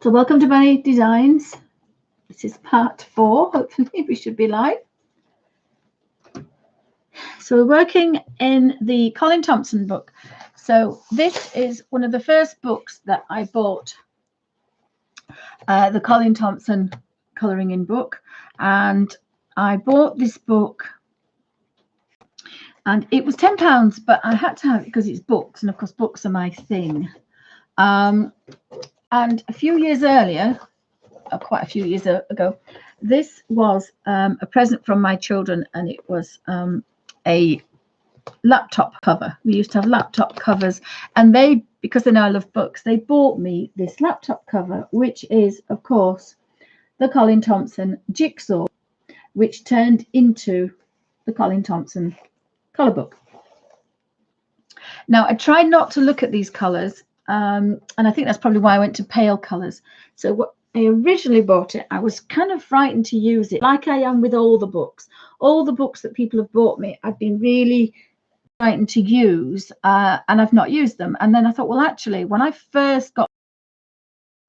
So welcome to my designs. This is part 4. Hopefully we should be live. So we're working in the Colin Thompson book. So this is one of the first books that I bought, the Colin Thompson colouring in book. And I bought this book and it was £10, but I had to have it because it's books. And of course, books are my thing. And a few years earlier, quite a few years ago, this was a present from my children, and it was a laptop cover. We used to have laptop covers, and they, because they know I love books, they bought me this laptop cover, which is, of course, the Colin Thompson Jigsaw, which turned into the Colin Thompson colour book. Now, I tried not to look at these colours, and I think that's probably why I went to pale colours. So what I originally bought it, I was kind of frightened to use it, like I am with all the books. All the books that people have bought me, I've been really frightened to use, and I've not used them. And then I thought, well, actually, when I first got,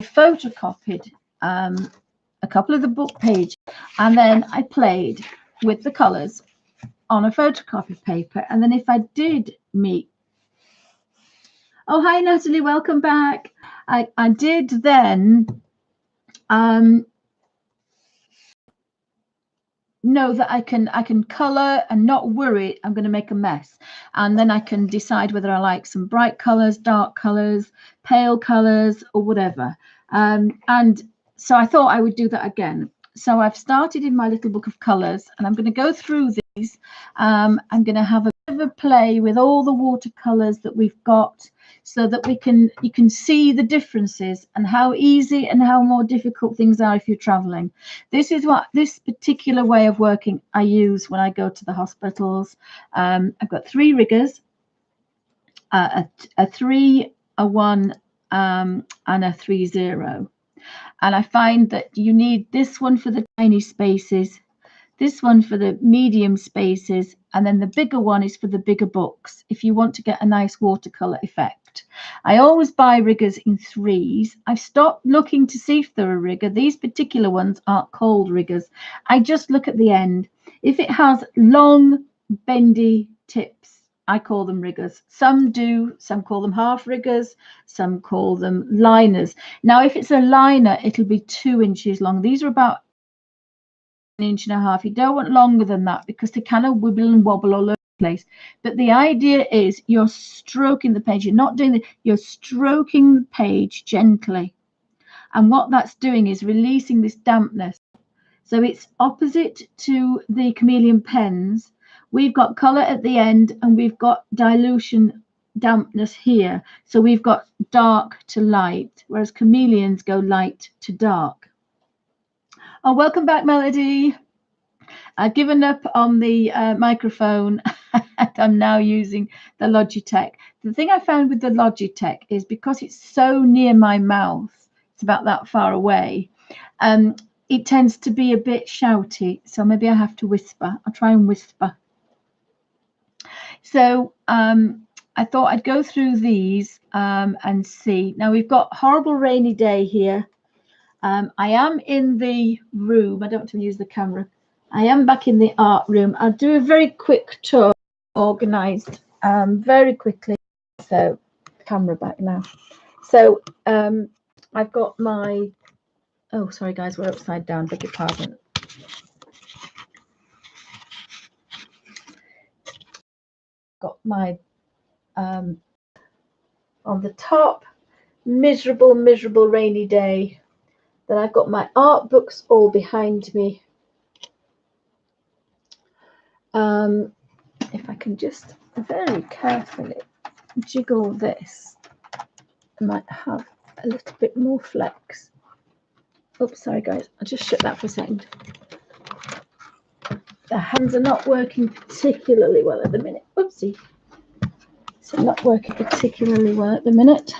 I photocopied a couple of the book pages, and then I played with the colours on a photocopied paper. And then if I did meet, oh, hi, Natalie, welcome back. I did then know that I can colour and not worry I'm going to make a mess, and then I can decide whether I like some bright colours, dark colours, pale colours, or whatever. And so I thought I would do that again. So I've started in my little book of colours, and I'm going to go through these. I'm going to have a bit of a play with all the watercolours that we've got, so that you can see the differences and how easy and how more difficult things are if you're traveling. This is what this particular way of working I use when I go to the hospitals. I've got 3 riggers, a 3, a 1, and a 3-0. And I find that you need this one for the tiny spaces, this one for the medium spaces, and then the bigger one is for the bigger books if you want to get a nice watercolor effect. I always buy riggers in 3s. I've stopped looking to see if they're a rigger. These particular ones aren't called riggers. I just look at the end. If it has long, bendy tips, I call them riggers. Some do, some call them half riggers, some call them liners. Now, if it's a liner, it'll be 2 inches long. These are about 1.5 inches. You don't want longer than that because they kind of wibble and wobble all over the place. But the idea is you're stroking the page. You're not doing you're stroking the page gently. And what that's doing is releasing this dampness. So it's opposite to the chameleon pens. We've got colour at the end, and we've got dilution, dampness here. So we've got dark to light, whereas chameleons go light to dark. Oh, welcome back, Melody. I've given up on the microphone, and I'm now using the Logitech. The thing I found with the Logitech is because it's so near my mouth, it's about that far away, it tends to be a bit shouty. So maybe I have to whisper. I'll try and whisper. So I thought I'd go through these and see. Now we've got horrible rainy day here. I am in the room. I don't want to use the camera. I am back in the art room. I'll do a very quick tour, organised very quickly. So camera back now. So I've got my, oh, sorry guys, we're upside down, beg your pardon. Got my on the top, miserable rainy day. Then I've got my art books all behind me. If I can just very carefully jiggle this, I might have a little bit more flex. Oops, sorry guys, I'll just shut that for a second. The hands are not working particularly well at the minute. Oopsie. So not working particularly well at the minute.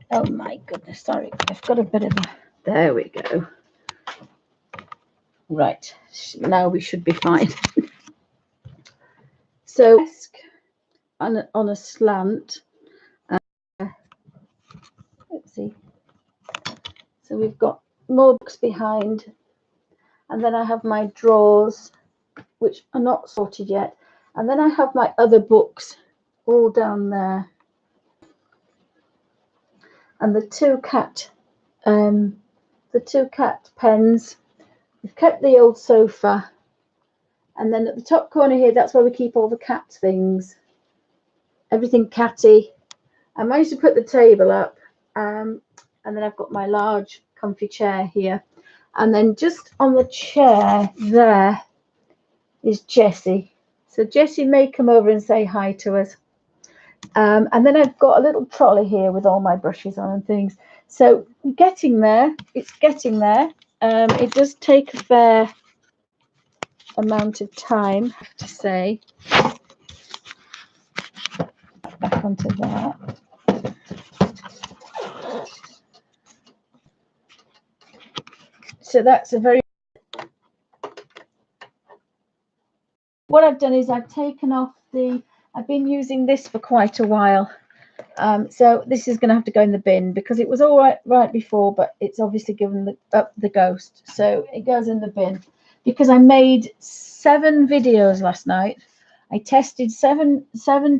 Oh my goodness, sorry. I've got a bit of a There we go. Right, now we should be fine. So on a slant. Let's see. So we've got more books behind, and then I have my drawers, which are not sorted yet, and then I have my other books all down there, and the two cat pens. We've kept the old sofa, and then at the top corner here, that's where we keep all the cat things, everything catty. I managed to put the table up, and then I've got my large comfy chair here, and then just on the chair there is Jessie. So Jessie may come over and say hi to us. And then I've got a little trolley here with all my brushes on and things. So getting there, it's getting there. It does take a fair amount of time, I have to say. Back onto that. So that's a very... What I've done is I've taken off the... I've been using this for quite a while. So this is going to have to go in the bin because it was all right before, but it's obviously given up the ghost. So it goes in the bin because I made 7 videos last night. I tested seven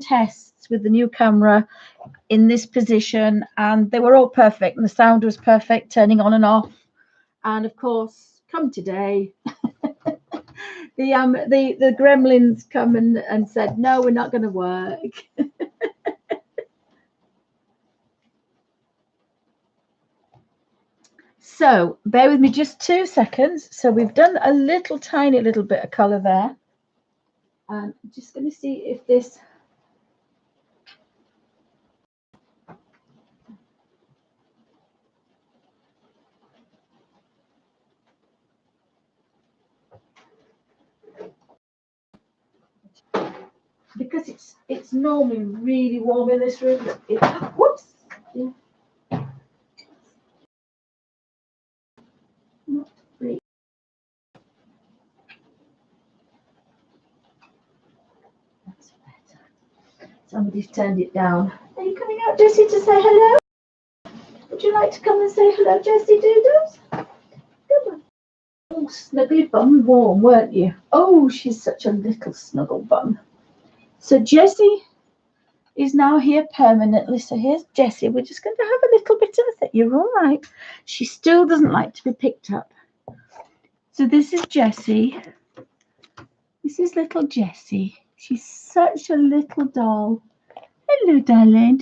tests with the new camera in this position, and they were all perfect. And the sound was perfect, turning on and off. And of course, come today, the gremlins come and said, no, we're not going to work. So bear with me just 2 seconds. So we've done a tiny little bit of colour there. I'm just going to see if this... Because it's normally really warm in this room. Whoops! Yeah. Not really. That's better. Somebody's turned it down. Are you coming out, Jessie, to say hello? Would you like to come and say hello, Jessie Doodles? Come on. Oh, snuggly bum warm, weren't you? Oh, she's such a little snuggle bum. So Jessie is now here permanently. So here's Jessie. We're just going to have a little bit of a thing. You're all right. She still doesn't like to be picked up. So this is Jessie. This is little Jessie. She's such a little doll. Hello, darling.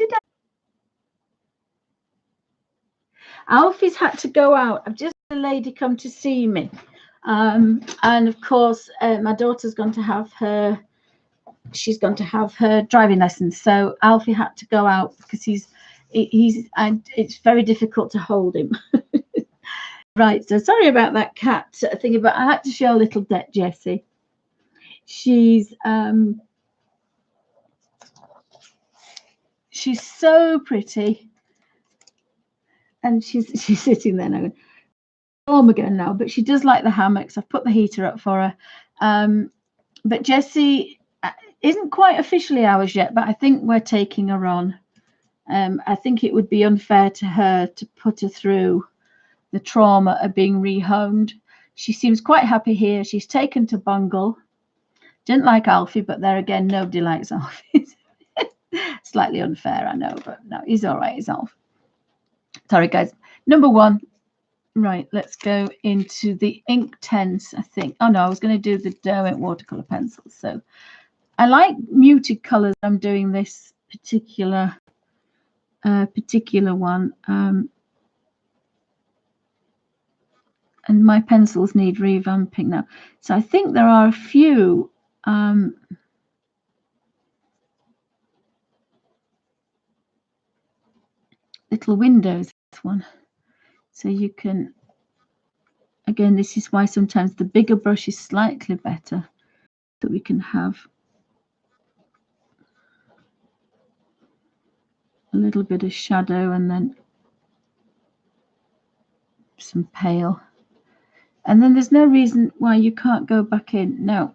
Alfie's had to go out. I've just had a lady come to see me. And of course, my daughter's going to have her... She's going to have her driving lessons, so Alfie had to go out because and it's very difficult to hold him. Right, so sorry about that cat thingy, but I had to show little Jessie. She's so pretty, and she's sitting there now. Home again now, but she does like the hammocks. I've put the heater up for her. But Jessie isn't quite officially ours yet, but I think we're taking her on. I think it would be unfair to her to put her through the trauma of being rehomed. She seems quite happy here. She's taken to Bungle. Didn't like Alfie, but there again, nobody likes Alfie. Slightly unfair, I know, but no, he's all right. He's Alf. Sorry, guys. Number 1. Right, let's go into the Inktense, I think. Oh, no, I was going to do the Derwent watercolor pencils. So I like muted colors. I'm doing this particular one. And my pencils need revamping now. So I think there are a few little windows in this one. So you can, again, this is why sometimes the bigger brush is slightly better, that we can have a little bit of shadow and then some pale. And then there's no reason why you can't go back in. Now,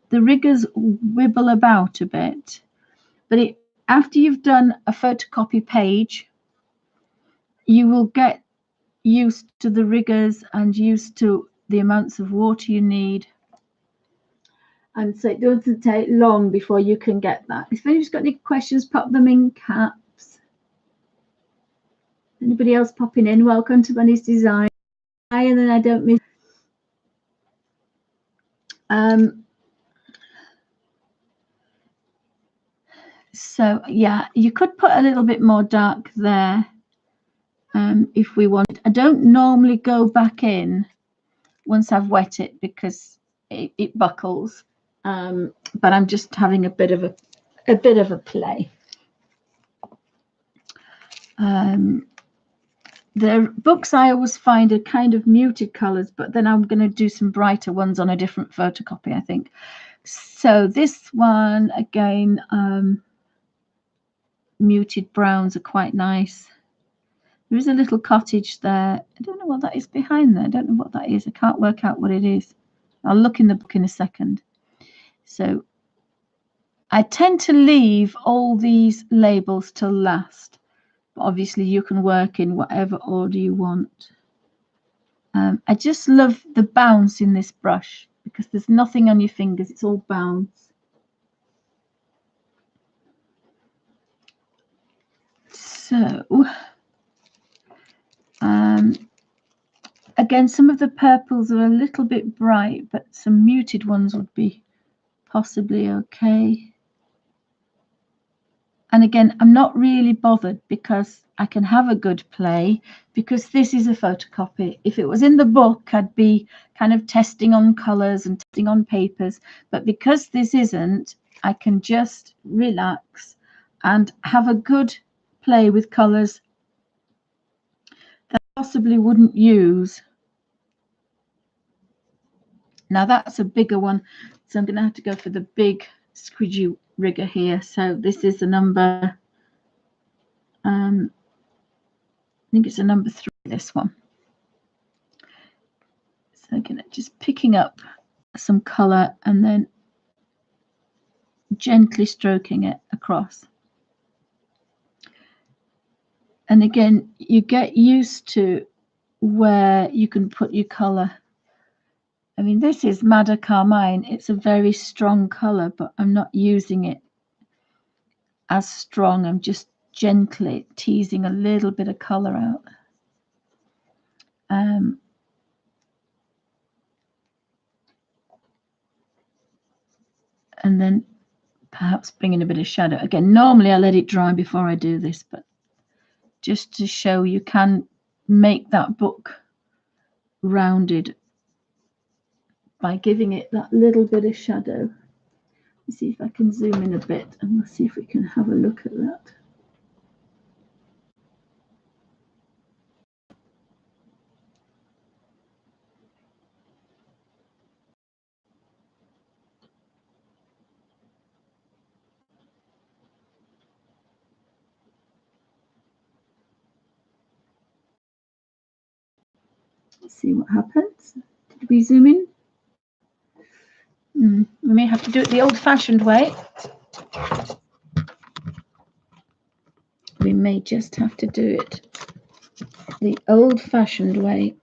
the riggers wibble about a bit, but after you've done a photocopy page, you will get used to the riggers and used to the amounts of water you need. And so it doesn't take long before you can get that. If anybody's got any questions, pop them in caps. Anybody else popping in? Welcome to Bunny's Design. And then I don't miss. So yeah, you could put a little bit more dark there if we want. I don't normally go back in once I've wet it because it buckles. But I'm just having a bit of a play. The books I always find are kind of muted colors, but then I'm going to do some brighter ones on a different photocopy, I think. So this one again, muted browns are quite nice. There is a little cottage there. I don't know what that is behind there. I don't know what that is. I can't work out what it is. I'll look in the book in a second. So I tend to leave all these labels till last. But obviously you can work in whatever order you want. I just love the bounce in this brush because there's nothing on your fingers. It's all bounce. So again, some of the purples are a little bit bright, but some muted ones would be possibly okay. And again, I'm not really bothered because I can have a good play because this is a photocopy. If it was in the book, I'd be kind of testing on colors and testing on papers. But because this isn't, I can just relax and have a good play with colors that I possibly wouldn't use. Now that's a bigger one, so I'm going to have to go for the big squidgy rigger here. So this is a number, I think it's a number 3, this one. So again, just picking up some color and then gently stroking it across. And again, you get used to where you can put your color. I mean, this is Madder Carmine. It's a very strong color, but I'm not using it as strong. I'm just gently teasing a little bit of color out. And then perhaps bringing a bit of shadow. Again, normally I let it dry before I do this, but just to show you can make that book rounded by giving it that little bit of shadow. Let's see if I can zoom in a bit and we'll see if we can have a look at that. Let's see what happens. Did we zoom in? We may have to do it the old-fashioned way. We may just have to do it the old-fashioned way.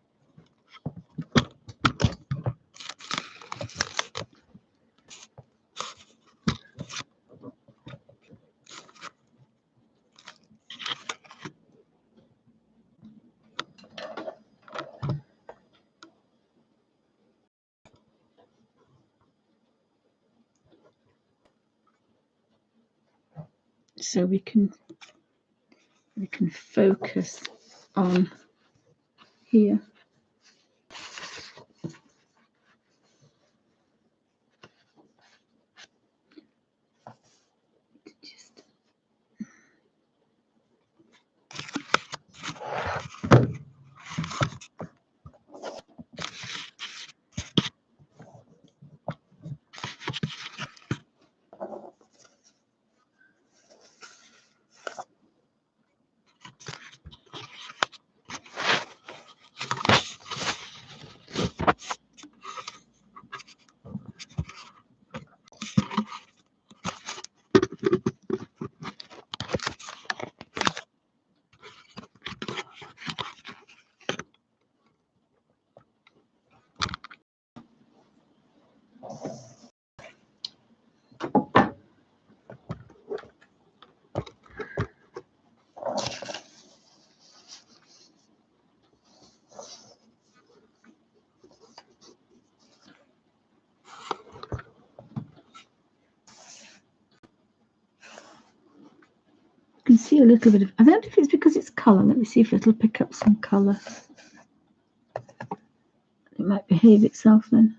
So we can focus on here. can see a little bit of, I don't know if it's because it's colour. Let me see if it'll pick up some colour. It might behave itself then.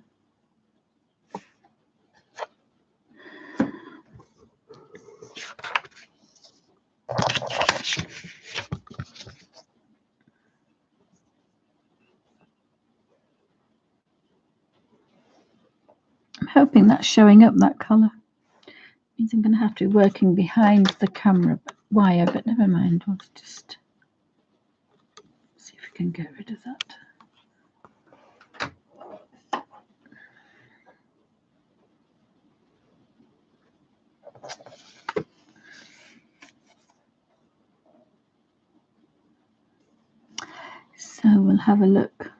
I'm hoping that's showing up, that colour. Means I'm going to have to be working behind the camera wire, but never mind. We'll just see if we can get rid of that. So we'll have a look.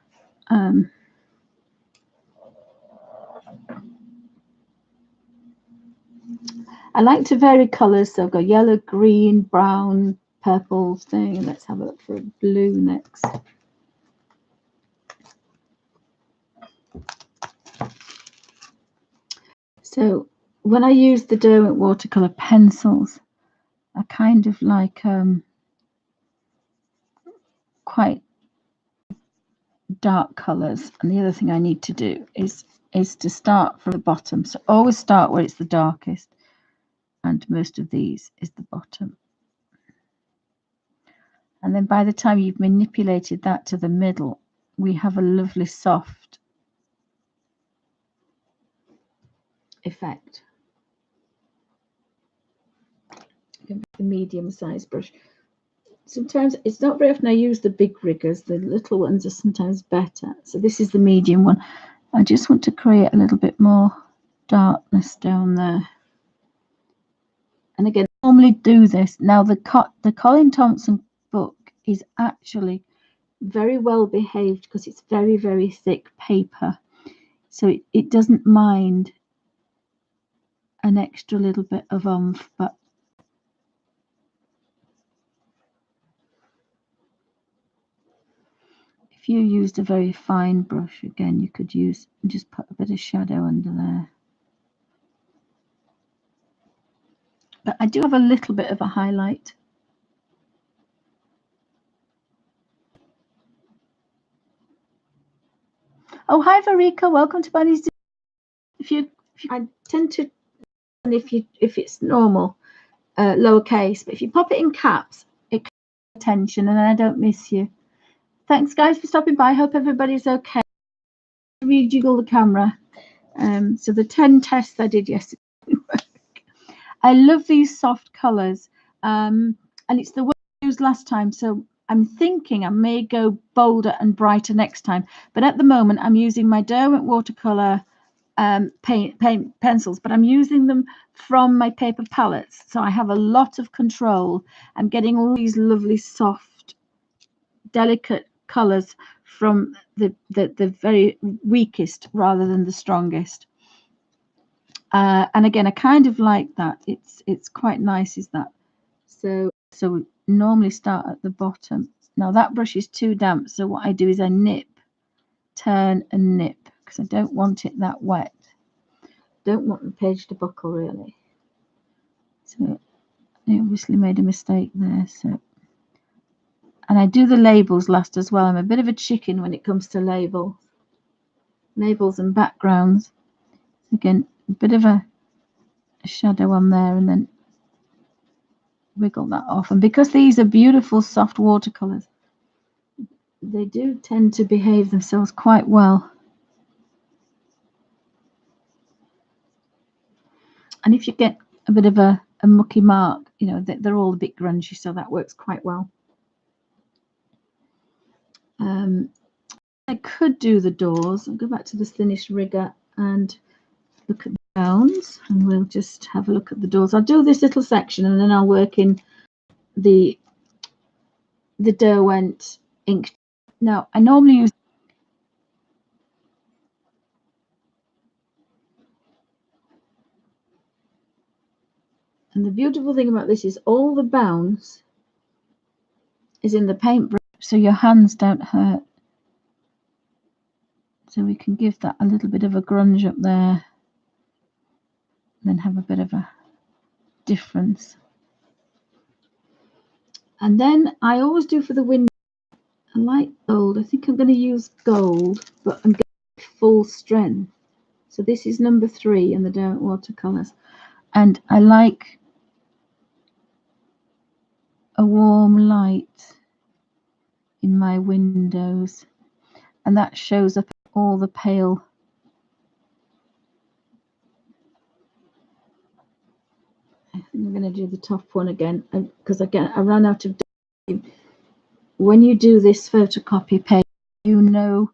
I like to vary colours, so I've got yellow, green, brown, purple thing. Let's have a look for a blue next. So when I use the Derwent watercolour pencils, I kind of like quite dark colours. And the other thing I need to do is to start from the bottom. So always start where it's the darkest. And most of these is the bottom. And then by the time you've manipulated that to the middle, we have a lovely soft effect. The medium-sized brush. Sometimes it's not very often I use the big riggers. The little ones are sometimes better. So this is the medium one. I just want to create a little bit more darkness down there. And again, I normally do this. Now the Colin Thompson book is actually very well behaved because it's very, very thick paper. So it doesn't mind an extra little bit of oomph, but if you used a very fine brush, again, you could use, just put a bit of shadow under there. But I do have a little bit of a highlight. Oh, hi, Varika. Welcome to Bunny's. I tend to, and if it's normal, lowercase, but if you pop it in caps, it can get attention, and then I don't miss you. Thanks, guys, for stopping by. Hope everybody's okay. Rejiggle the camera. So the 10 tests I did yesterday. I love these soft colours, and it's the one I used last time. So I'm thinking I may go bolder and brighter next time. But at the moment, I'm using my Derwent watercolour paint pencils, but I'm using them from my paper palettes. So I have a lot of control. I'm getting all these lovely, soft, delicate colours from the very weakest rather than the strongest. And again, I kind of like that. It's quite nice, is that? So we normally start at the bottom. Now that brush is too damp, so what I do is I nip, turn and nip, because I don't want it that wet. Don't want the page to buckle really. So I obviously made a mistake there. So, and I do the labels last as well. I'm a bit of a chicken when it comes to labels and backgrounds. Again, a bit of a shadow on there, and then wiggle that off. And because these are beautiful soft watercolors, they do tend to behave themselves quite well. And if you get a bit of a mucky mark, you know, they're all a bit grungy, so that works quite well. I could do the doors. I'll go back to the finished rigger and look at the downs, and we'll just have a look at the doors. I'll do this little section and then I'll work in the Derwent ink. Now I normally use, and the beautiful thing about this is all the bounce is in the paintbrush, so your hands don't hurt. So we can give that a little bit of a grunge up there, and then have a bit of a difference. And then I always do for the window, I like gold. I think I'm going to use gold, but I'm going full strength. So this is number 3 in the Derwent watercolors. And I like a warm light in my windows. And that shows up all the pale. I think I'm going to do the top one again because I ran out of time. When you do this photocopy page, you know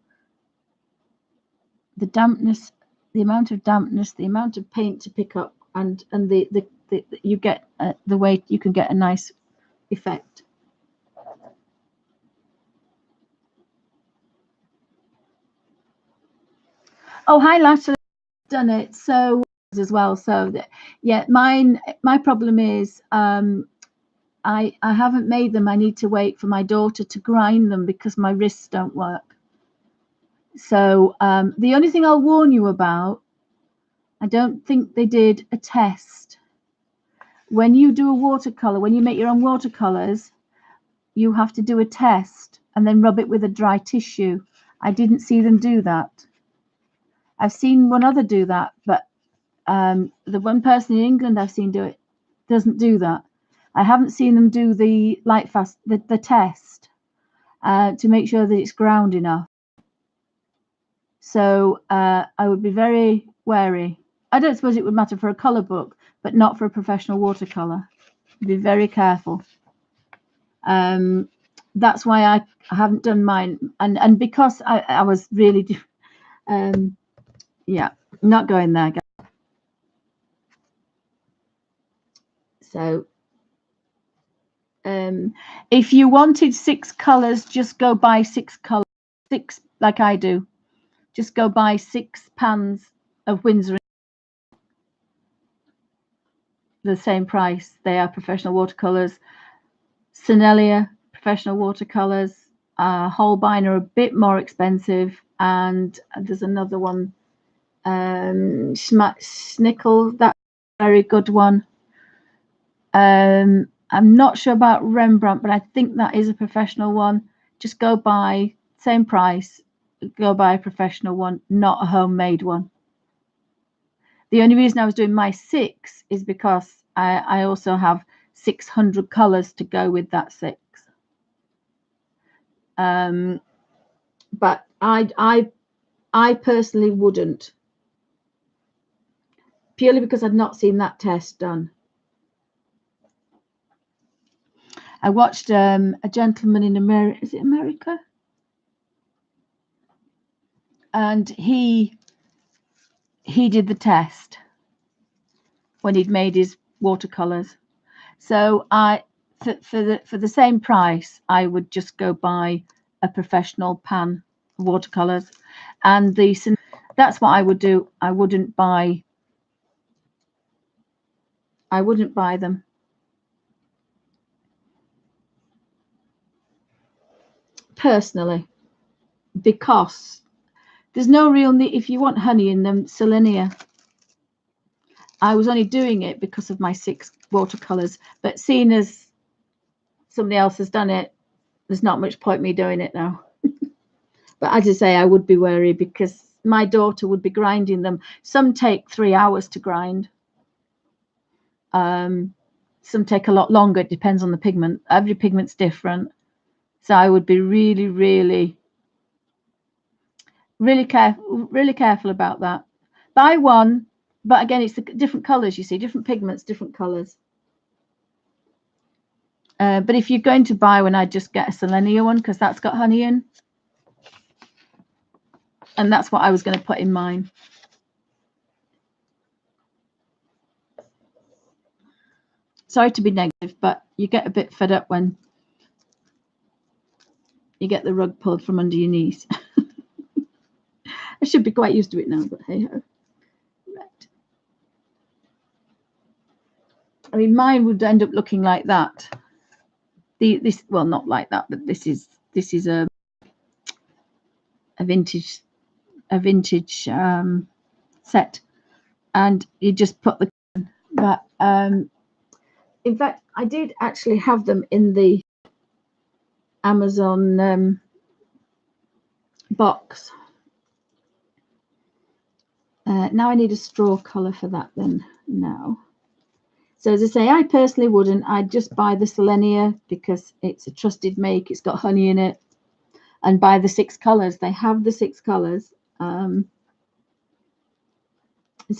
the dampness, the amount of dampness, the amount of paint to pick up, and the you get the way you can get a nice effect. Oh, hi, Lashley, done it. So as well. So yeah, my problem is I haven't made them. I need to wait for my daughter to grind them because my wrists don't work. So the only thing I'll warn you about, I don't think they did a test. When you do a watercolor, when you make your own watercolors, you have to do a test and then rub it with a dry tissue. I didn't see them do that. I've seen one other do that, but the one person in England I've seen do it doesn't do that. I haven't seen them do the light fast, the test to make sure that it's ground enough. So I would be very wary. I don't suppose it would matter for a color book, but not for a professional watercolor. Be very careful. That's why I haven't done mine, and because I was really, yeah, not going there. So if you wanted 6 colors, just go buy 6 colors, 6 like I do. Just go buy 6 pans of Winsor. The same price. They are professional watercolors. Sennelier professional watercolors. Holbein are a bit more expensive, and there's another one, Schnickel. That's a very good one. I'm not sure about Rembrandt, but I think that is a professional one. Just go buy, same price, go buy a professional one, not a homemade one. The only reason I was doing my 6 is because I also have 600 colors to go with that 6. But I personally wouldn't, purely because I'd not seen that test done. I watched a gentleman in America, is it America? And he did the test when he'd made his watercolors. So for the same price, I would just go buy a professional pan of watercolors, and that's what I would do. I wouldn't buy them. Personally, because there's no real need. If you want honey in them, Sennelier. I was only doing it because of my 6 watercolors, but seeing as somebody else has done it, there's not much point me doing it now. But as I say, I would be wary because my daughter would be grinding them. Some take 3 hours to grind. Some take a lot longer. It depends on the pigment. Every pigment's different. So I would be really careful about that. Buy one, but again, it's the different colors, you see, different pigments, different colors. But if you're going to buy one, I'd just get a Sennelier one because that's got honey in. And that's what I was going to put in mine. Sorry to be negative, but you get a bit fed up when you get the rug pulled from under your knees. I should be quite used to it now, but hey ho. Right. I mean, mine would end up looking like that. This, well, not like that, but this is a vintage set, and you just put the. But in fact, I did actually have them in the Amazon box. Now I need a straw colour for that then now. So as I say, I personally wouldn't. I'd just buy the Selenia because it's a trusted make. It's got honey in it. And buy the 6 colours. They have the 6 colours. So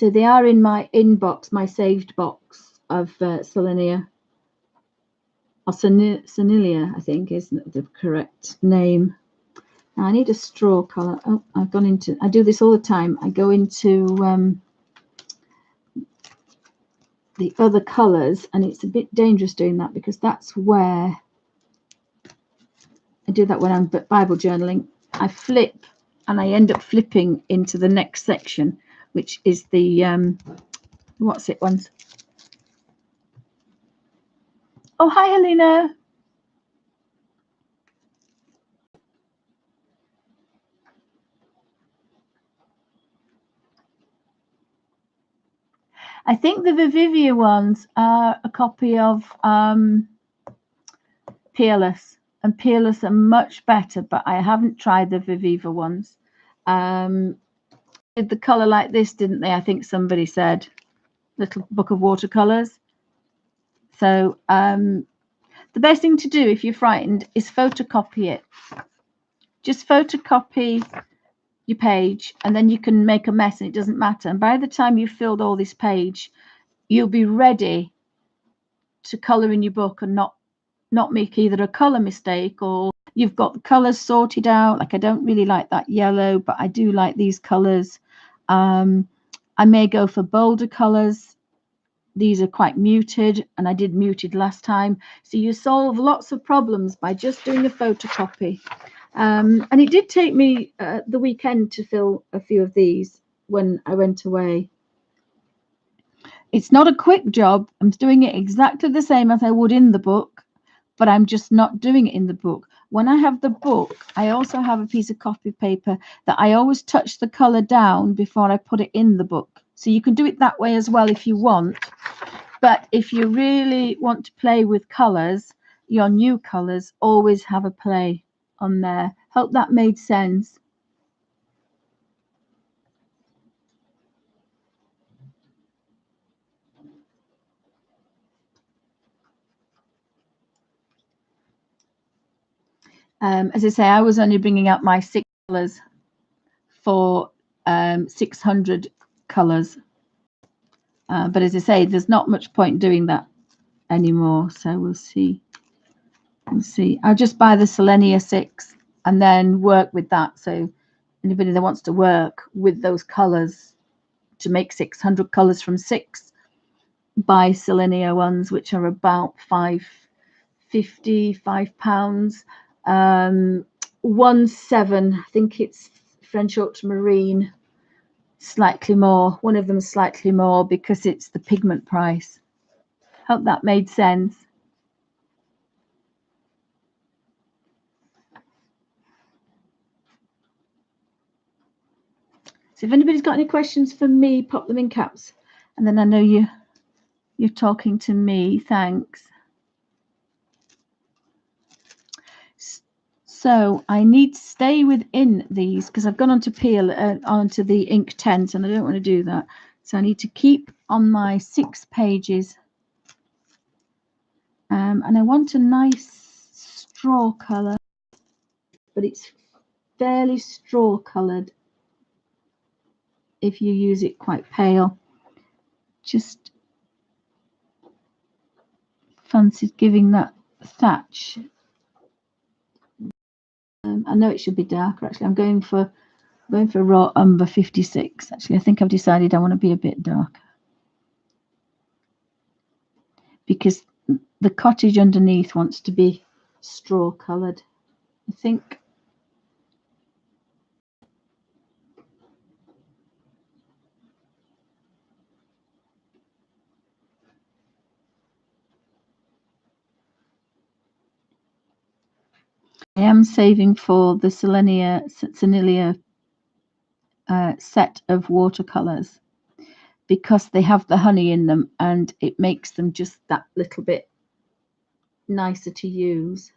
they are in my inbox, my saved box of Selenia. Or Senilia, I think, isn't the correct name. Now I need a straw colour. Oh, I've gone into, I do this all the time. I go into the other colours, and it's a bit dangerous doing that because that's where I do that when I'm Bible journaling. I flip and I end up flipping into the next section, which is the what's it ones. Oh, hi Helena. I think the Vivivia ones are a copy of Peerless, and Peerless are much better, but I haven't tried the Viviva ones. Did the colour like this, didn't they? I think somebody said, little book of watercolors. So the best thing to do if you're frightened is photocopy it. Just photocopy your page, and then you can make a mess and it doesn't matter. And by the time you've filled all this page, you'll be ready to colour in your book and not make either a colour mistake, or you've got the colours sorted out. Like I don't really like that yellow, but I do like these colours. I may go for bolder colours. These are quite muted, and I did muted last time. So you solve lots of problems by just doing a photocopy. And it did take me the weekend to fill a few of these when I went away. It's not a quick job. I'm doing it exactly the same as I would in the book, but I'm just not doing it in the book. When I have the book, I also have a piece of copy paper that I always touch the colour down before I put it in the book. So you can do it that way as well if you want. But if you really want to play with colours, your new colours, always have a play on there. Hope that made sense. As I say, I was only bringing out my 6 colours for 600 colours. But as I say, there's not much point doing that anymore. So we'll see. We'll see. I'll just buy the Selenia 6 and then work with that. So anybody that wants to work with those colours to make 600 colours from 6, buy Selenia ones, which are about £5.50, £5. 1.7, I think it's French ultramarine, slightly more. One of them slightly more because it's the pigment price. Hope that made sense. So if anybody's got any questions for me, pop them in caps, and then I know you're talking to me. Thanks. So I need to stay within these because I've gone onto onto the Inktense, and I don't want to do that. So I need to keep on my 6 pages. And I want a nice straw colour, but it's fairly straw coloured if you use it quite pale. Just fancied giving that thatch. I know it should be darker. Actually, I'm going for raw umber 56. Actually, I think I've decided I want to be a bit darker because the cottage underneath wants to be straw coloured, I think. I am saving for the Senilia set of watercolors because they have the honey in them and it makes them just that little bit nicer to use.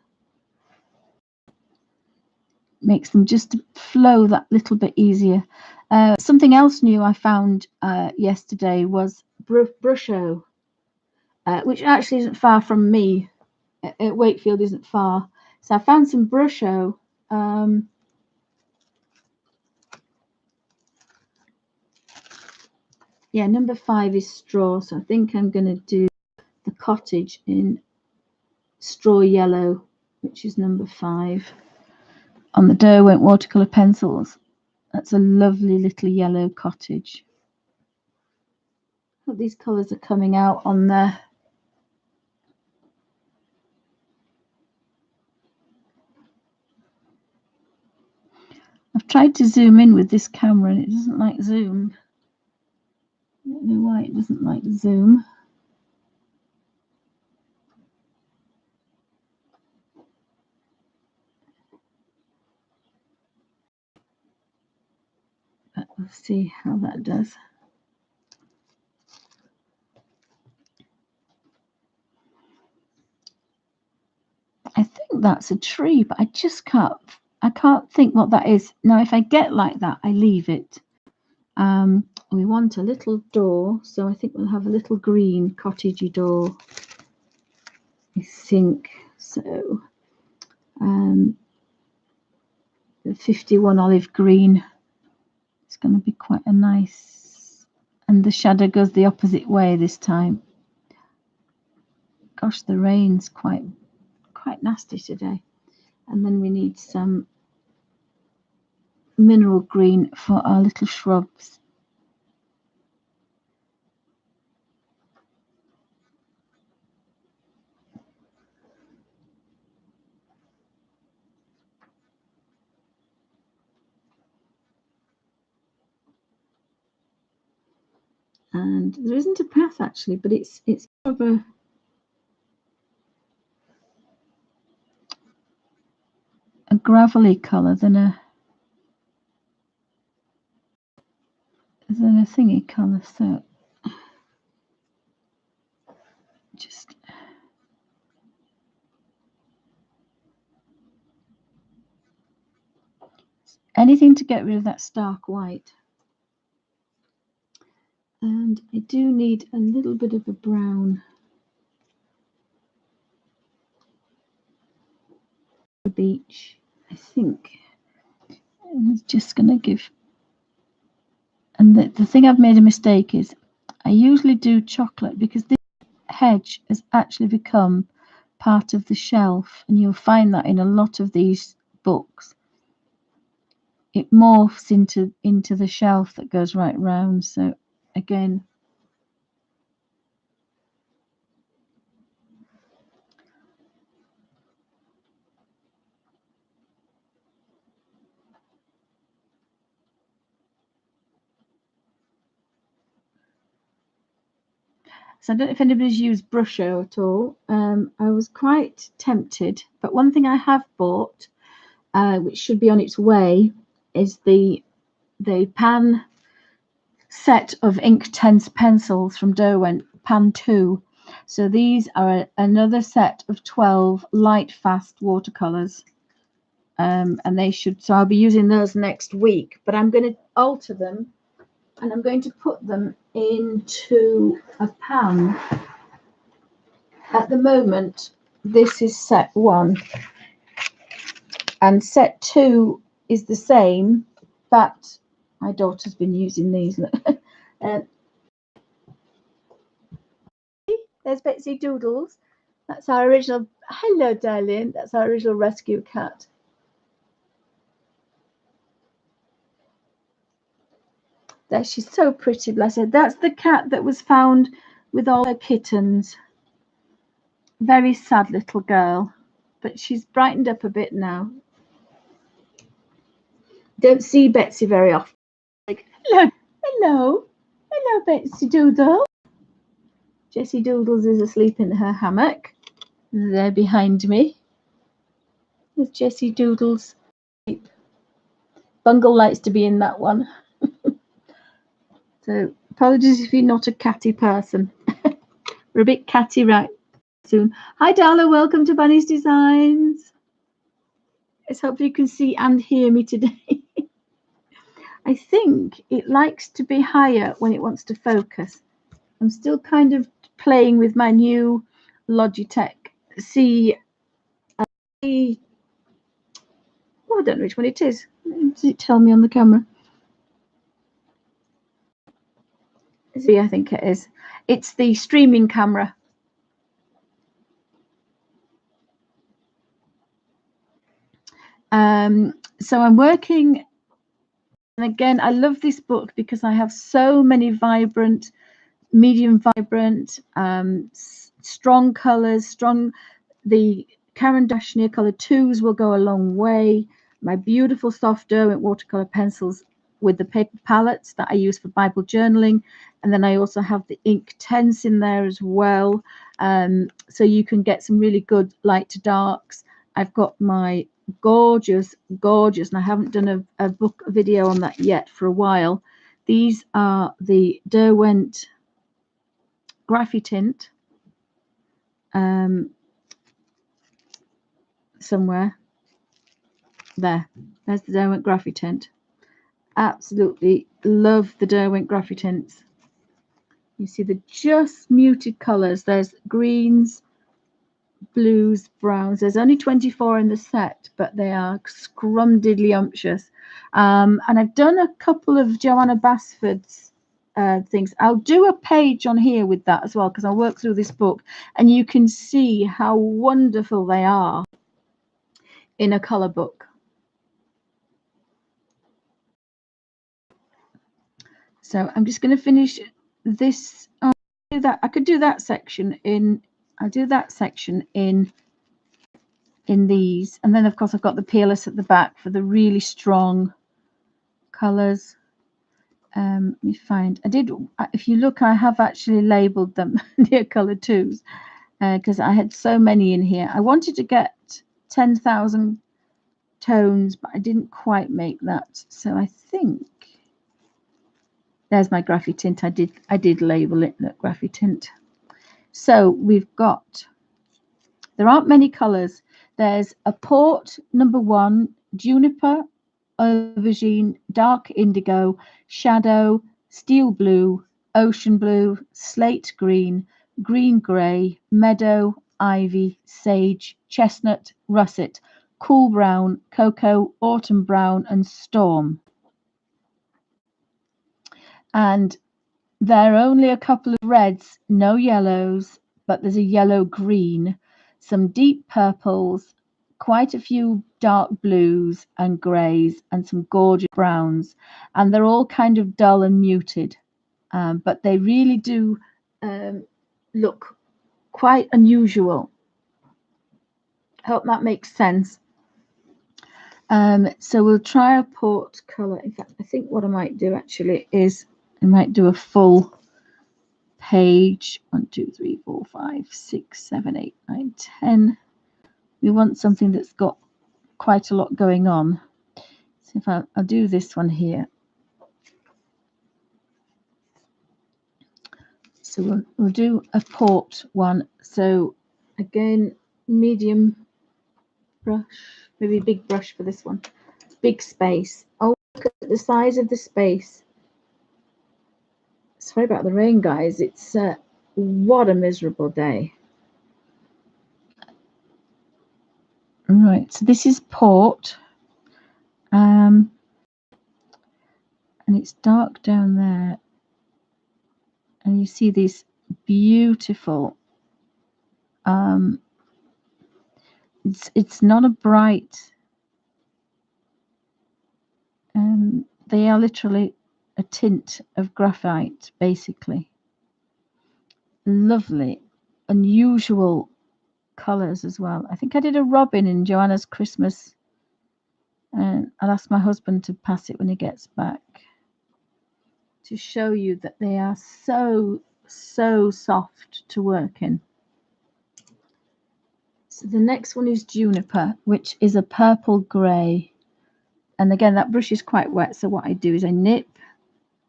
makes them just flow that little bit easier. Something else new I found yesterday was Brusho, which actually isn't far from me. At Wakefield isn't far. So I found some Brusho. Yeah, number 5 is straw. So I think I'm going to do the cottage in straw yellow, which is number 5, on the Derwent watercolor pencils. That's a lovely little yellow cottage. Hope these colours are coming out on there. I've tried to zoom in with this camera and it doesn't like zoom. I don't know why it doesn't like zoom. But we'll see how that does. I think that's a tree, but I just can't think what that is. Now, if I get like that, I leave it. We want a little door, so I think we'll have a little green cottagey door, I think. So the 51 olive green. It's going to be quite a nice, and the shadow goes the opposite way this time. Gosh, the rain's quite nasty today. And then we need some mineral green for our little shrubs. And there isn't a path actually, but it's sort of a gravelly colour than a thingy colour. So just anything to get rid of that stark white. And I do need a little bit of a brown. The beach, I think. And it's just going to give. And the thing I've made a mistake is I usually do chocolate because this hedge has actually become part of the shelf, and you'll find that in a lot of these books. It morphs into the shelf that goes right round. So again, so I don't know if anybody's used Brusho at all. I was quite tempted, but one thing I have bought, which should be on its way, is the pan set of Inktense pencils from Derwent, pan 2. So these are another set of 12 light fast watercolors, and they should. So I'll be using those next week. But I'm going to alter them, and I'm going to put them into a pan. At the moment, this is set 1, and set 2 is the same, but my daughter's been using these. There's Betsy Doodles. That's our original. Hello, darling. That's our original rescue cat. There, she's so pretty, bless her. That's the cat that was found with all her kittens. Very sad little girl, but she's brightened up a bit now. Don't see Betsy very often. Like, hello, Betsy Doodle. Jessie Doodles is asleep in her hammock. There behind me. There's Jessie Doodles. Bungle likes to be in that one. So apologies if you're not a catty person. We're a bit catty right soon. Hi Darla, welcome to Bunny's Designs. Let's hope you can see and hear me today. I think it likes to be higher when it wants to focus. I'm still kind of playing with my new Logitech C. Oh, I don't know which one it is. Does it tell me on the camera? I think it is. It's the streaming camera. So I'm working, and again, I love this book because I have so many vibrant, medium vibrant, strong colors, the Caran d'Ache color 2s will go a long way. My beautiful soft Derwent watercolor pencils with the paper palettes that I use for Bible journaling. And then I also have the Inktense in there as well. So you can get some really good light to darks. I've got my gorgeous, and I haven't done a book video on that yet for a while. These are the Derwent graphite somewhere there's the Derwent graphite. Absolutely love the Derwent graphite. You see the just muted colors. There's greens, blues, browns. There's only 24 in the set, but they are scrumdiddlyumptious. And I've done a couple of Joanna Basford's things. I'll do a page on here with that as well, because I'll work through this book and you can see how wonderful they are in a color book. So I'm just going to finish this. I'll do that. I could do that section in. I'll do that section in these, and then of course I've got the Peerless at the back for the really strong colors. Let me find. I did. If you look, I have actually labeled them near color 2s because I had so many in here. I wanted to get 10,000 tones, but I didn't quite make that. So I think. There's my graphite tint. I did label it graphite tint. So we've got, there aren't many colors. There's a port number 1, juniper, aubergine, dark indigo, shadow, steel blue, ocean blue, slate green, green grey, meadow, ivy, sage, chestnut, russet, cool brown, cocoa, autumn brown, and storm. And there are only a couple of reds, no yellows, but there's a yellow green, some deep purples, quite a few dark blues and greys, and some gorgeous browns. And they're all kind of dull and muted, but they really do look quite unusual. Hope that makes sense. So we'll try a port color. In fact, I think what I might do actually is I might do a full page. 1, 2, 3, 4, 5, 6, 7, 8, 9, 10. We want something that's got quite a lot going on. So if I'll do this one here. So we'll do a port one. So again, medium brush, maybe a big brush for this one. Big space. Oh, look at the size of the space. Sorry about the rain, guys. It's what a miserable day. Right, so this is port, and it's dark down there, and you see these beautiful. It's not a bright. They are literally a tint of graphite, basically. Lovely, unusual colors as well. I think I did a robin in Joanna's Christmas, and I'll ask my husband to pass it when he gets back to show you that they are so soft to work in. So the next one is juniper, which is a purple grey, and again that brush is quite wet, so what I do is I nip,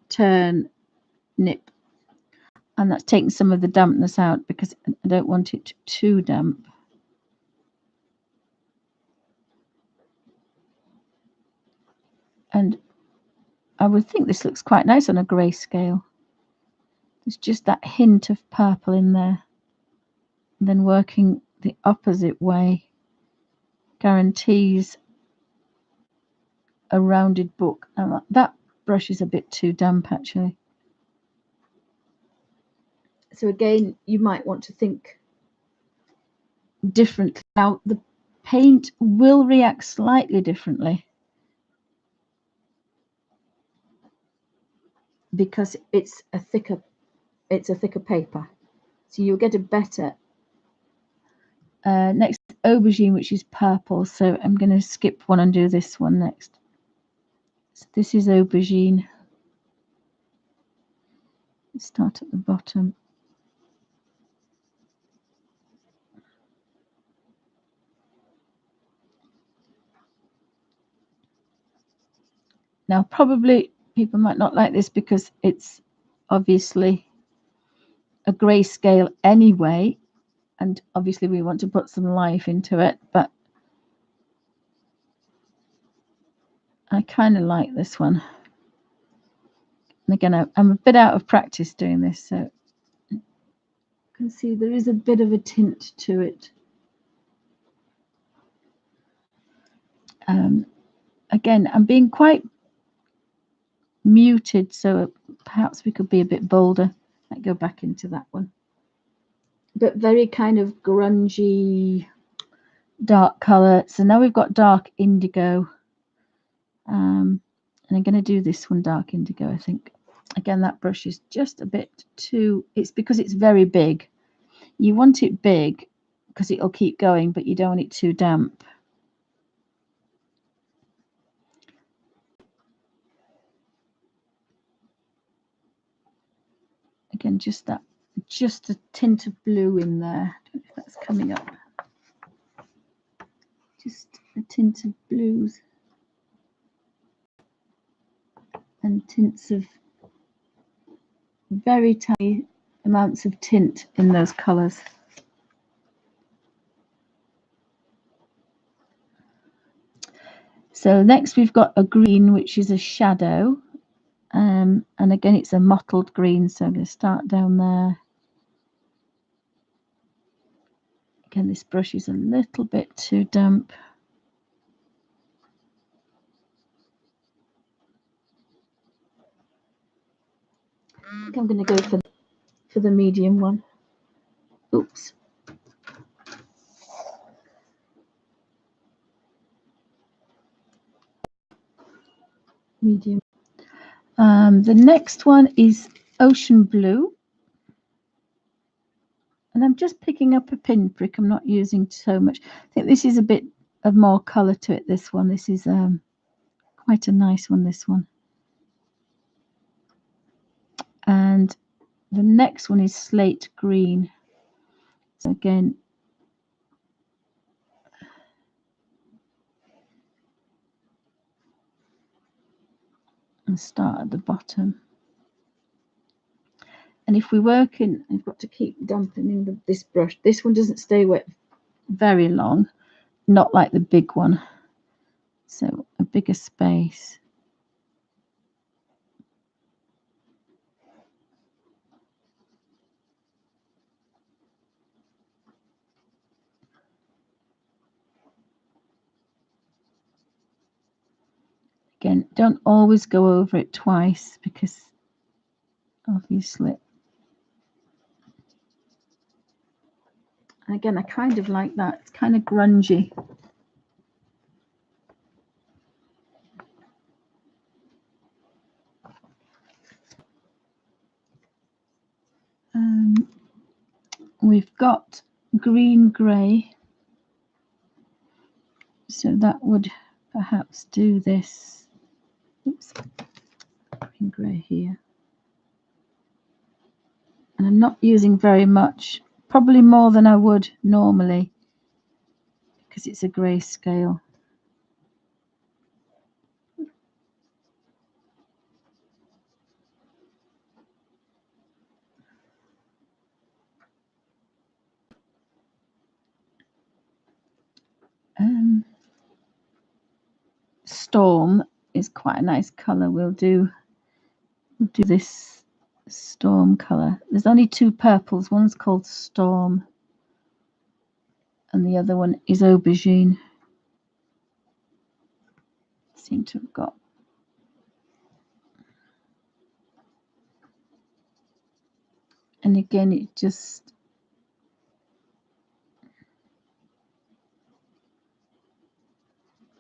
turn, nip, and that's taking some of the dampness out because I don't want it too damp. And I would think this looks quite nice on a grayscale. There's just that hint of purple in there. And then working the opposite way guarantees a rounded book. And that brush is a bit too damp actually. So again, you might want to think differently. Now the paint will react slightly differently because it's a thicker paper, so you'll get a better next aubergine, which is purple, so I'm going to skip one and do this one next. So this is aubergine. Start at the bottom. Now probably people might not like this because it's obviously a grayscale anyway, and obviously we want to put some life into it, but I kind of like this one. And again, I'm a bit out of practice doing this, so you can see there is a bit of a tint to it. Again, I'm being quite muted, so perhaps we could be a bit bolder. Might go back into that one. But very kind of grungy, dark colour. So now we've got dark indigo. And I'm going to do this one dark indigo, I think. Again, that brush is just a bit too, it's because it's very big. You want it big because it'll keep going, but you don't want it too damp. Again, just a tint of blue in there. I don't know if that's coming up. Just a tint of blues and tints of very tiny amounts of tint in those colours. So next we've got a green, which is a shadow, and again it's a mottled green, so I'm going to start down there. Again, this brush is a little bit too damp. I think I'm going to go for the medium one. Oops. Medium. The next one is ocean blue. And I'm just picking up a pinprick. I'm not using so much. I think this is a bit of more colour to it, this one. This is quite a nice one, this one. And the next one is slate green. So again, and start at the bottom. And if we work in, I've got to keep dampening this brush. This one doesn't stay wet very long, not like the big one. So a bigger space. Again, don't always go over it twice because obviously. And again, I kind of like that. It's kind of grungy. We've got green grey. So that would perhaps do this. Oops. Green grey here. And I'm not using very much, probably more than I would normally because it's a grayscale. Storm, is quite a nice colour. We'll do this storm colour. There's only two purples. One's called Storm and the other one is Aubergine. Seem to have got and again it just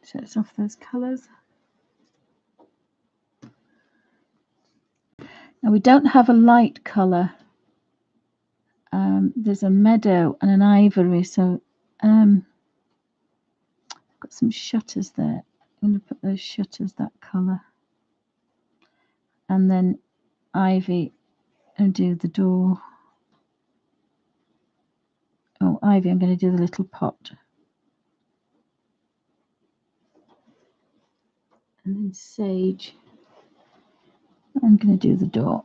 sets off those colours. Now we don't have a light colour. There's a meadow and an ivory, so got some shutters there. I'm going to put those shutters that colour, and then ivy and do the door. Oh, ivy, I'm going to do the little pot. And then sage, I'm going to do the door.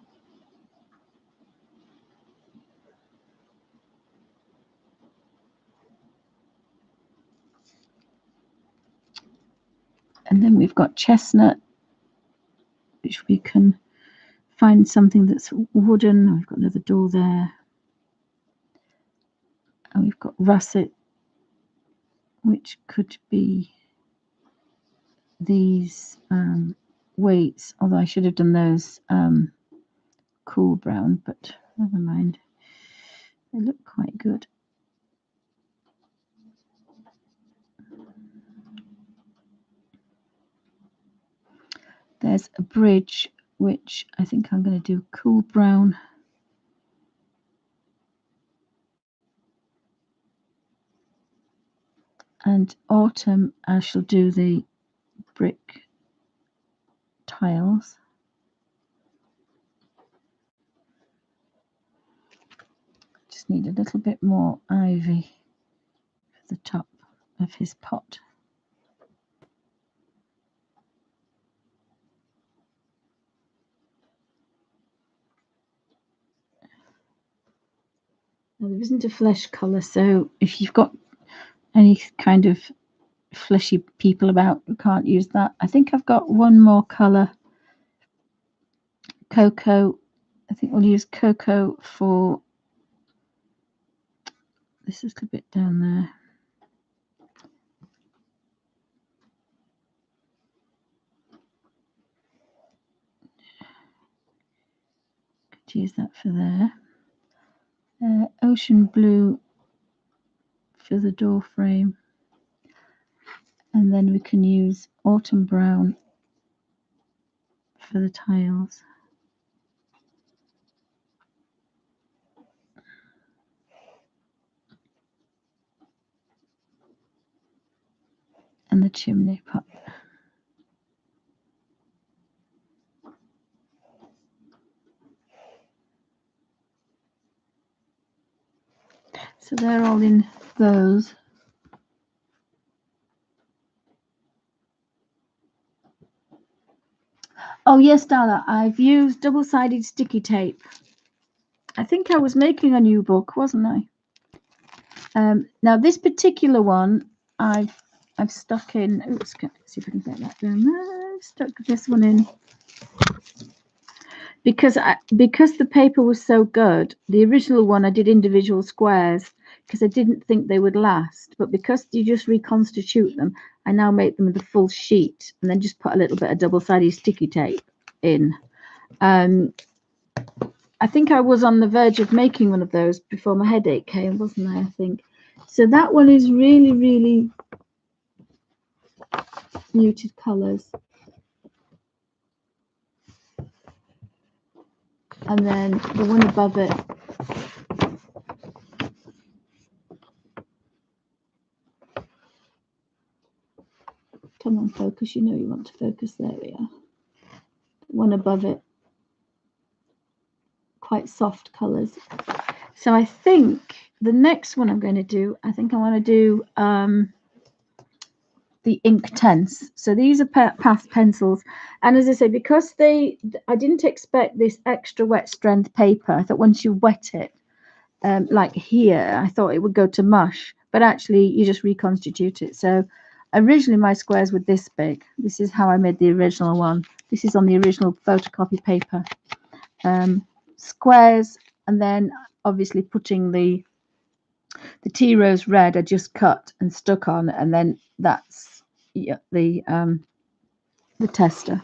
And then we've got chestnut, which we can find something that's wooden. We've got another door there. And we've got russet, which could be these weights, although I should have done those cool brown, but never mind. They look quite good. There's a bridge, which I think I'm going to do cool brown. And autumn, I shall do the brick tiles. Just need a little bit more ivy for the top of his pot. Now, there isn't a flesh colour, so if you've got any kind of fleshy people about, you can't use that. I think I've got one more colour, cocoa. I think we'll use cocoa for this little bit down there. Could use that for there. Ocean blue for the door frame. And then we can use autumn brown for the tiles. And the chimney pot. So they're all in those. Oh yes, Dala, I've used double-sided sticky tape. I think I was making a new book, wasn't I? Now this particular one, I've stuck in. Oops, let's see if I can get that down there. I've stuck this one in because the paper was so good. The original one I did individual squares because I didn't think they would last. But because you just reconstitute them, I now make them with a full sheet and then just put a little bit of double-sided sticky tape in. I think I was on the verge of making one of those before my headache came, wasn't I? I think. So that one is really, really muted colours. And then the one above it, come on, focus, you know you want to focus, there we are. The one above it, quite soft colours. So I think the next one I'm going to do, I think I want to do the Inktense. So these are past pencils, and as I say, because I didn't expect this extra wet strength paper. I thought once you wet it, like here, I thought it would go to mush, but actually you just reconstitute it. So Originally my squares were this big. This is how I made the original one. This is on the original photocopy paper. Squares, and then obviously putting the tea rose red I just cut and stuck on, and then that's the tester.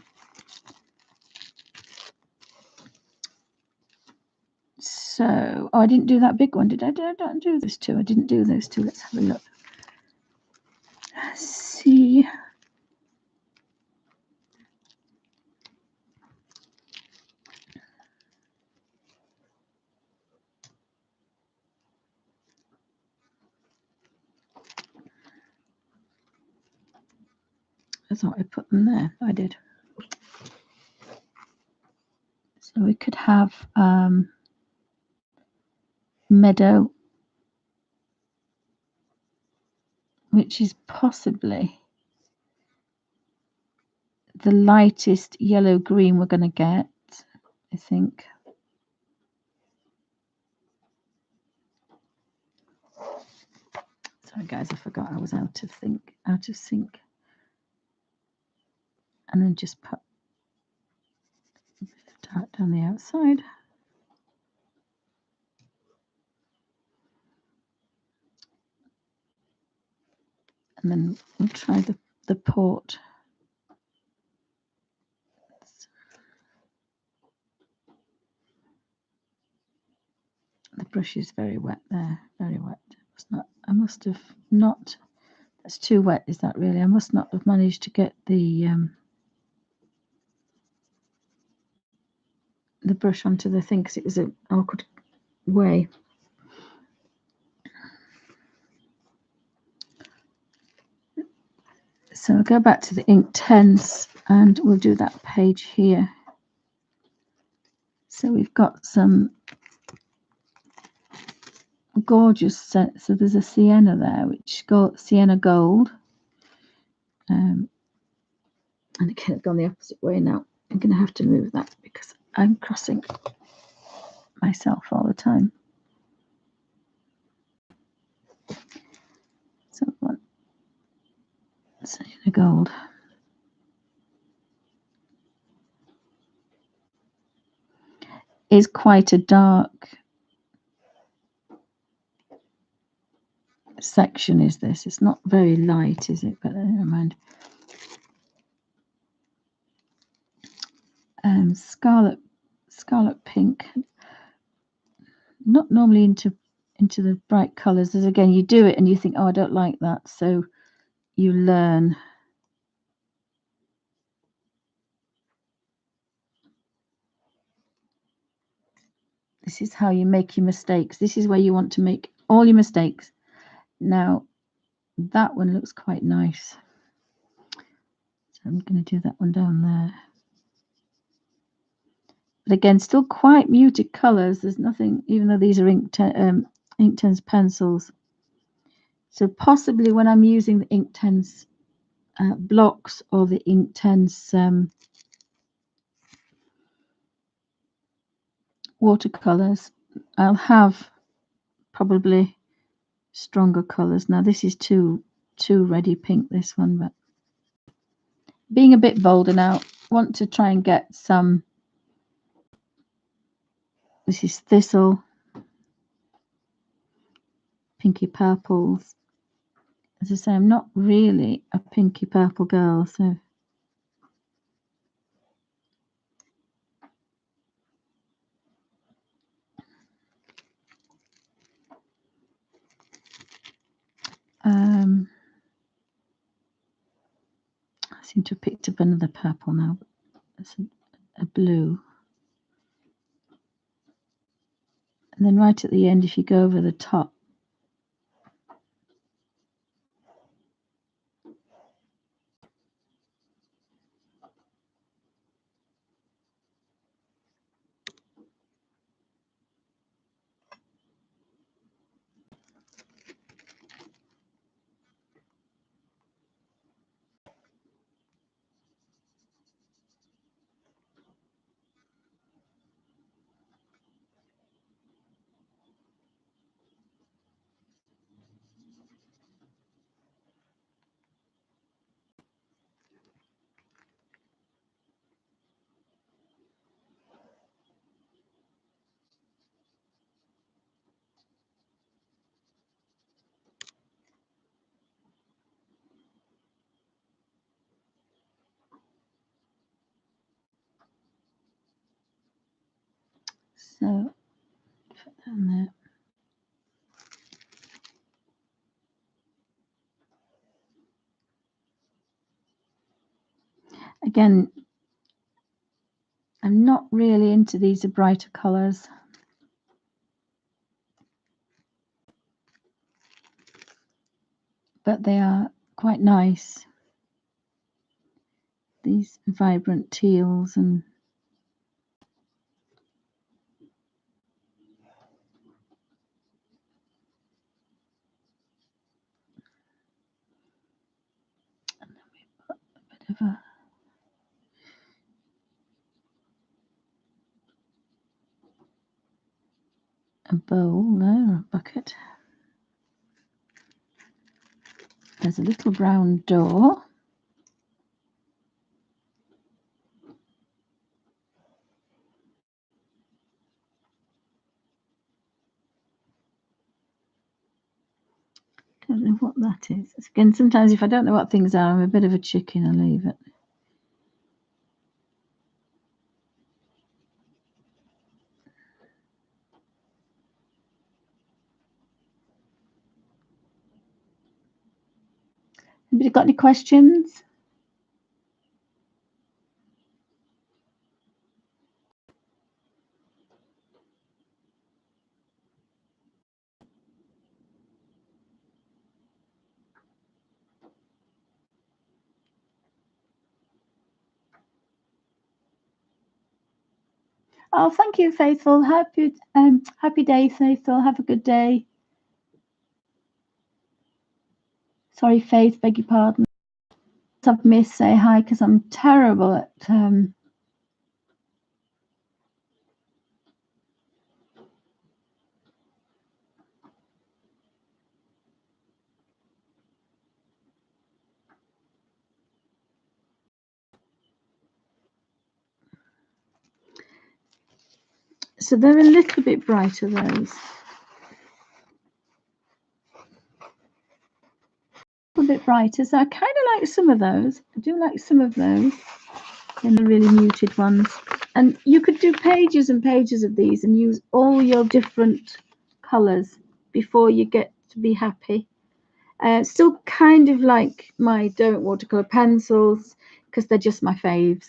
So, oh, I didn't do that big one, did I? I don't do those two. I didn't do those two. Let's have a look. Let's see. I thought I put them there. I did. So we could have meadow, which is possibly the lightest yellow green we're going to get, I think. Sorry guys, I forgot I was out of sync. And then just put a bit of dark down the outside. And then we'll try the port. The brush is very wet there, very wet. I must have not, that's too wet, is that really? I must not have managed to get the brush onto the thing because it was an awkward way. So I'll go back to the Inktense and we'll do that page here. So we've got some gorgeous set. So there's a sienna there, which got sienna gold. And it could have gone the opposite way now. I'm going to have to move that because I'm crossing myself all the time. So one sienna gold. Is quite a dark section, is this? It's not very light, is it? But never mind. Scarlet pink. Not normally into the bright colors. As again, you do it and you think, oh, I don't like that, so you learn. This is how you make your mistakes. This is where you want to make all your mistakes. Now, that one looks quite nice. So I'm going to do that one down there. But again, still quite muted colors. There's nothing, even though these are Inktense pencils. So possibly when I'm using the Inktense blocks or the Inktense watercolors, I'll have probably stronger colors. Now this is too ready pink, this one, but being a bit bolder now, want to try and get some. This is thistle, pinky purples. As I say, I'm not really a pinky purple girl, so I seem to have picked up another purple now. That's a blue. And then right at the end, if you go over the top, So put that in there. Again, I'm not really into these brighter colours. But they are quite nice. These vibrant teals and then we put a bit of a bowl there, or a bucket. There's a little brown door. Don't know what that is. Again, sometimes if I don't know what things are, I'm a bit of a chicken. I leave it. Anybody got any questions? Oh, thank you, Faithful. Happy day, Faithful. Have a good day. Sorry, Faith, beg your pardon. I've missed say hi because I'm terrible at so they're a little bit brighter, those. A little bit brighter. So I kind of like some of those. I do like some of those in the really muted ones. And you could do pages and pages of these and use all your different colours before you get to be happy. Still kind of like my Don't Watercolor pencils because they're just my faves.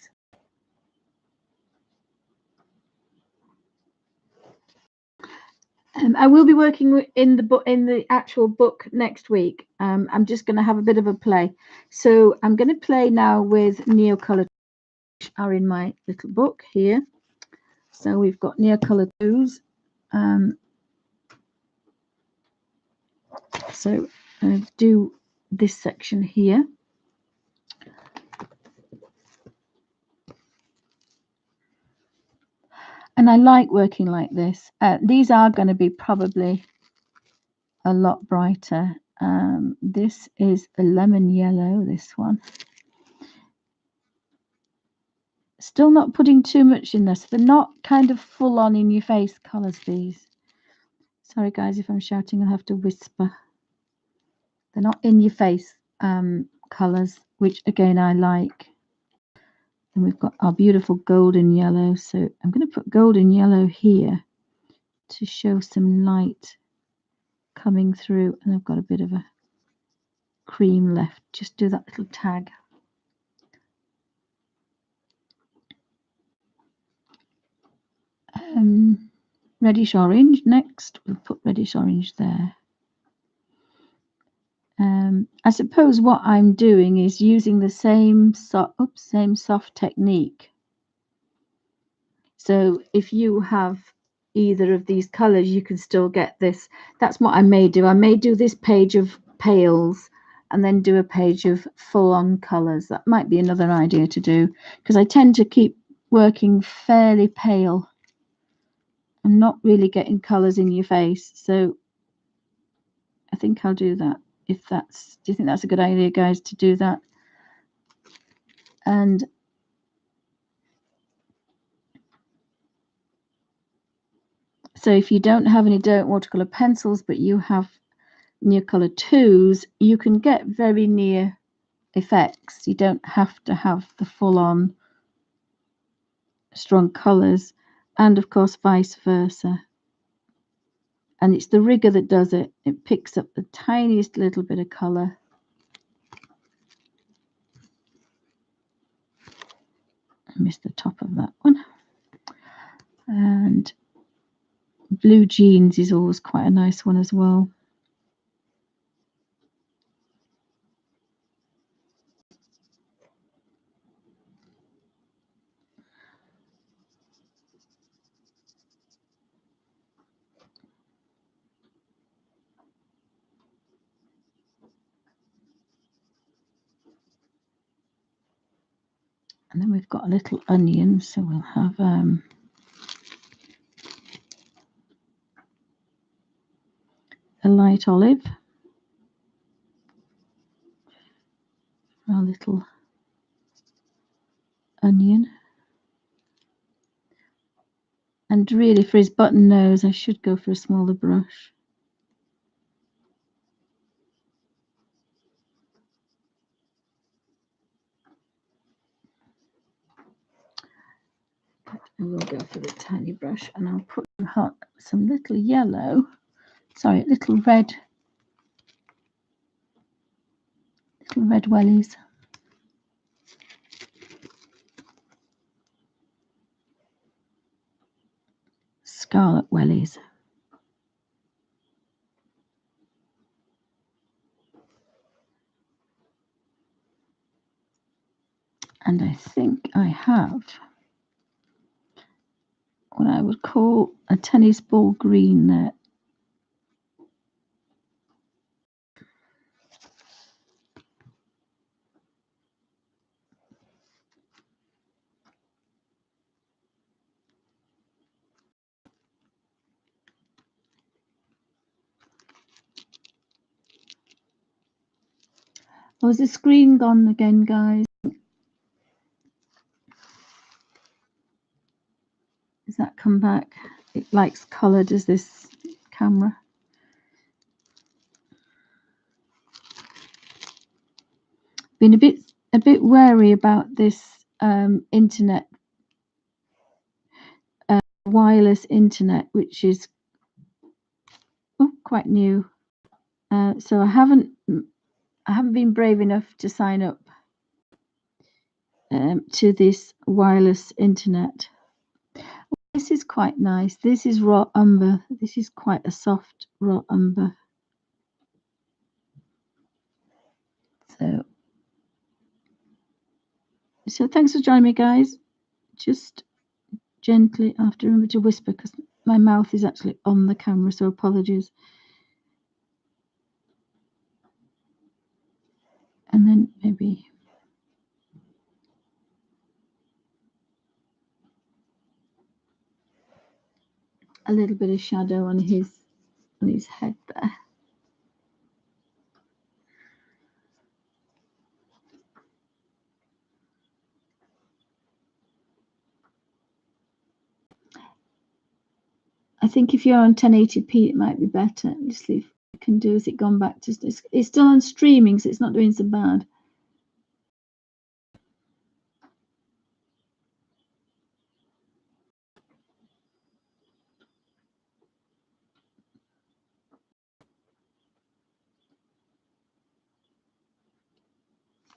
I will be working in the actual book next week. I'm just going to have a bit of a play. So I'm going to play now with Neocolor, which are in my little book here. So we've got Neocolor 2s. So I'm going to do this section here. And I like working like this. These are going to be probably a lot brighter. This is a lemon yellow, this one. Still not putting too much in this. They're not kind of full on in your face colours, these. Sorry guys if I'm shouting, I'll have to whisper. They're not in your face colours, which again I like. And we've got our beautiful golden yellow. So I'm going to put golden yellow here to show some light coming through. And I've got a bit of a cream left. Just do that little tag. Reddish orange next. We'll put reddish orange there. I suppose what I'm doing is using the same soft technique. So if you have either of these colors, you can still get this. That's what I may do. I may do this page of pales and then do a page of full-on colors. That might be another idea to do because I tend to keep working fairly pale. I'm not really getting colors in your face, so I think I'll do that. Do you think that's a good idea, guys, to do that? And so if you don't have any Don't Watercolor pencils, but you have Neocolor 2s, you can get very near effects. You don't have to have the full-on strong colors. and of course vice versa. And it's the rigger that does it. It picks up the tiniest little bit of colour. I missed the top of that one. And blue jeans is always quite a nice one as well. And then we've got a little onion, so we'll have a light olive, our little onion. And really for his button nose, I should go for a smaller brush. But I will go for the tiny brush, and I'll put some little yellow, sorry, little red wellies. Scarlet wellies. And I think I have what I would call a tennis ball green there. Oh, is the screen gone again, guys? Does that come back? It likes colour, does this camera? Been a bit wary about this internet, wireless internet, which is quite new. So I haven't been brave enough to sign up to this wireless internet. This is quite nice. This is raw umber. This is quite a soft raw umber. So thanks for joining me, guys. Just gently, I have to remember to whisper because my mouth is actually on the camera, so apologies. And then maybe a little bit of shadow on his head there. I think if you're on 1080p, it might be better. Just see if I can do. Is it gone back to? It's still on streaming, so it's not doing so bad.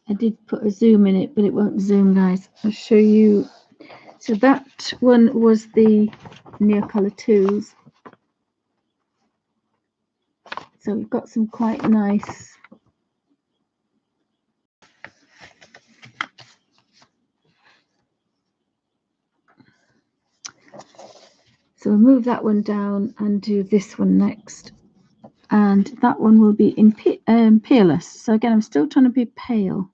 I did put a zoom in it, but it won't zoom, guys. I'll show you. So that one was the Neocolor 2s. So we've got some quite nice so we'll move that one down and do this one next. And that one will be in Peerless. So again, I'm still trying to be pale.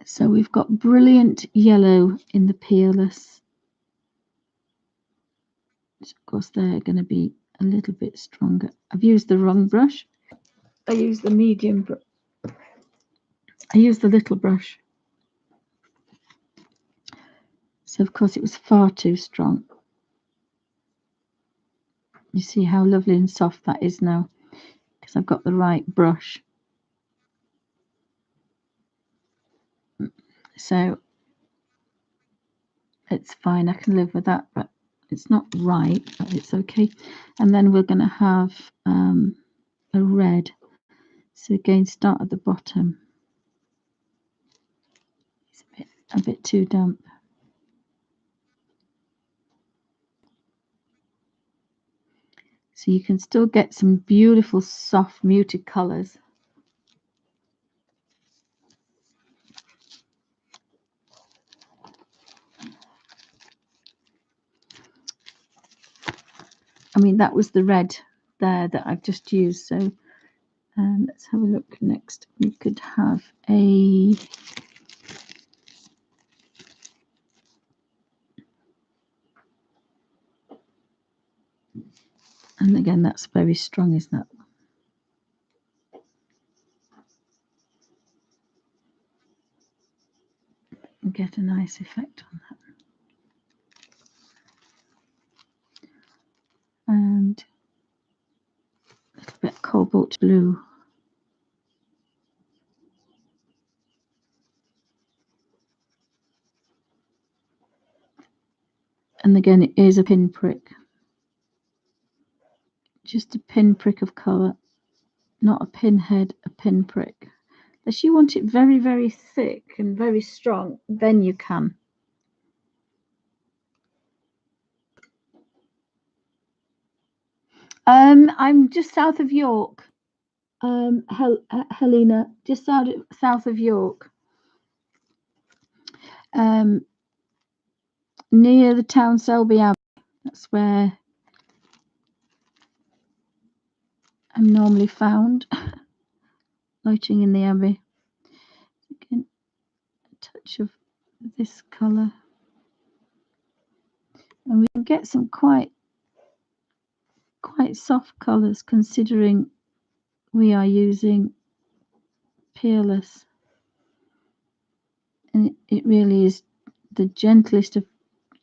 So we've got brilliant yellow in the Peerless. So of course, they're going to be a little bit stronger. I've used the wrong brush. I used the medium brush. I used the little brush. So of course, it was far too strong. You see how lovely and soft that is now because I've got the right brush. So it's fine. I can live with that, but it's not right, but it's okay. And then we're going to have a red. So again, start at the bottom. It's a bit too damp. So you can still get some beautiful, soft, muted colours. I mean, that was the red there that I've just used. So let's have a look next. We could have a... And again, that's very strong, isn't it? And get a nice effect on that. And a little bit cobalt blue. And again, it is a pinprick. Just a pinprick of colour, not a pinhead, a pinprick. Unless you want it very, very thick and very strong, then you can. I'm just south of York, Helena, just south of York, near the town Selby Abbey. That's where I'm normally found, loitering in the Abbey. Again, a touch of this colour, and we can get some quite soft colours, considering we are using Peerless, and it really is the gentlest of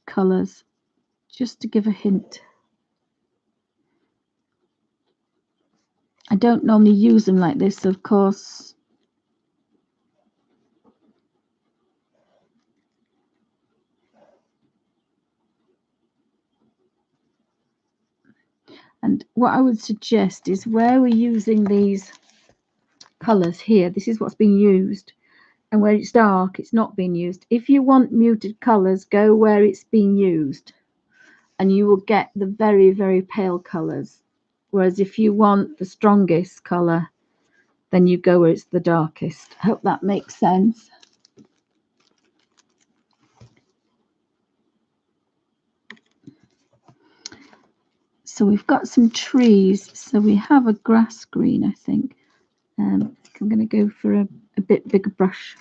colours. Just to give a hint, I don't normally use them like this, of course. And what I would suggest is where we're using these colours here, this is what's being used, and where it's dark, it's not being used. If you want muted colours, go where it's being used, and you will get the very, very pale colours. Whereas if you want the strongest colour, then you go where it's the darkest. I hope that makes sense. So we've got some trees. So we have a grass green, I think. I'm going to go for a bit bigger brush.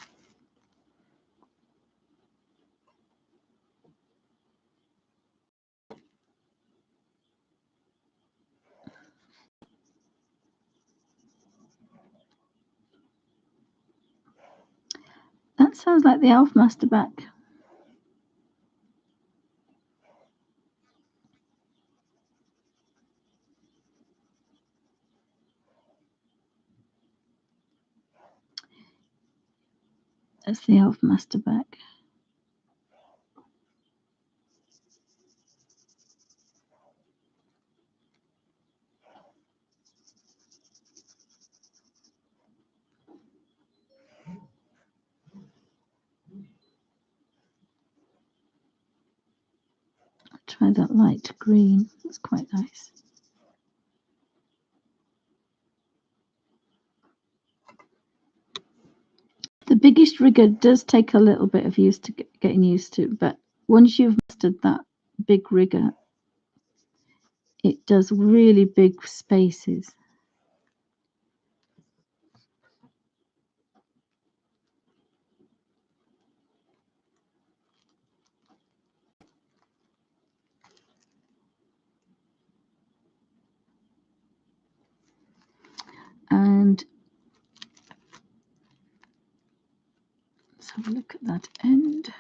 That sounds like the elf master back. That's the elf master back. I'll try that light green. It's quite nice. The biggest rigger does take a little bit of getting used to, but once you've mastered that big rigger, it does really big spaces. And let's have a look at that end.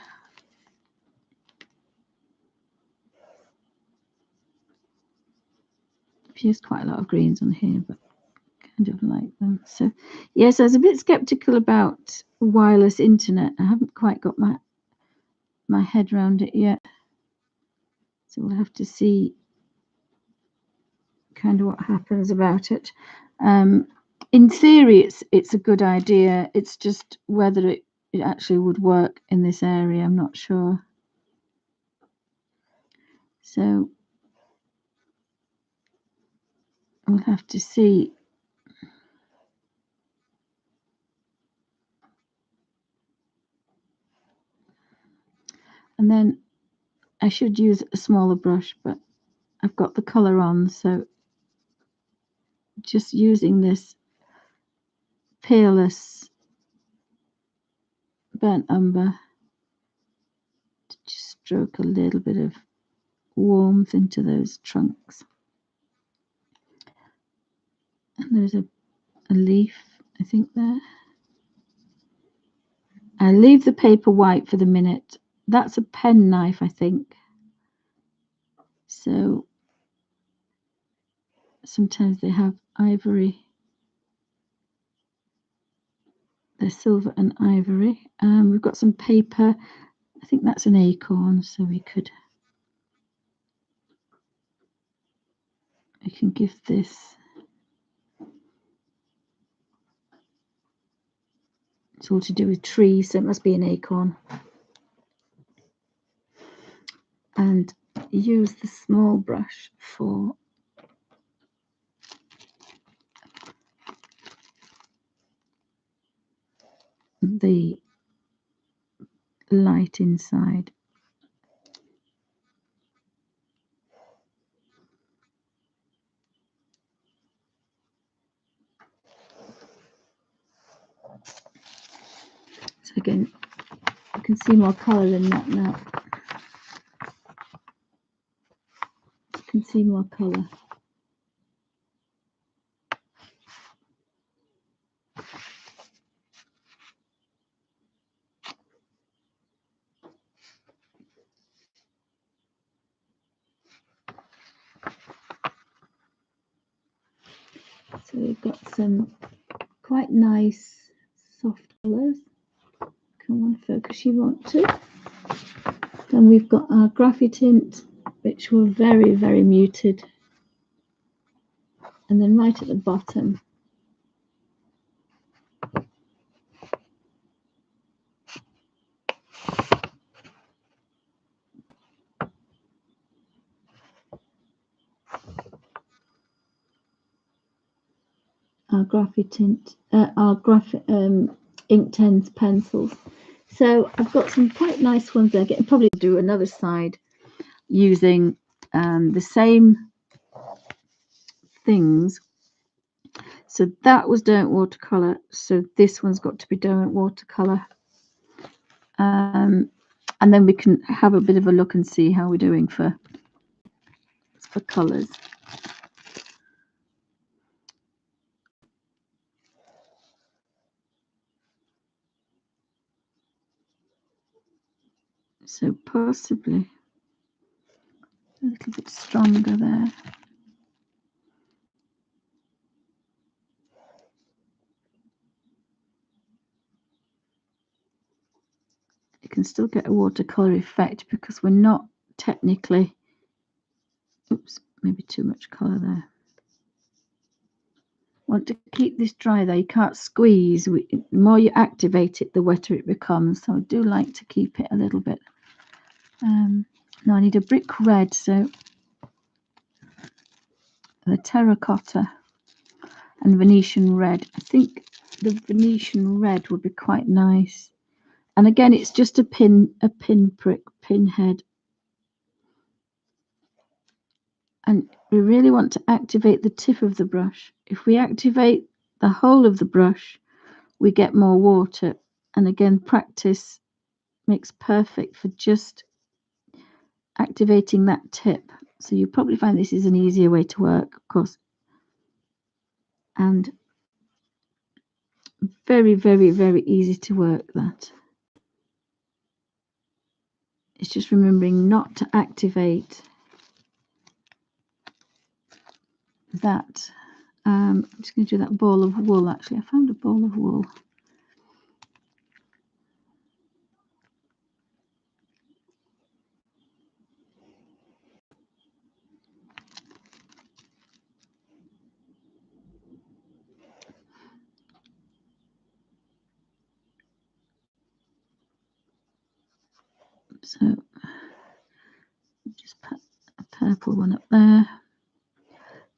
I've used quite a lot of greens on here, but kind of like them. So yes, I was a bit skeptical about wireless internet. I haven't quite got my my head around it yet. So we'll have to see kind of what happens about it. In theory, it's a good idea. It's just whether it actually would work in this area, I'm not sure. So we'll have to see. And then I should use a smaller brush, but I've got the colour on, so just using this Peerless burnt umber to just stroke a little bit of warmth into those trunks. And there's a leaf, I think, there. I leave the paper white for the minute. That's a pen knife, I think. So sometimes they have ivory. They're silver and ivory. We've got some paper. I think that's an acorn, so we can give this. It's all to do with trees, so it must be an acorn. And use the small brush for the light inside. So again, you can see more colour in that now. You can see more colour. So we've got some quite nice soft colours. Come on, focus you want to. Then we've got our graphite tint, which were very, very muted. And then right at the bottom, our graphite tint, Inktense pencils. So I've got some quite nice ones there. I'll probably do another side using the same things. So that was don't watercolor. So this one's got to be don't watercolor. And then we can have a bit of a look and see how we're doing for colours. So possibly a little bit stronger there. You can still get a watercolor effect because we're not technically, oops, maybe too much colour there. Want to keep this dry though, you can't squeeze. The more you activate it, the wetter it becomes. So I do like to keep it a little bit. Now I need a brick red, so the terracotta and Venetian red. I think the Venetian red would be quite nice. And again, it's just a pinprick, pinhead. And we really want to activate the tip of the brush. If we activate the whole of the brush, we get more water. And again, practice makes perfect for just activating that tip. So you probably find this is an easier way to work, of course. And very, very, very easy to work that. It's just remembering not to activate that. I'm just going to do that ball of wool. Actually, I found a ball of wool. So just put a purple one up there.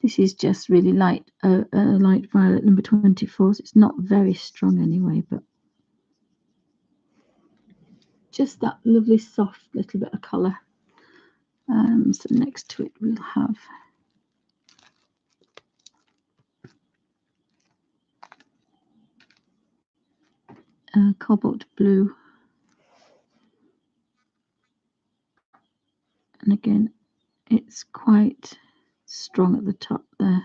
This is just really light, light violet number 24. So it's not very strong anyway, but just that lovely soft little bit of colour. So next to it we'll have cobalt blue, and again it's quite strong at the top there.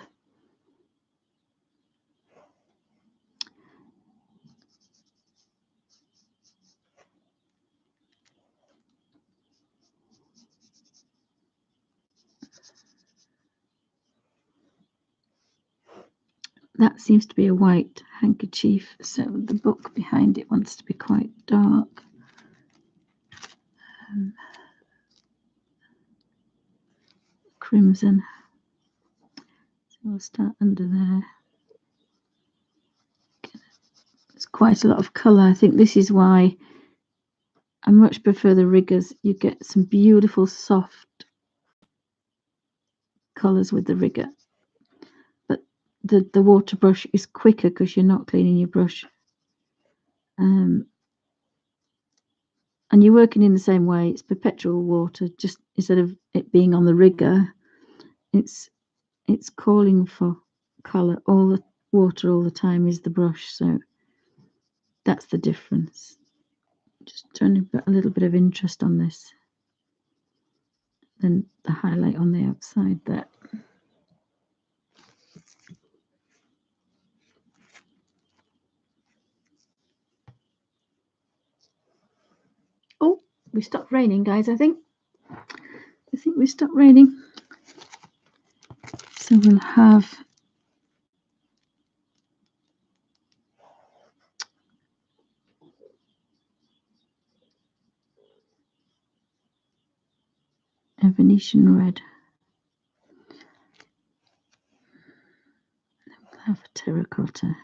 That seems to be a white handkerchief, so the book behind it wants to be quite dark. Crimson. So we'll start under there. It's quite a lot of colour. I think this is why I much prefer the riggers. You get some beautiful soft colours with the rigger. But the water brush is quicker because you're not cleaning your brush. And you're working in the same way. It's perpetual water, just instead of it being on the rigger, it's calling for colour. All the water all the time is the brush, so that's the difference. Just trying to put a little bit of interest on this. Then the highlight on the outside there. Oh, we stopped raining, guys, I think. We stopped raining. So we'll have a Venetian red. Then we'll have a terracotta.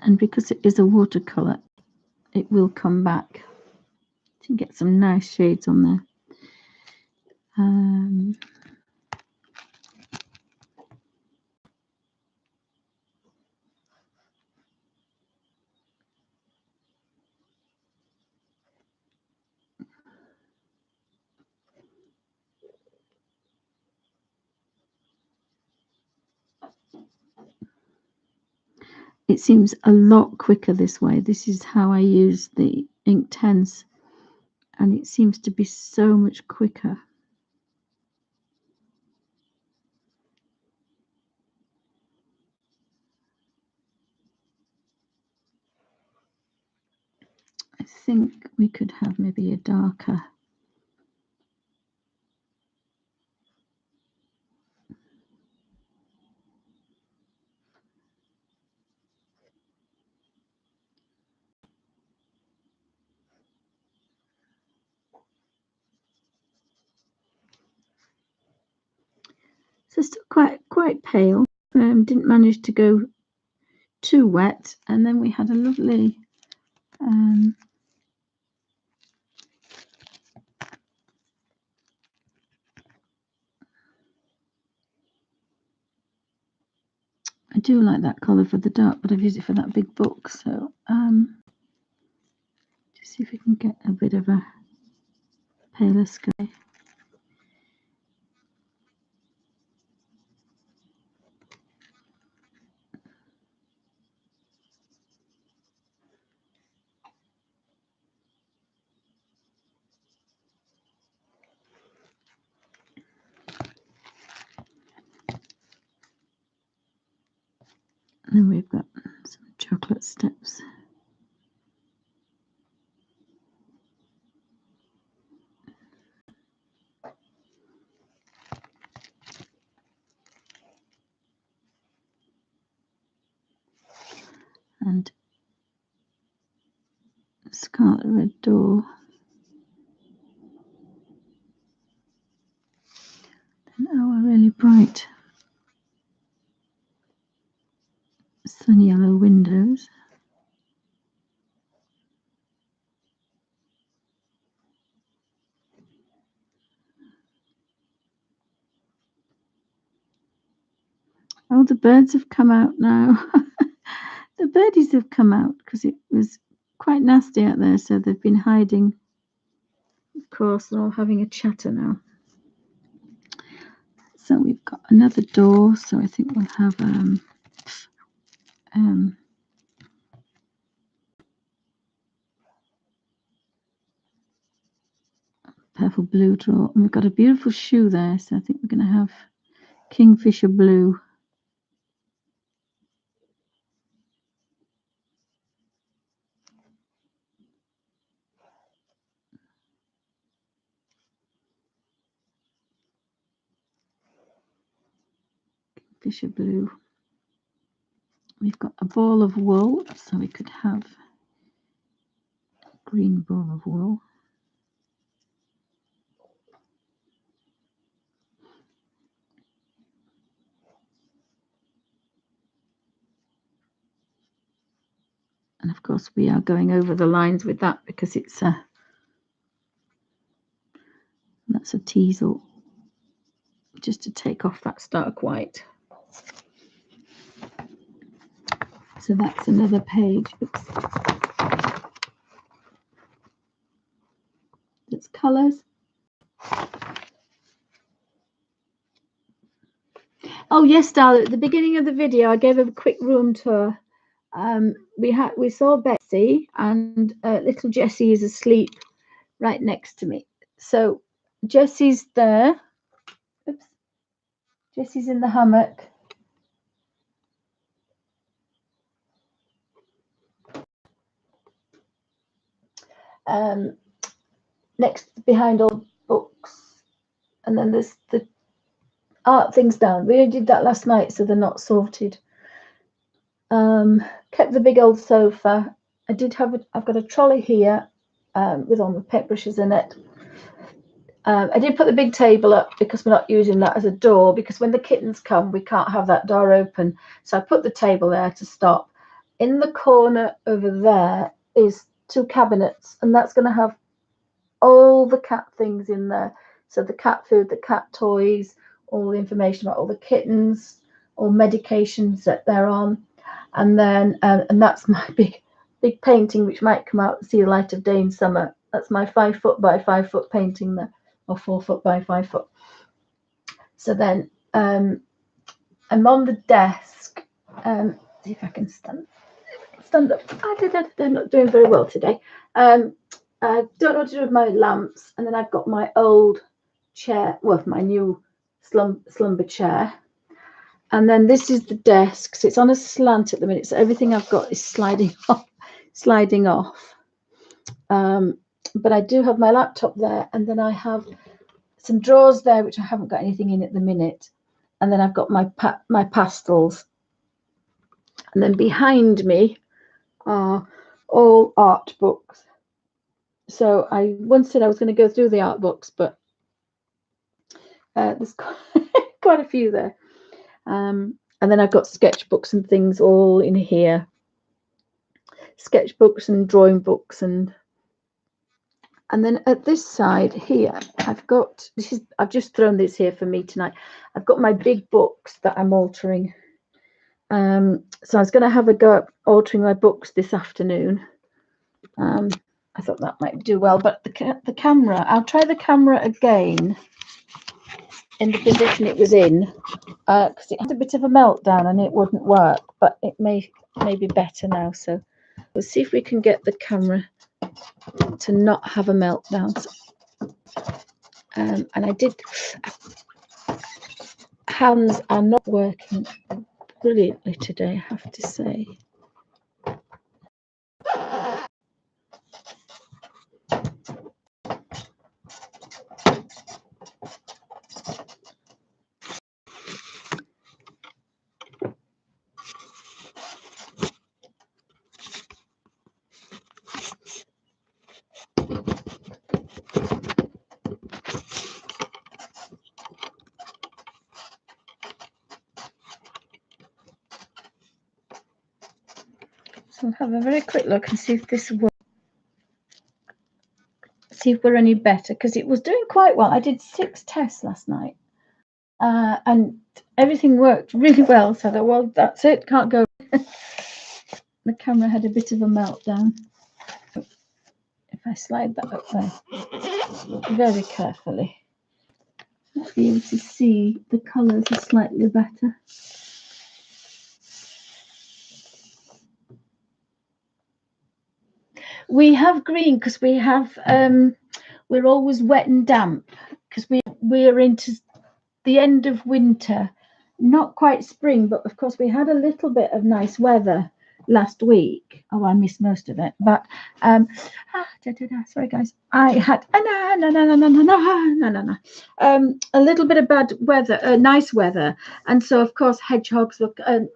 And because it is a watercolor, it will come back to get some nice shades on there. It seems a lot quicker this way. This is how I use the Inktense, and it seems to be so much quicker. I think we could have maybe a darker. So still quite pale. Didn't manage to go too wet, and then we had a lovely I do like that colour for the dark, but I've used it for that big book, so just see if we can get a bit of a paler sky. then we've got some chocolate steps. And scarlet red door. Then our really bright sun yellow windows. Oh, the birds have come out now. The birdies have come out because it was quite nasty out there, so they've been hiding. Of course, they're all having a chatter now. So we've got another door, so I think we'll have purple blue drawer, and we've got a beautiful shoe there, so I think we're going to have kingfisher blue. Kingfisher blue. We've got a ball of wool, so we could have a green ball of wool. And of course, we are going over the lines with that because it's that's a teasel, just to take off that stark white. So that's another page. Oops. It's colours. Oh yes, darling. At the beginning of the video, I gave a quick room tour. We saw Betsy, and little Jessie is asleep right next to me. So Jessie's there. Oops. Jessie's in the hammock. Next, behind all the books, and then there's the art things down. We only did that last night, so they're not sorted. Kept the big old sofa. I've got a trolley here with all my paintbrushes in it. I did put the big table up because we're not using that as a door, because when the kittens come, we can't have that door open. So I put the table there to stop. In the corner over there is 2 cabinets, and that's going to have all the cat things in there. So the cat food, the cat toys, all the information about all the kittens, all medications that they're on. And then, and that's my big painting, which might come out and see the light of day in summer. That's my 5 foot by 5 foot painting there, or 4 foot by 5 foot. So then I'm on the desk. See if I can stand up. I'm not doing very well today. I don't know what to do with my lamps. And then I've got my old chair, well, my new slumber chair. And then this is the desk. So it's on a slant at the minute. So everything I've got is sliding off. But I do have my laptop there. And then I have some drawers there, which I haven't got anything in at the minute. And then I've got my pastels. And then behind me are all art books. So I once said I was going to go through the art books, but there's quite a few there. And then I've got sketchbooks and things all in here. Sketchbooks and drawing books, and then at this side here, I've just thrown this here for me tonight. I've got my big books that I'm altering. So I was going to have a go at altering my books this afternoon. I thought that might do well, but the camera, I'll try the camera again in the position it was in, because it had a bit of a meltdown and it wouldn't work, but it may be better now. So we'll see if we can get the camera to not have a meltdown. And I did, hands are not working brilliantly today, I have to say. So I'll have a very quick look and see if this works. See if we're any better, because it was doing quite well. I did 6 tests last night, and everything worked really well. So I thought, well, that's it, can't go. The camera had a bit of a meltdown. If I slide that up there very carefully, I'll be able to see the colours are slightly better. We have green because we have we're always wet and damp because we're into the end of winter, not quite spring, but of course we had a little bit of nice weather last week. Oh, I missed most of it, but sorry guys, I had a little bit of bad weather, nice weather, and so of course hedgehogs were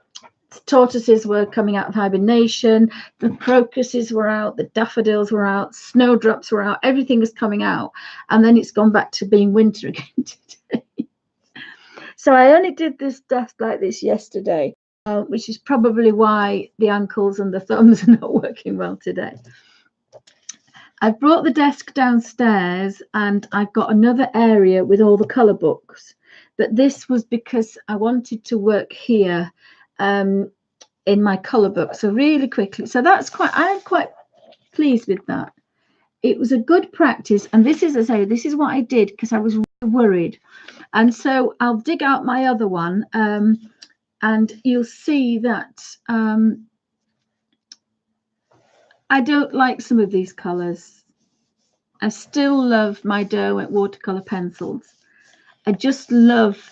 tortoises were coming out of hibernation, the crocuses were out, the daffodils were out, snowdrops were out, everything was coming out, and then it's gone back to being winter again today. So I only did this desk like this yesterday, which is probably why the ankles and the thumbs are not working well today. I brought the desk downstairs and I've got another area with all the colour books, but this was because I wanted to work here in my colour book. So really quickly, so that's I'm quite pleased with that. It was a good practice, and this is, as I say, this is what I did because I was really worried. And so I'll dig out my other one, and you'll see that I don't like some of these colours. I still love my Derwent watercolour pencils. I just love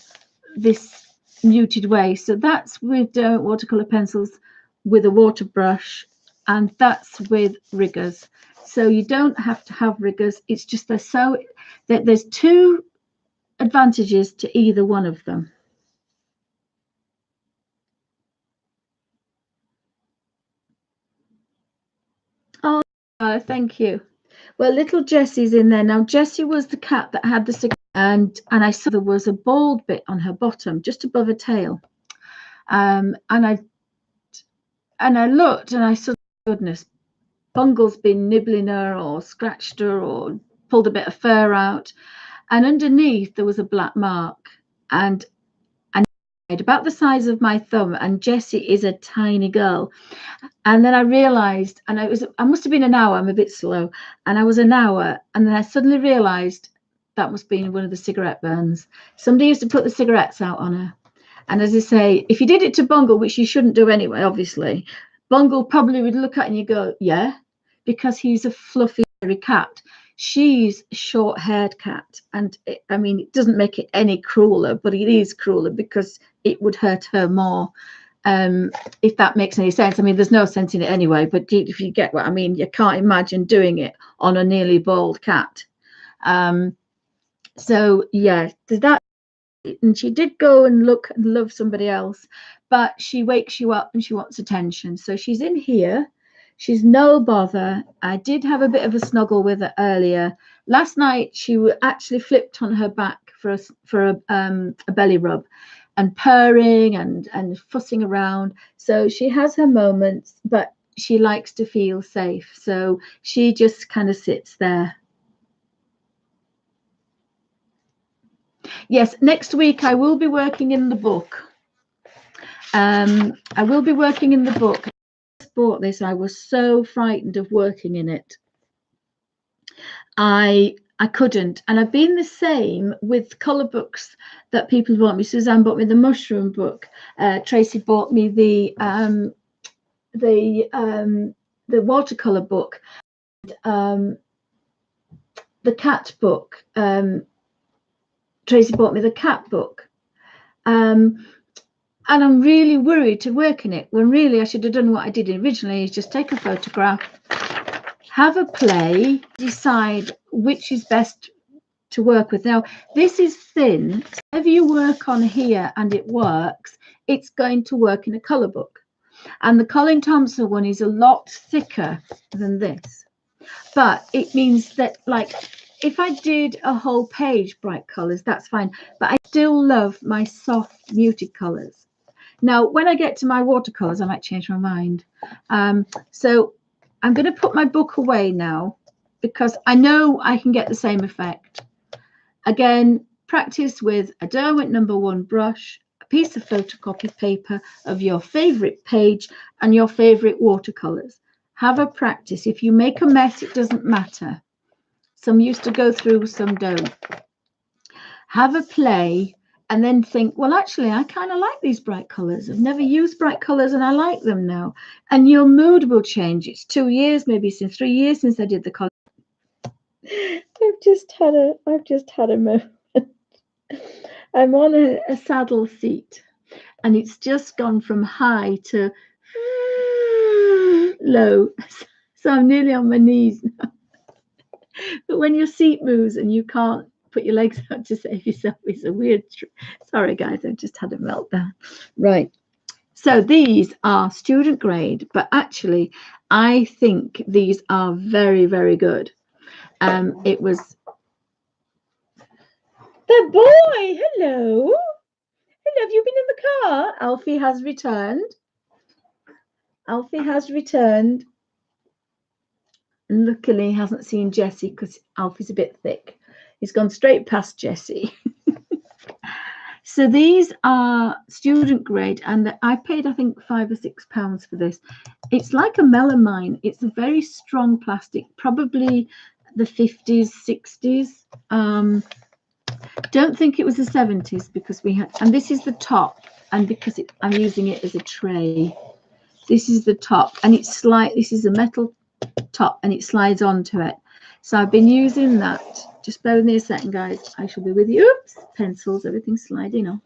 this muted way. So that's with Derwent watercolor pencils with a water brush, and that's with riggers. So you don't have to have riggers. It's just there's 2 advantages to either one of them. Oh, thank you. Well, little Jessie's in there now. Jessie was the cat that had the cigarette, and I saw there was a bald bit on her bottom, just above her tail. And I looked and I saw, goodness, Bungle's been nibbling her or scratched her or pulled a bit of fur out, and underneath there was a black mark, and about the size of my thumb, and Jessie is a tiny girl. And then I realized, and I must have been an hour, I'm a bit slow, and I was an hour, and then I suddenly realized that must be one of the cigarette burns. Somebody used to put the cigarettes out on her. And as I say, if you did it to Bungle, which you shouldn't do anyway, obviously, Bungle probably would look at you and you go, yeah, because he's a fluffy cat. She's a short-haired cat, and it doesn't make it any crueler, but it is crueler because it would hurt her more, if that makes any sense. I mean, there's no sense in it anyway, but if you get what I mean, you can't imagine doing it on a nearly bald cat. So yeah, that. And she did go and look and love somebody else, but she wakes you up and she wants attention. So she's in here. She's no bother. I did have a bit of a snuggle with her earlier. Last night she actually flipped on her back for a belly rub, and purring and fussing around. So she has her moments, but she likes to feel safe. So she just kind of sits there. Yes, next week I will be working in the book. I will be working in the book. I just bought this. I was so frightened of working in it. I couldn't, and I've been the same with colour books that people bought me. Suzanne bought me the mushroom book. Tracy bought me the watercolor book, the cat book. Tracy bought me the cat book. And I'm really worried to work in it, when really I should have done what I did originally, is just take a photograph, have a play, decide which is best to work with. Now, this is thin. So if you work on here and it works, it's going to work in a colour book. And the Colin Thompson one is a lot thicker than this. But it means that, like, if I did a whole page bright colours, that's fine. But I still love my soft, muted colours. Now, when I get to my watercolours, I might change my mind. So I'm going to put my book away now, because I know I can get the same effect. Again, practice with a Derwent #1 brush, a piece of photocopy paper of your favourite page, and your favourite watercolours. Have a practice. If you make a mess, it doesn't matter. Some used to go through, some don't. Have a play, and then think, well, actually, I kind of like these bright colours. I've never used bright colours and I like them now. And your mood will change. It's 2 years, maybe it's 3 years since I did the colour. I've just had a moment. I'm on a saddle seat, and it's just gone from high to low. So I'm nearly on my knees now. But when your seat moves and you can't put your legs out to save yourself, it's a weird. Sorry, guys, I've just had a meltdown. Right. So these are student grade, but actually, I think these are very, very good. It was the boy. Hello. Hello. Have you been in the car? Alfie has returned. Alfie has returned. And luckily, he hasn't seen Jessie, because Alfie's a bit thick. He's gone straight past Jessie. So these are student grade, and I paid, I think, £5 or £6 for this. It's like a melamine. It's a very strong plastic, probably the 50s, 60s. Don't think it was the 70s, because we had, and this is the top, and because I'm using it as a tray. This is the top, and it's this is a metal top, and it slides onto it. So I've been using that. Just bear with me a second, guys. I shall be with you. Oops, pencils, everything's sliding on.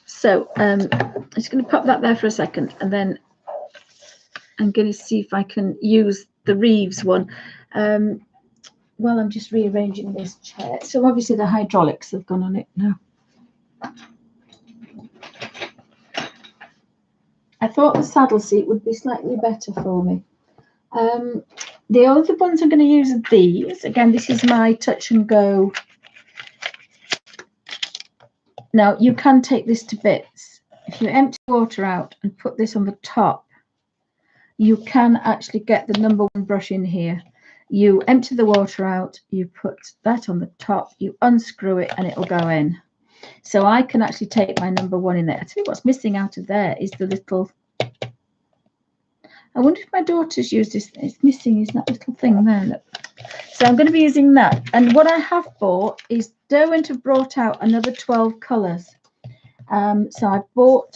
So I'm just going to pop that there for a second, and then I'm going to see if I can use the Reeves one while I'm just rearranging this chair. So obviously the hydraulics have gone on it now. I thought the saddle seat would be slightly better for me. The other ones I'm going to use are these. Again, this is my touch and go. Now, you can take this to bits. If you empty water out and put this on the top, you can actually get the #1 brush in here. You empty the water out, you put that on the top, you unscrew it, and it'll go in. So I can actually take my #1 in there. I tell you what's missing out of there is the little. I wonder if my daughter's used this. It's missing is that little thing there. Look. So I'm going to be using that. And what I have bought is Derwent have brought out another 12 colours. So I bought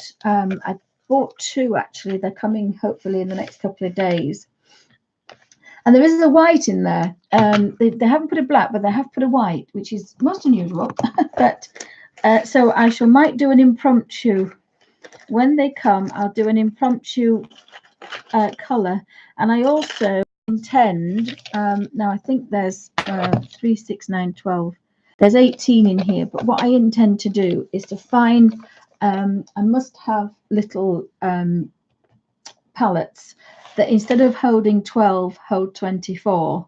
2 actually. They're coming hopefully in the next couple of days. And there is a white in there. They haven't put a black, but they have put a white, which is most unusual. But so I might do an impromptu. When they come, I'll do an impromptu colour. And I also intend, now I think there's 3, 6, 9, 12. There's 18 in here. But what I intend to do is to find, I must have little palettes that instead of holding 12, hold 24.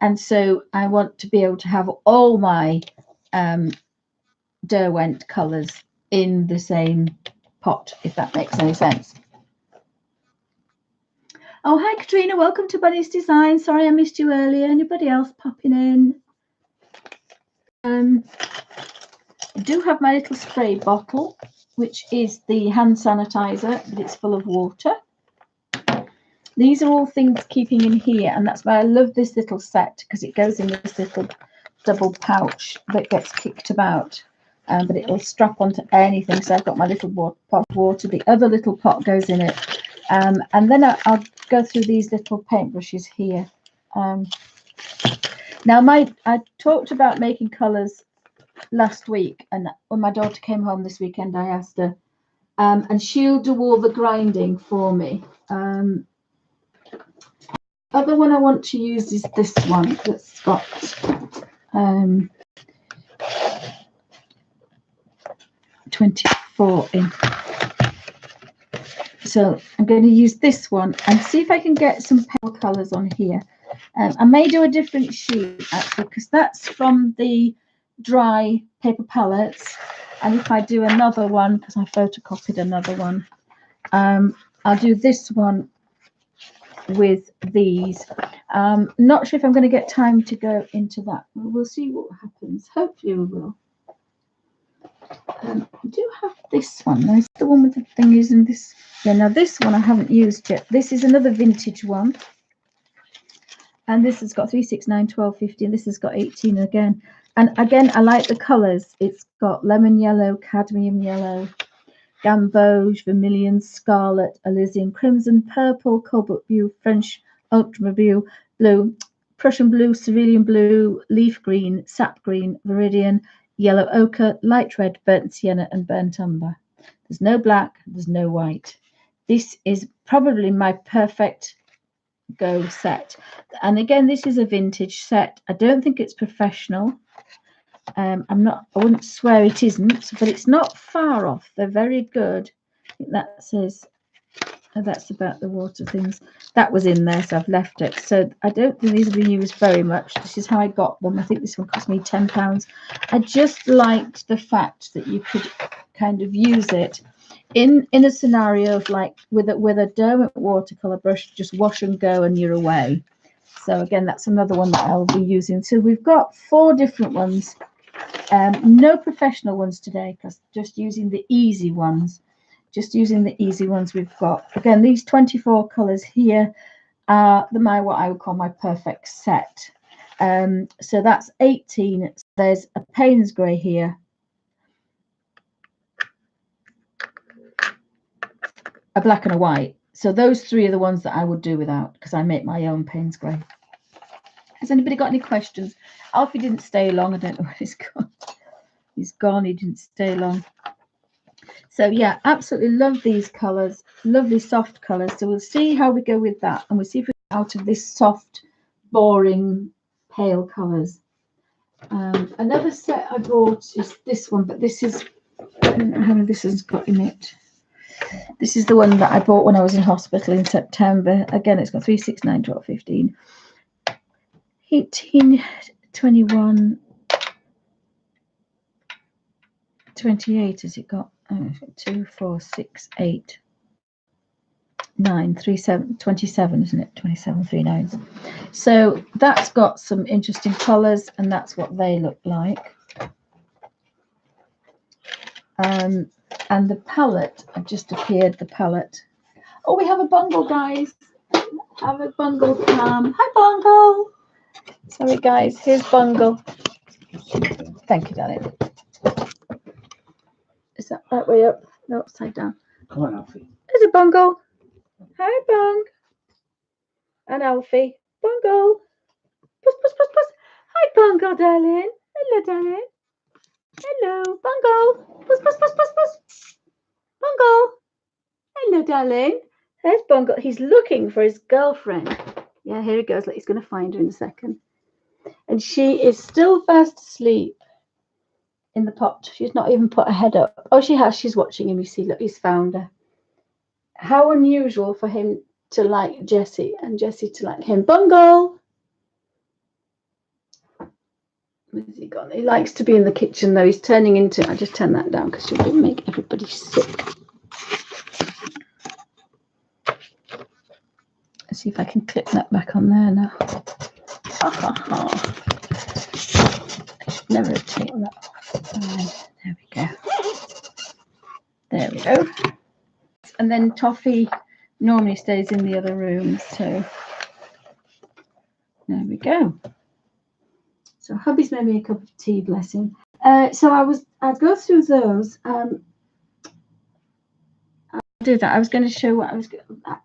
And so I want to be able to have all my Derwent colours in the same pot, if that makes any sense. Oh, hi Katrina, welcome to Bunny's Design. Sorry I missed you earlier. Anybody else popping in? I do have my little spray bottle, which is the hand sanitizer, but it's full of water. These are all things keeping in here, and that's why I love this little set, because it goes in this little double pouch that gets kicked about, but it will strap onto anything. So I've got my little pot of water, the other little pot goes in it, and then I'll go through these little paintbrushes here. Now I talked about making colours last week, and when my daughter came home this weekend I asked her, and she'll do all the grinding for me. Other one I want to use is this one that's got 24 in. So I'm going to use this one and see if I can get some pale colours on here. I may do a different sheet actually, because that's from the dry paper palettes, and if I do another one, because I photocopied another one, I'll do this one with these. Not sure if I'm going to get time to go into that. We'll see what happens. Hopefully we will. I do have this one. There's the one with the thingies in this. Yeah, now this one I haven't used yet. This is another vintage one, and this has got 3, 6, 9, 12, 15. This has got 18 again. And again, I like the colours. It's got lemon yellow, cadmium yellow, gamboge, vermilion, scarlet, alizarin, crimson, purple, cobalt blue, French ultramarine blue, Prussian blue, cerulean blue, leaf green, sap green, viridian, yellow ochre, light red, burnt sienna, and burnt umber. There's no black, there's no white. This is probably my perfect go set. And again, this is a vintage set. I don't think it's professional. I wouldn't swear it isn't, but it's not far off. They're very good. I think that says, oh, that's about the water things. That was in there, so I've left it. So I don't think these have been used very much. This is how I got them. I think this one cost me £10. I just liked the fact that you could kind of use it in a scenario of like with a Derwent watercolor brush, just wash and go and you're away. So again, that's another one that I'll be using. So we've got 4 different ones. No professional ones today, because just using the easy ones. Just using the easy ones we've got. Again, these 24 colours here are what I would call my perfect set. So that's 18. There's a Payne's grey here, a black and a white. So those 3 are the ones that I would do without, because I make my own Payne's grey. Has anybody got any questions? Alfie didn't stay long. I don't know where he's gone. He's gone. He didn't stay long. So yeah, absolutely love these colours. Lovely soft colours. So we'll see how we go with that, and we'll see if we get out of this soft, boring, pale colours. Another set I bought is this one, but this is, I don't know how many this has got in it. This is the one that I bought when I was in hospital in September. Again, it's got 3, 6, 9, 12, 15, 18, 21, 28. Has it got 2, 4, 6, 8, 9, 3, 7, 27, isn't it? 27, 3 9s. So that's got some interesting colours, and that's what they look like. And the palette, I've just appeared the palette. Oh, we have a bungle, guys. Have a bungle. Hi, bungle. Sorry, guys. Here's bungle. Thank you, darling. Is that right way up? No, upside down. Come on, Alfie. There's a bungle. Hi, Bung. And Alfie. Bungle. Puss, puss, puss, puss. Hi, Bungle, darling. Hello, darling. Hello, Bungle. Puss, puss, puss, puss, puss. Bungle. Hello, darling. There's Bungle. He's looking for his girlfriend. Yeah, here he goes. He's going to find her in a second. And she is still fast asleep in the pot. She's not even put her head up. Oh, she has. She's watching him. You see, look, he's found her. How unusual for him to like Jessie and Jessie to like him. Bungle! Where's he gone? He likes to be in the kitchen though. He's turning into, I just turn that down because you'll make everybody sick. Let's see if I can clip that back on there now. Ha ha ha. I should never have taken that off. There we go. There we go. And then Toffee normally stays in the other room, so there we go. So hubby's made me a cup of tea, bless him. So I'd go through those. I'll do that. I was going to show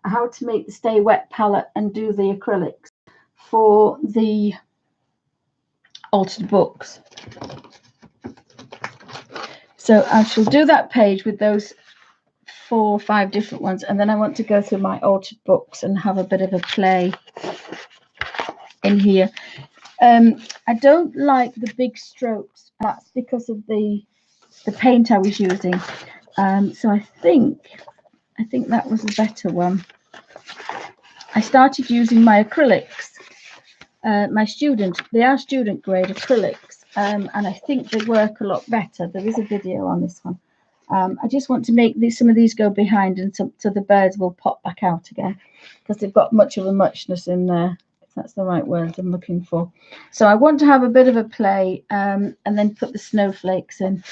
how to make the Stay Wet palette and do the acrylics for the altered books. So I shall do that page with those 4 or 5 different ones, and then I want to go through my altered books and have a bit of a play in here. I don't like the big strokes. That's because of the paint I was using. So I think that was a better one. I started using my acrylics. They are student grade acrylics, and I think they work a lot better. There is a video on this one. I just want to make some of these go behind, and so the birds will pop back out again, because they've got much of a muchness in there, if that's the right word I'm looking for. So I want to have a bit of a play, and then put the snowflakes in.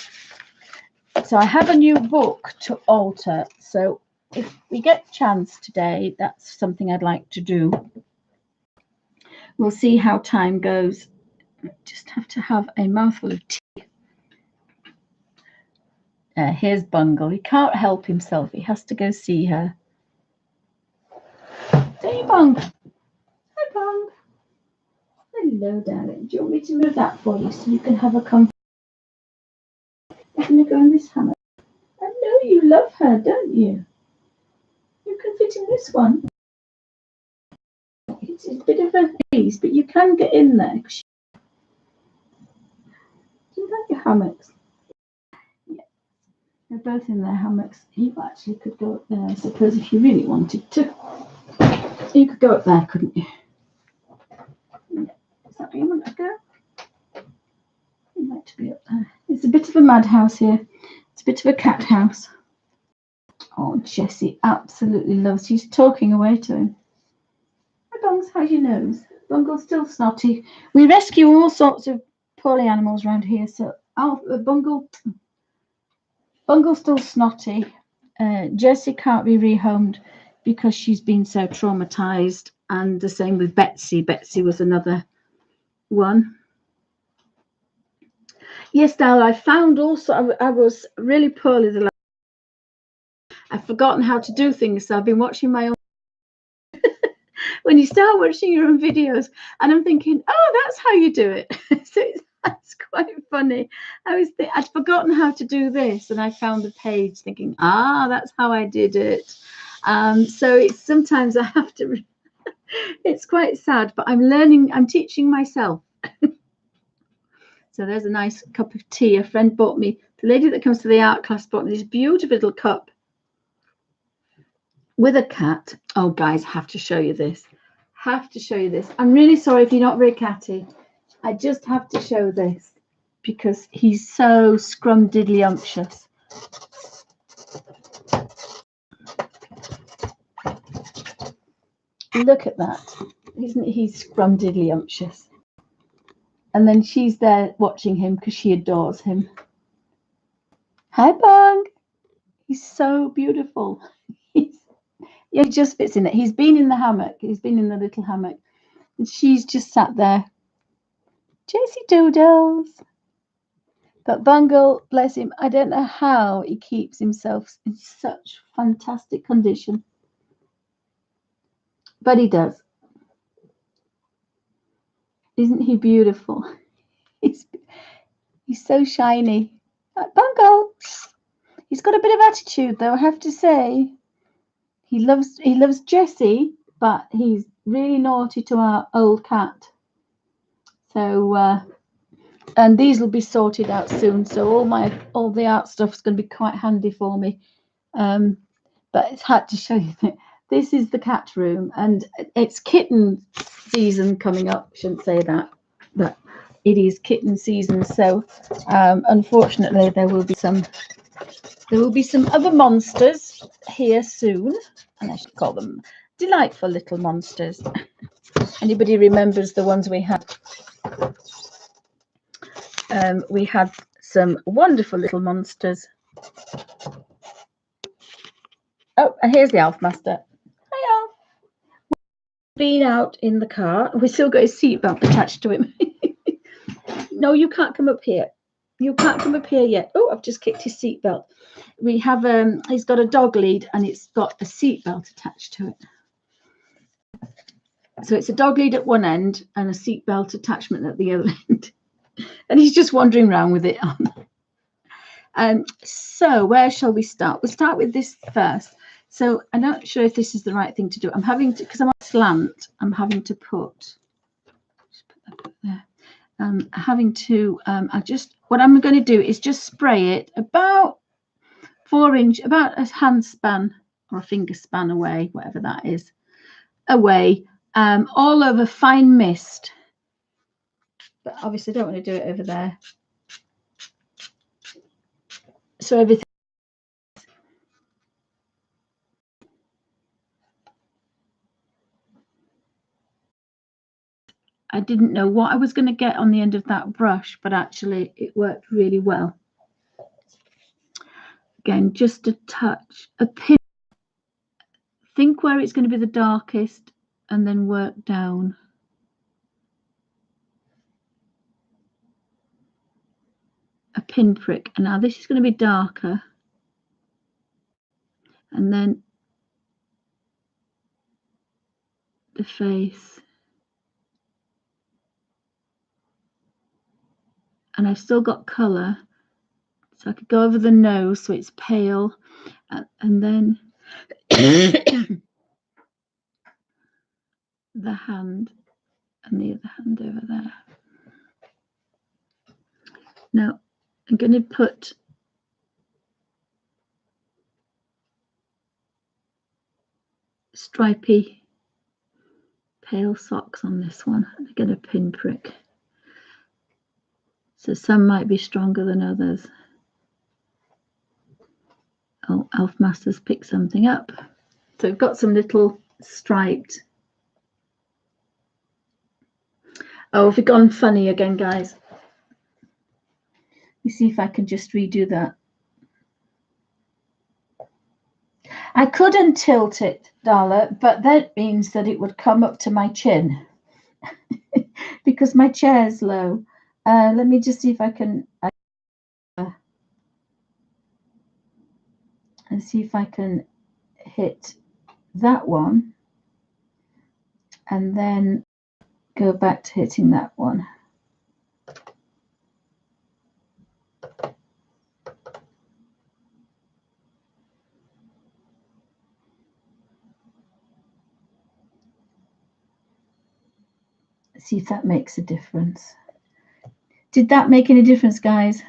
So I have a new book to alter. So if we get a chance today, that's something I'd like to do. We'll see how time goes. Just have to have a mouthful of tea. Here's Bungle. He can't help himself. He has to go see her. Hey, Bung. Hi, Bung. Hello, darling. Do you want me to move that for you so you can have a comfort? I'm going to go in this hammock. I know you love her, don't you? You can fit in this one. It's a bit of a breeze, but you can get in there. Do you like your hammocks? Yeah, they're both in their hammocks. You actually could go up there, I suppose, if you really wanted to. You could go up there, couldn't you? Yeah. Is that where you want to go? You'd like to be up there. It's a bit of a madhouse here. It's a bit of a cat house. Oh, Jessie absolutely loves. She's talking away to him. Hi, Bungs, how's your nose? Bungle's still snotty. We rescue all sorts of poorly animals around here. So Bungle's still snotty. Jessie can't be rehomed because she's been so traumatized. And the same with Betsy. Betsy was another one. Yes, Dal, I found also, I was really poorly the last. I've forgotten how to do things, so I've been watching my own. When you start watching your own videos, and I'm thinking, oh, that's how you do it. So that's quite funny. I'd forgotten how to do this, and I found the page thinking, that's how I did it. So it's sometimes I have to. It's quite sad, but I'm learning. I'm teaching myself. So there's a nice cup of tea. A friend bought me. The lady that comes to the art class bought me this beautiful little cup with a cat. Oh, guys, have to show you this. Have to show you this. I'm really sorry if you're not very catty. I just have to show this because he's so scrumdiddlyumptious. Look at that. Isn't he scrumdiddlyumptious? And then she's there watching him because she adores him. Hi, Bung. He's so beautiful. Yeah, he just fits in it. He's been in the hammock. He's been in the little hammock. And she's just sat there. Jessie Doodles. But Bungle, bless him, I don't know how he keeps himself in such fantastic condition. But he does. Isn't he beautiful? He's so shiny. Bungle. He's got a bit of attitude, though, I have to say. He loves Jessie, but he's really naughty to our old cat. So, and these will be sorted out soon. So all the art stuff is going to be quite handy for me. But it's hard to show you. this is the cat room, and it's kitten season coming up. Shouldn't say that, but it is kitten season. So unfortunately, there will be some other monsters here soon, and I should call them delightful little monsters. Anybody remembers the ones we had? We had some wonderful little monsters. Oh, and here's the Elf Master. Hi, Elf. Been out in the car. We still got his seatbelt attached to him. No, you can't come up here. You can't come up here yet. Oh, I've just kicked his seatbelt. We have he's got a dog lead and it's got a seatbelt attached to it. So it's a dog lead at one end and a seatbelt attachment at the other end. And he's just wandering around with it on. So where shall we start? We'll start with this first. So I'm not sure if this is the right thing to do. I'm having to, because I'm on slant, I'm having to put that up there. Having to, what I'm going to do is just spray it about 4 inch, about a hand span or a finger span away, whatever that is, away, all over fine mist. But obviously I don't want to do it over there. So everything. I didn't know what I was going to get on the end of that brush, but actually it worked really well. Again, just a touch, a pin. Think where it's going to be the darkest and then work down. A pinprick. And now this is going to be darker. And then the face. And I've still got colour, so I could go over the nose so it's pale, and then the hand and the other hand over there. Now I'm going to put stripy pale socks on this one. I'm going to pinprick. So some might be stronger than others. Oh, Elf Master's picked something up. So we've got some little striped. Oh, have we gone funny again, guys? Let me see if I can just redo that. I couldn't tilt it, Darla, but that means that it would come up to my chin because my chair's low. Let me just see if I can and see if I can hit that one and then go back to hitting that one. See if that makes a difference. Did that make any difference, guys?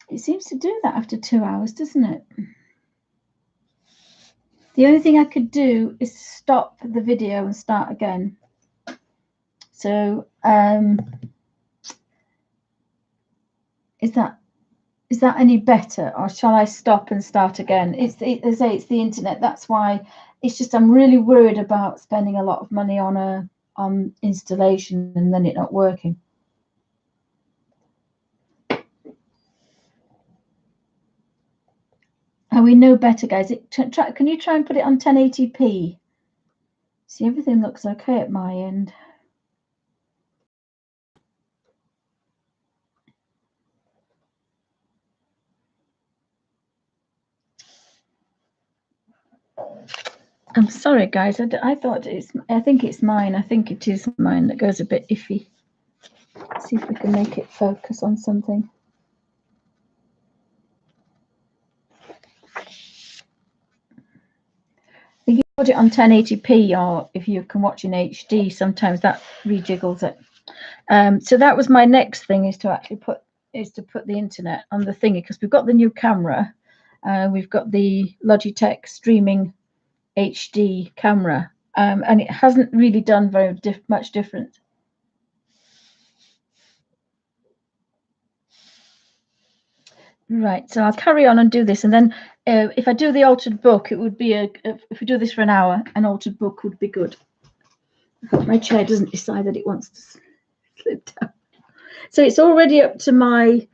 It seems to do that after 2 hours, doesn't it? The only thing I could do is stop the video and start again. So is that any better, or shall I stop and start again? It's the internet. That's why it's just I'm really worried about spending a lot of money on installation and then it not working. Are we no better, guys? Can you try and put it on 1080p? See, everything looks okay at my end. I'm sorry, guys. I thought I think it's mine. I think it is mine that goes a bit iffy. Let's see if we can make it focus on something. You can put it on 1080p, or if you can watch in HD, sometimes that rejiggles it. So that was my next thing, is to actually put the internet on the thingy, because we've got the new camera. We've got the Logitech streaming HD camera, and it hasn't really done very much difference. Right, so I'll carry on and do this, and then if I do the altered book, it would be if we do this for an hour, an altered book would be good. I hope my chair doesn't decide that it wants to slip down. So it's already up to my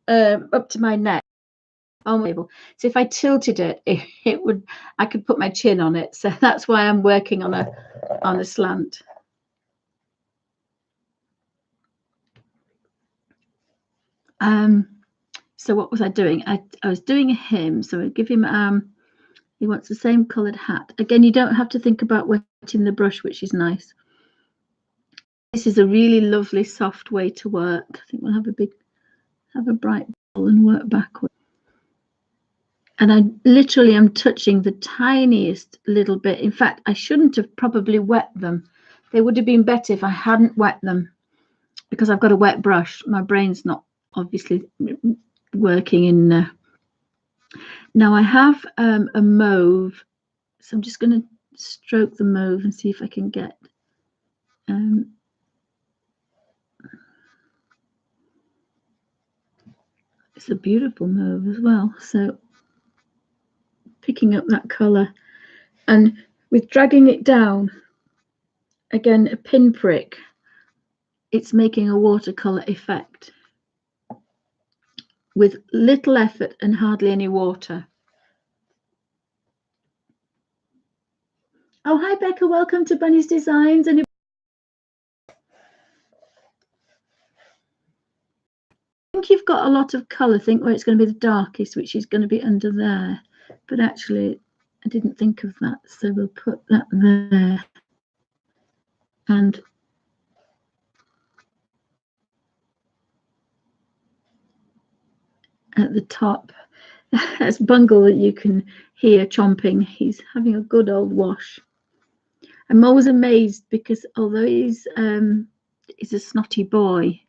neck on the table. So if I tilted it, it would, I could put my chin on it. So that's why I'm working on a slant. So what was I doing? I was doing him. So I give him he wants the same coloured hat. Again, you don't have to think about wetting the brush, which is nice. This is a really lovely soft way to work. I think we'll have a bright ball and work backwards. And I literally am touching the tiniest little bit. In fact, I shouldn't have probably wet them. They would have been better if I hadn't wet them, because I've got a wet brush. My brain's not obviously working in. Now I have a mauve, so I'm just going to stroke the mauve and see if I can get. It's a beautiful mauve as well. So picking up that colour, and with dragging it down, again a pinprick, it's making a watercolour effect with little effort and hardly any water. Oh, hi Becca, welcome to Bunny's Designs. And I think you've got a lot of colour. Think where it's going to be the darkest, which is going to be under there, but actually I didn't think of that, so we'll put that there. And at the top, that's Bungle that you can hear chomping. He's having a good old wash. I'm always amazed, because although he's a snotty boy,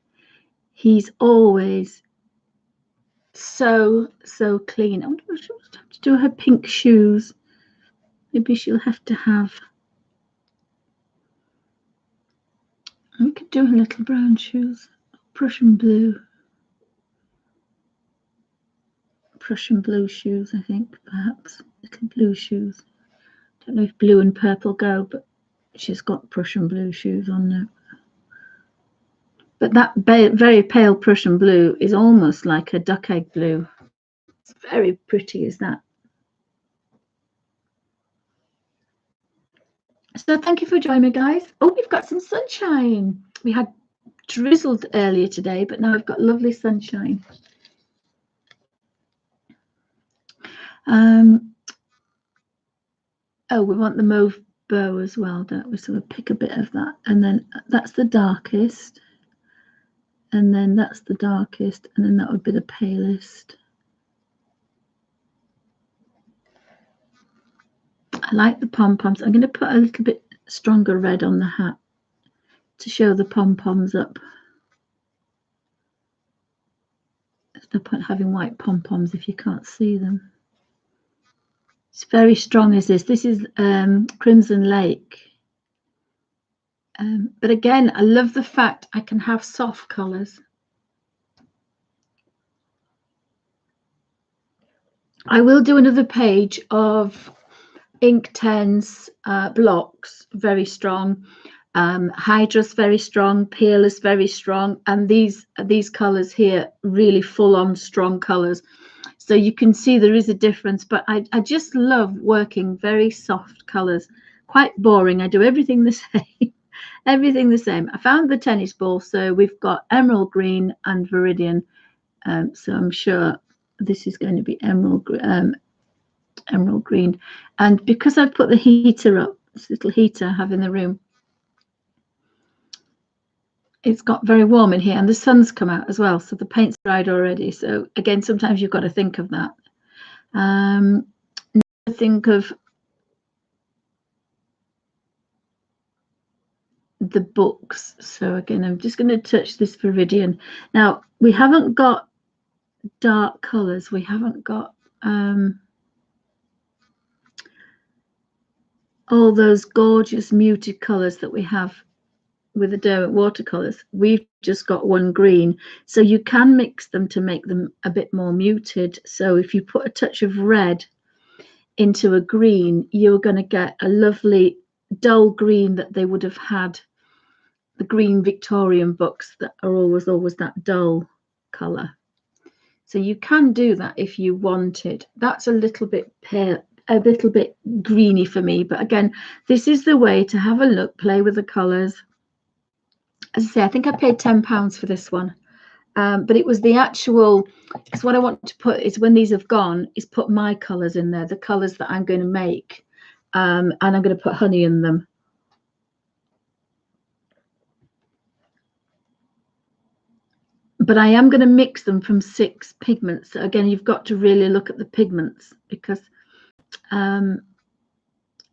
he's always so clean. I wonder if she'll have to do her pink shoes. Maybe she'll have to have. We could do her little brown shoes. Prussian blue shoes, I think, perhaps. Little blue shoes. Don't know if blue and purple go, but she's got Prussian blue shoes on there. But that very pale Prussian blue is almost like a duck egg blue. It's very pretty, is that? So thank you for joining me, guys. Oh, we've got some sunshine. We had drizzled earlier today, but now we've got lovely sunshine. Oh, we want the mauve bow as well, don't we? So we'll pick a bit of that, and then that's the darkest, and then that's the darkest, and then that would be the palest. I like the pom-poms. I'm going to put a little bit stronger red on the hat to show the pom-poms up. There's no point having white pom-poms if you can't see them. It's very strong as this. This is Crimson Lake. But again, I love the fact I can have soft colours. I will do another page of Inktense blocks, very strong. Hydra's very strong, Peerless very strong, and these colours here, really full-on strong colours. So you can see there is a difference, but I just love working very soft colours. Quite boring. I do everything the same. Everything the same. I found the tennis ball, so we've got emerald green and viridian. So I'm sure this is going to be emerald green. And because I've put the heater up, this little heater I have in the room, it's got very warm in here, and the sun's come out as well, so the paint's dried already. So again, sometimes you've got to think of that. Think of the books. So again, I'm just going to touch this Viridian. Now, we haven't got dark colors. We haven't got all those gorgeous muted colors that we have with the Derwent watercolors. We've just got one green, so you can mix them to make them a bit more muted. So if you put a touch of red into a green, you're going to get a lovely dull green that they would have had the green Victorian books that are always that dull color. So you can do that if you wanted. That's a little bit pale, a little bit greeny for me, but again, this is the way to have a look, play with the colors. As I say, I think I paid £10 for this one, but it was the actual, because what I want to put is, when these have gone, is put my colors in there, the colors that I'm going to make, and I'm going to put honey in them. But I am going to mix them from 6 pigments. So again, you've got to really look at the pigments, because I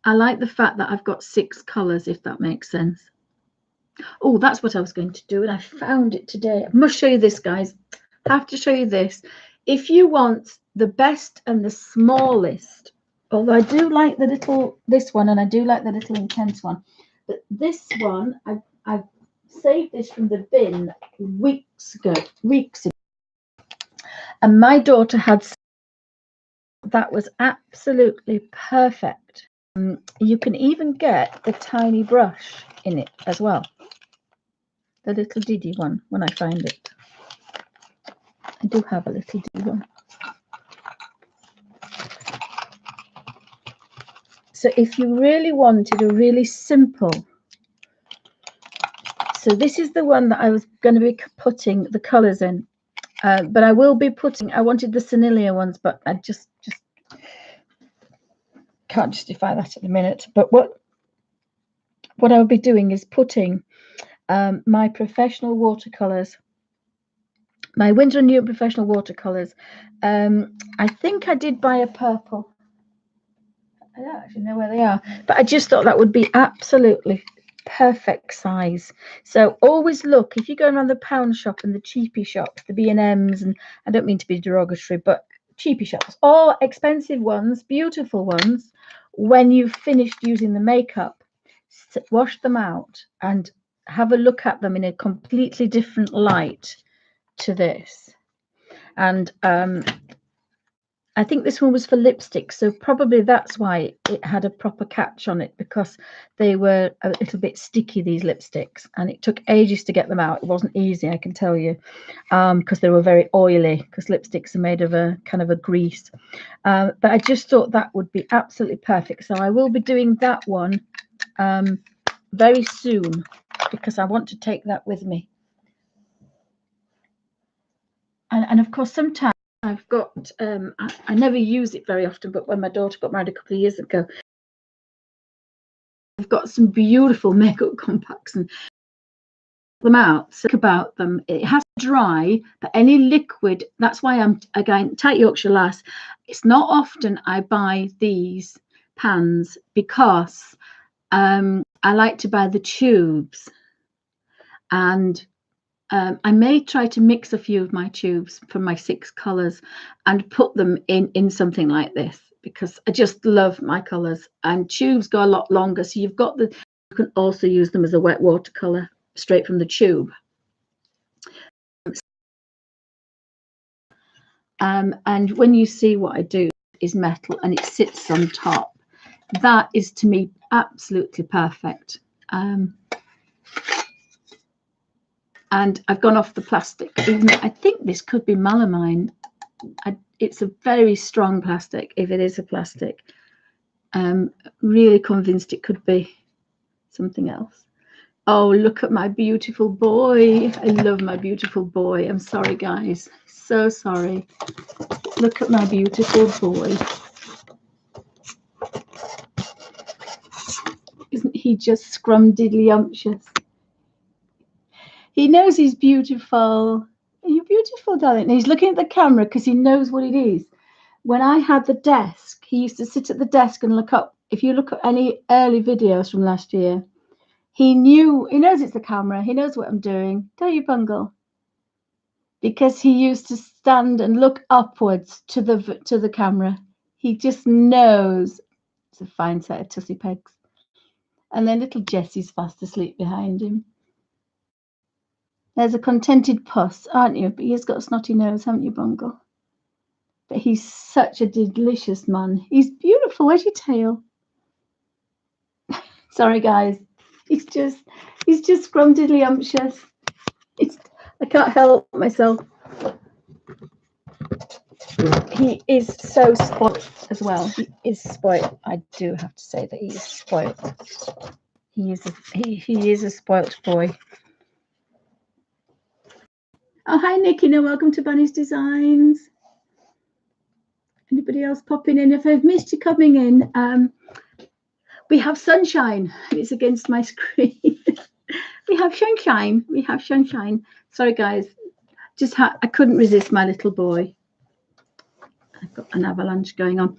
like the fact that I've got 6 colors, if that makes sense. Oh, that's what I was going to do, and I found it today. I must show you this, guys. I have to show you this. If you want the best and the smallest, although I do like the little, this one, and I do like the little Inktense one, but this one, I've saved this from the bin weeks ago, and my daughter had, that was absolutely perfect. You can even get the tiny brush in it as well, the little diddy one, when I find it. I do have a little diddy one. So if you really wanted a really simple, so this is the one that I was going to be putting the colors in, but I will be putting, I wanted the Senilia ones, but I just can't justify that at the minute. But what I'll be doing is putting my professional watercolors, my Winsor & Newton professional watercolors. I think I did buy a purple. I don't actually know where they are, but I just thought that would be absolutely perfect size. So always look, if you go around the pound shop and the cheapy shops, the B&Ms, and I don't mean to be derogatory, but cheapy shops, all expensive ones, beautiful ones, when you've finished using the makeup, wash them out and have a look at them in a completely different light to this. And I think this one was for lipstick, so probably that's why it had a proper catch on it, because they were a little bit sticky, these lipsticks, and it took ages to get them out. It wasn't easy, I can tell you, because they were very oily, because lipsticks are made of a kind of a grease. But I just thought that would be absolutely perfect. So I will be doing that one very soon, because I want to take that with me. And of course, sometimes I've got, I never use it very often, but when my daughter got married a couple of years ago, I've got some beautiful makeup compacts and them out. So think about them. It has to dry, but any liquid, that's why I'm, again, tight Yorkshire lass. It's not often I buy these pans, because I like to buy the tubes, and I may try to mix a few of my tubes from my 6 colors and put them in something like this, because I just love my colors, and tubes go a lot longer. So you've got the, you can also use them as a wet watercolor straight from the tube. And when you see what I do is metal and it sits on top, that is to me absolutely perfect. And I've gone off the plastic. Even I think this could be melamine. It's a very strong plastic, if it is a plastic. Really convinced it could be something else. Oh, look at my beautiful boy. I love my beautiful boy. I'm sorry, guys. So sorry. Look at my beautiful boy. Isn't he just scrumdiddlyumptious? He knows he's beautiful. Are you beautiful, darling? And he's looking at the camera because he knows what it is. When I had the desk, he used to sit at the desk and look up. If you look at any early videos from last year, He knows it's the camera. He knows what I'm doing. Don't you, Bungle? Because he used to stand and look upwards to the camera. He just knows. It's a fine set of tussie pegs. And then little Jessie's fast asleep behind him. There's a contented puss, aren't you? But he's got a snotty nose, haven't you, Bungle? But he's such a delicious man. He's beautiful. Where's your tail? Sorry, guys. He's just scrumptedly umptious. I can't help myself. He is so spoilt as well. He is spoilt. I do have to say that he is spoilt. He is a spoilt boy. Oh, hi, Nikki. Welcome to Bunny's Designs. Anybody else popping in? If I've missed you coming in, we have sunshine. It's against my screen. We have sunshine. We have sunshine. Sorry, guys. I couldn't resist my little boy. I've got an avalanche going on.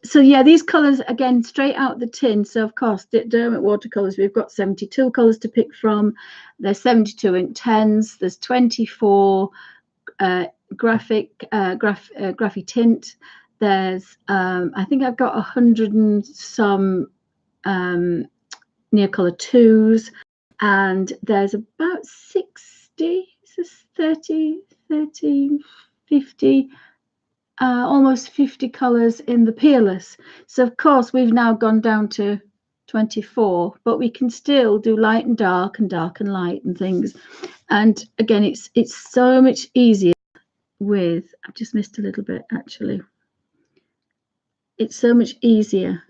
So yeah, these colors again straight out the tin. So of course, Derwent watercolors, we've got 72 colors to pick from. There's 72 Inktense. There's 24 graphite tint. There's I think I've got 100 and some Neocolor 2s, and there's about 60, 30, 50. Almost 50 colors in the Peerless. So of course we've now gone down to 24, but we can still do light and dark and light and things. And again, it's so much easier with, I've just missed a little bit actually. It's so much easier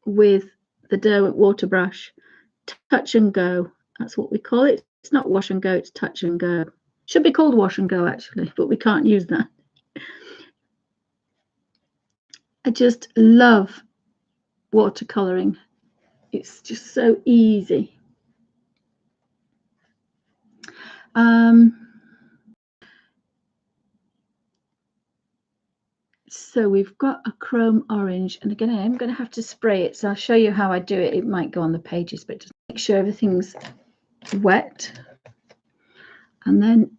with the Derwent water brush. Touch and go, that's what we call it. It's not wash and go, it's touch and go. Should be called wash and go actually, but we can't use that. I just love watercoloring. It's just so easy. So we've got a chrome orange, and again I'm going to have to spray it, so I'll show you how I do it. It might go on the pages, but just make sure everything's wet. And then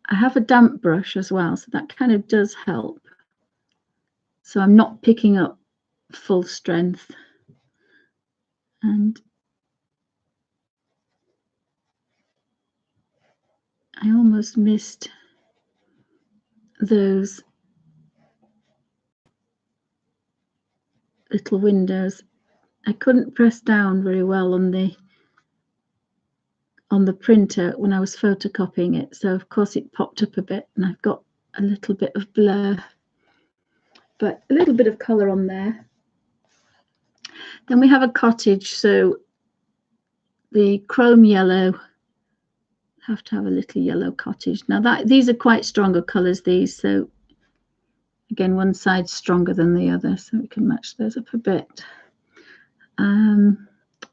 I have a damp brush as well, so that kind of does help. So I'm not picking up full strength. And I almost missed those little windows. I couldn't press down very well on the printer when I was photocopying it, so of course it popped up a bit, and I've got a little bit of blur, but a little bit of colour on there. Then we have a cottage, so the chrome yellow, have to have a little yellow cottage. Now these are quite stronger colours, these, so again one side's stronger than the other, so we can match those up a bit. The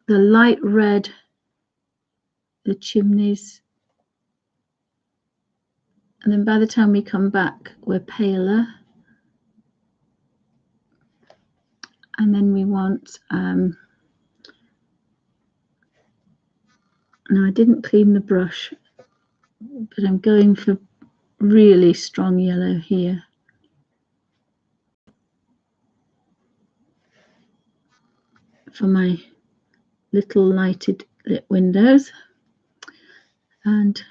light red, the chimneys, and then by the time we come back we're paler. And then we want no, I didn't clean the brush, but I'm going for really strong yellow here. For my little lighted lit windows, and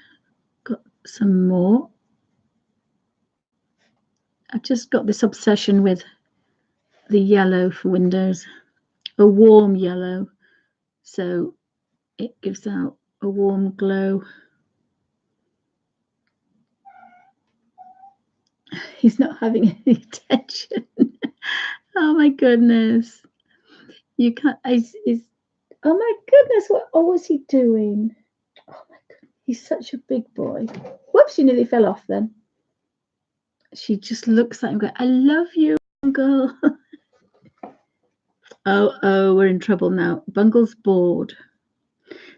got some more. I've just got this obsession with the yellow for windows, a warm yellow, so it gives out a warm glow. He's not having any attention. Oh my goodness. You can't, oh my goodness, what was he doing? Oh my goodness, he's such a big boy. Whoops, you nearly fell off then. She just looks at him going, I love you, Bungle. Oh, we're in trouble now. Bungle's bored.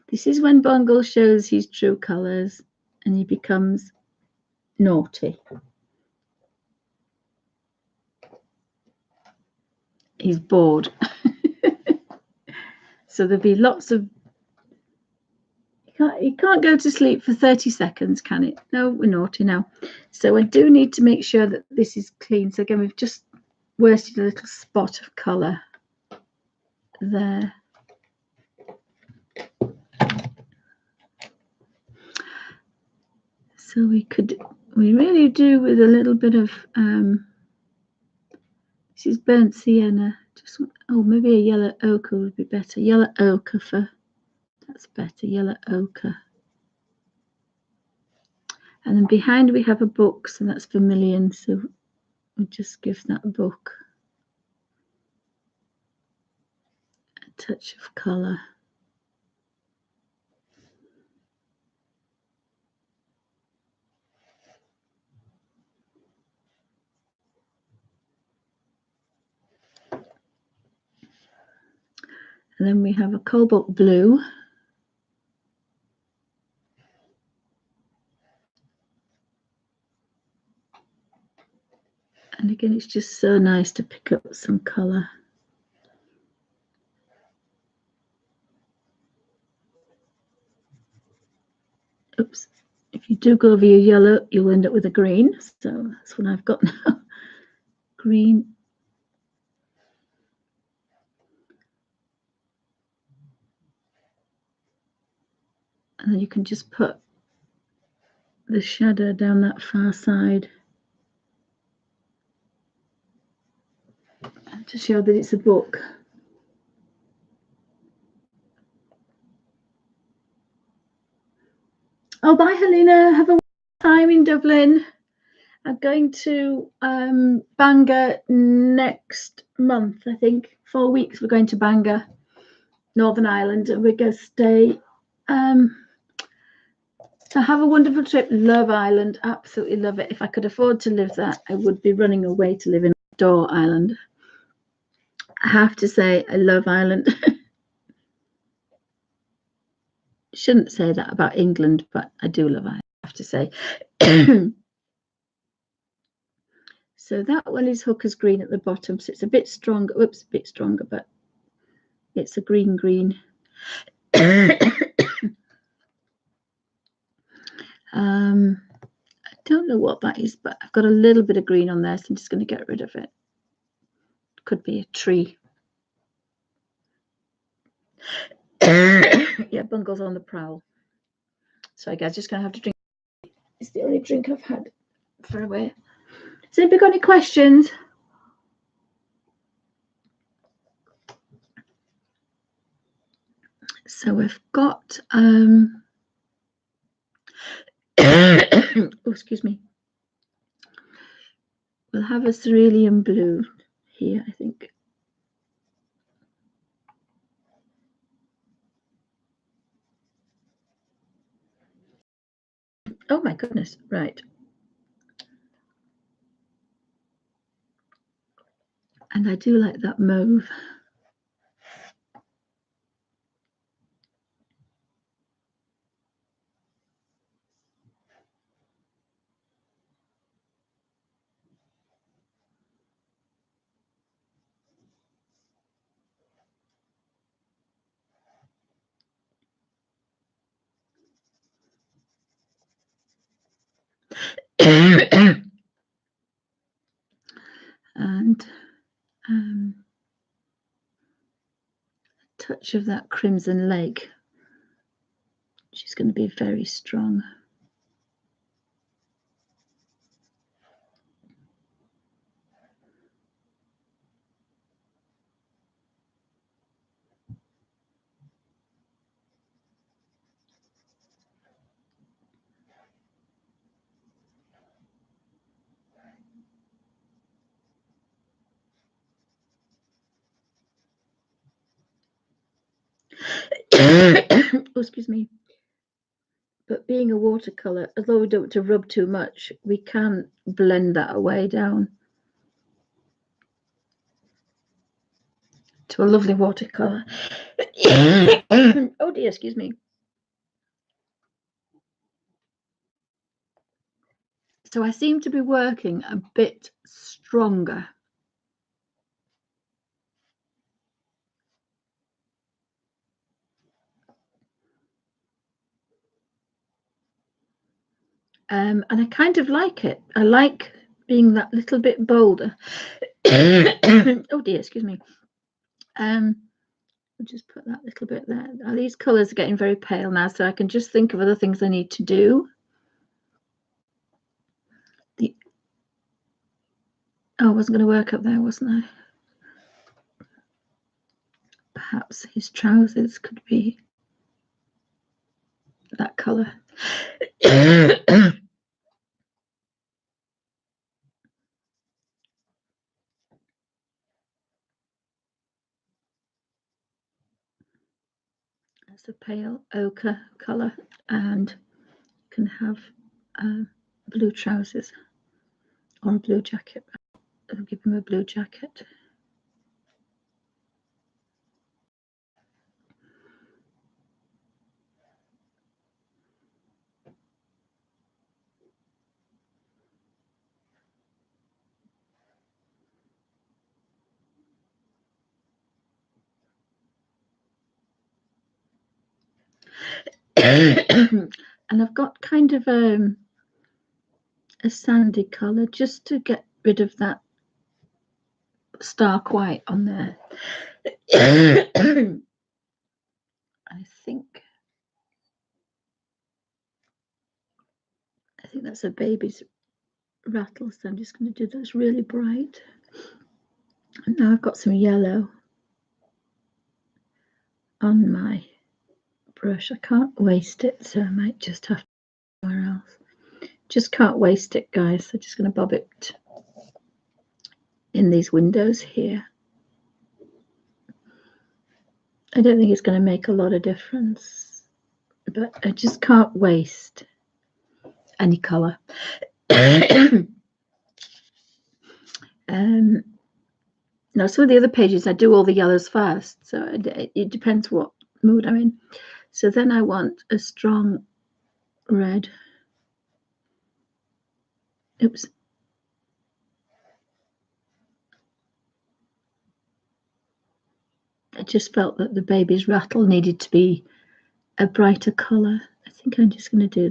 This is when Bungle shows his true colours and he becomes naughty. He's bored. So there'll be lots of. It can't go to sleep for 30 seconds, can it? No, we're naughty now. So I do need to make sure that this is clean. So again, we've just wasted a little spot of colour there. So we really do with a little bit of, this is burnt sienna. Maybe a yellow ochre would be better. Yellow ochre that's better, yellow ochre. And then behind we have a book, so that's vermilion, so we'll just give that book a touch of colour. And then we have a cobalt blue. And again, it's just so nice to pick up some colour. Oops. If you do go over your yellow, you'll end up with a green. So that's what I've got now. Green. And then you can just put the shadow down that far side to show that it's a book. Oh, bye, Helena. Have a time in Dublin. I'm going to Bangor next month, I think. 4 weeks we're going to Bangor, Northern Ireland, and we're going to stay. So have a wonderful trip. Love Ireland. Absolutely love it. If I could afford to live there, I would be running away to live in Door Island. I have to say, I love Ireland. Shouldn't say that about England, but I do love Ireland, I have to say. So that one is Hooker's green at the bottom. So it's a bit stronger. Whoops, a bit stronger, but it's a green. I don't know what that is, but I've got a little bit of green on there, so I'm just going to get rid of it. Could be a tree. Yeah, Bungle's on the prowl. Sorry, guys, just going to have to drink. It's the only drink I've had for a while. Has anybody got any questions? So we've got oh, excuse me. We'll have a cerulean blue here, I think. Oh my goodness, right. And I do like that mauve. And a touch of that crimson lake. She's going to be very strong. Oh, excuse me. But being a watercolor, although we don't want to rub too much, we can blend that away down to a lovely watercolor. Oh dear, excuse me. So I seem to be working a bit stronger. And I kind of like it. I like being that little bit bolder. Oh dear, excuse me. I'll just put that little bit there. These colours are getting very pale now, so I can just think of other things I need to do. I wasn't going to work up there, wasn't I? Perhaps his trousers could be that colour. That's a pale ochre colour, and you can have blue trousers or a blue jacket. I'll give him a blue jacket. And I've got kind of a sandy colour just to get rid of that stark white on there. I think that's a baby's rattle, so I'm just going to do those really bright. And now I've got some yellow on my brush. I can't waste it, so I might just have to go somewhere else. Just can't waste it, guys. So just going to bob it in these windows here. I don't think it's going to make a lot of difference, but I just can't waste any colour. Now, some of the other pages I do all the yellows first, so it depends what mood I'm in. So then I want a strong red. Oops. I just felt that the baby's rattle needed to be a brighter colour. I think I'm just going to do that.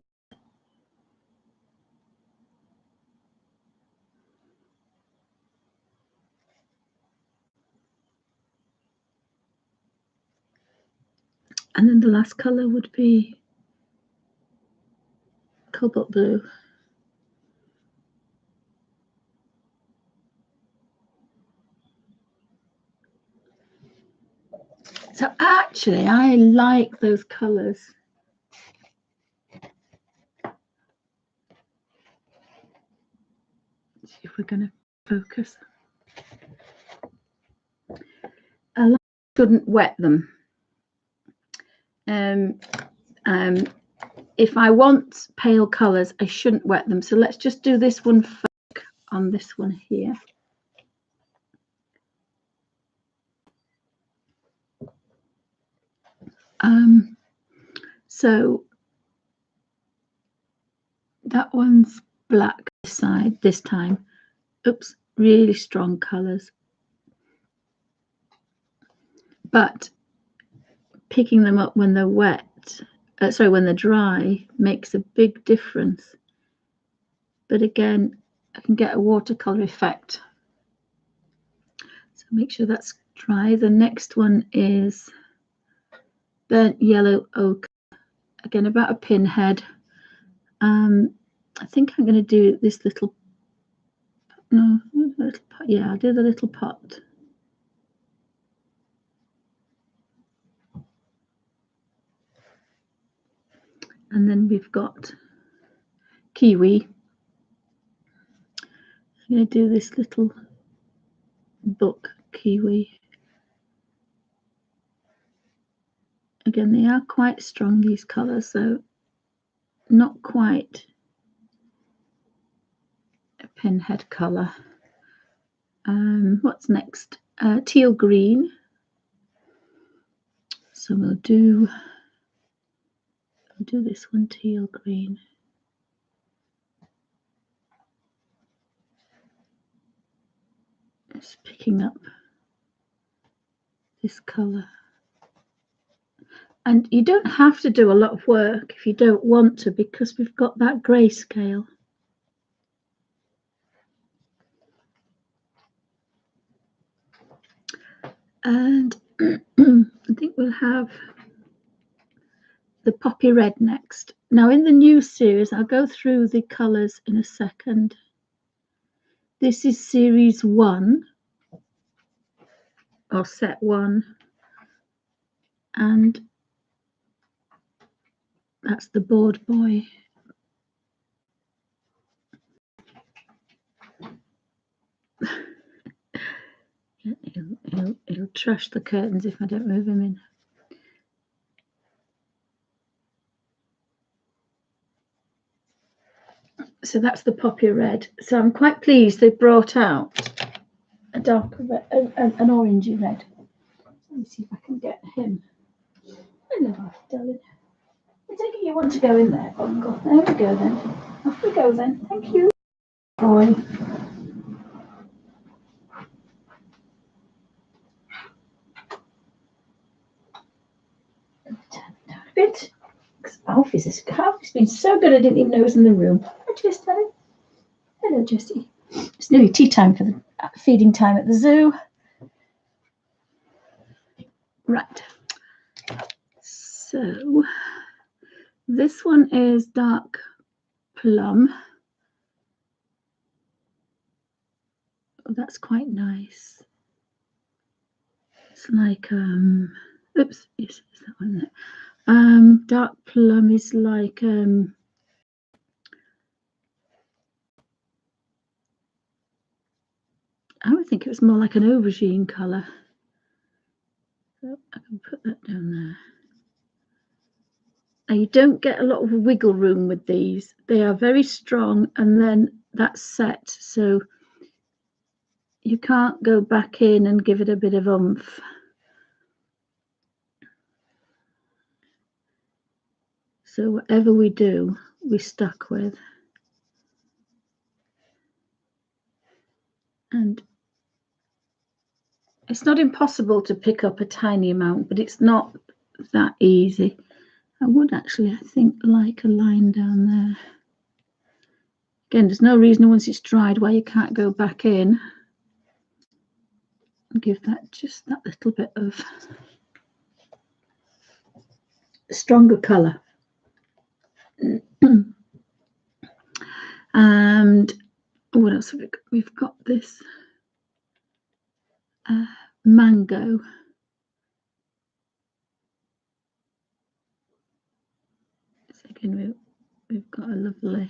And then the last colour would be cobalt blue. So actually, I like those colours. See if we're going to focus. I shouldn't wet them. If I want pale colours, I shouldn't wet them. So let's just do this one first on this one here. So that one's black this side this time. Oops, really strong colours. But picking them up when they're wet, when they're dry, makes a big difference. But again, I can get a watercolor effect. So make sure that's dry. The next one is burnt yellow ochre. Again, about a pinhead. I think I'm going to do this little. No, little pot. Yeah, I'll do the little pot. And then we've got kiwi. I'm going to do this little book kiwi. Again, they are quite strong, these colours, so not quite a pinhead colour. What's next? Teal green. So I'll do this one, teal green. Just picking up this colour. And you don't have to do a lot of work if you don't want to, because we've got that grayscale. And I think we'll have the poppy red next. Now in the new series, I'll go through the colours in a second. This is series 1, or set 1, and that's the board boy. He'll trash the curtains if I don't move him in. So that's the poppy red. So I'm quite pleased they brought out a darker red, an orangey red. Let me see if I can get him. Hello, darling. I take it you want to go in there, Bungle. There we go then. Off we go then. Thank you. Boy. Turn it down a bit. Alfie's been so good I didn't even know he was in the room. Hi, Jess, darling. Hello, Jessie. It's nearly tea time for the feeding time at the zoo. Right. So this one is dark plum. Oh, that's quite nice. It's like oops, yes, is that one there? Dark plum is like I would think it was more like an aubergine colour. So I can put that down there. Now you don't get a lot of wiggle room with these. They are very strong, and then that's set, so you can't go back in and give it a bit of oomph. So whatever we do, we're stuck with. And it's not impossible to pick up a tiny amount, but it's not that easy. I would actually, I think, like a line down there. Again, there's no reason once it's dried why you can't go back in and give that just that little bit of stronger colour. And what else have we got? We've got this mango. So again, we've got a lovely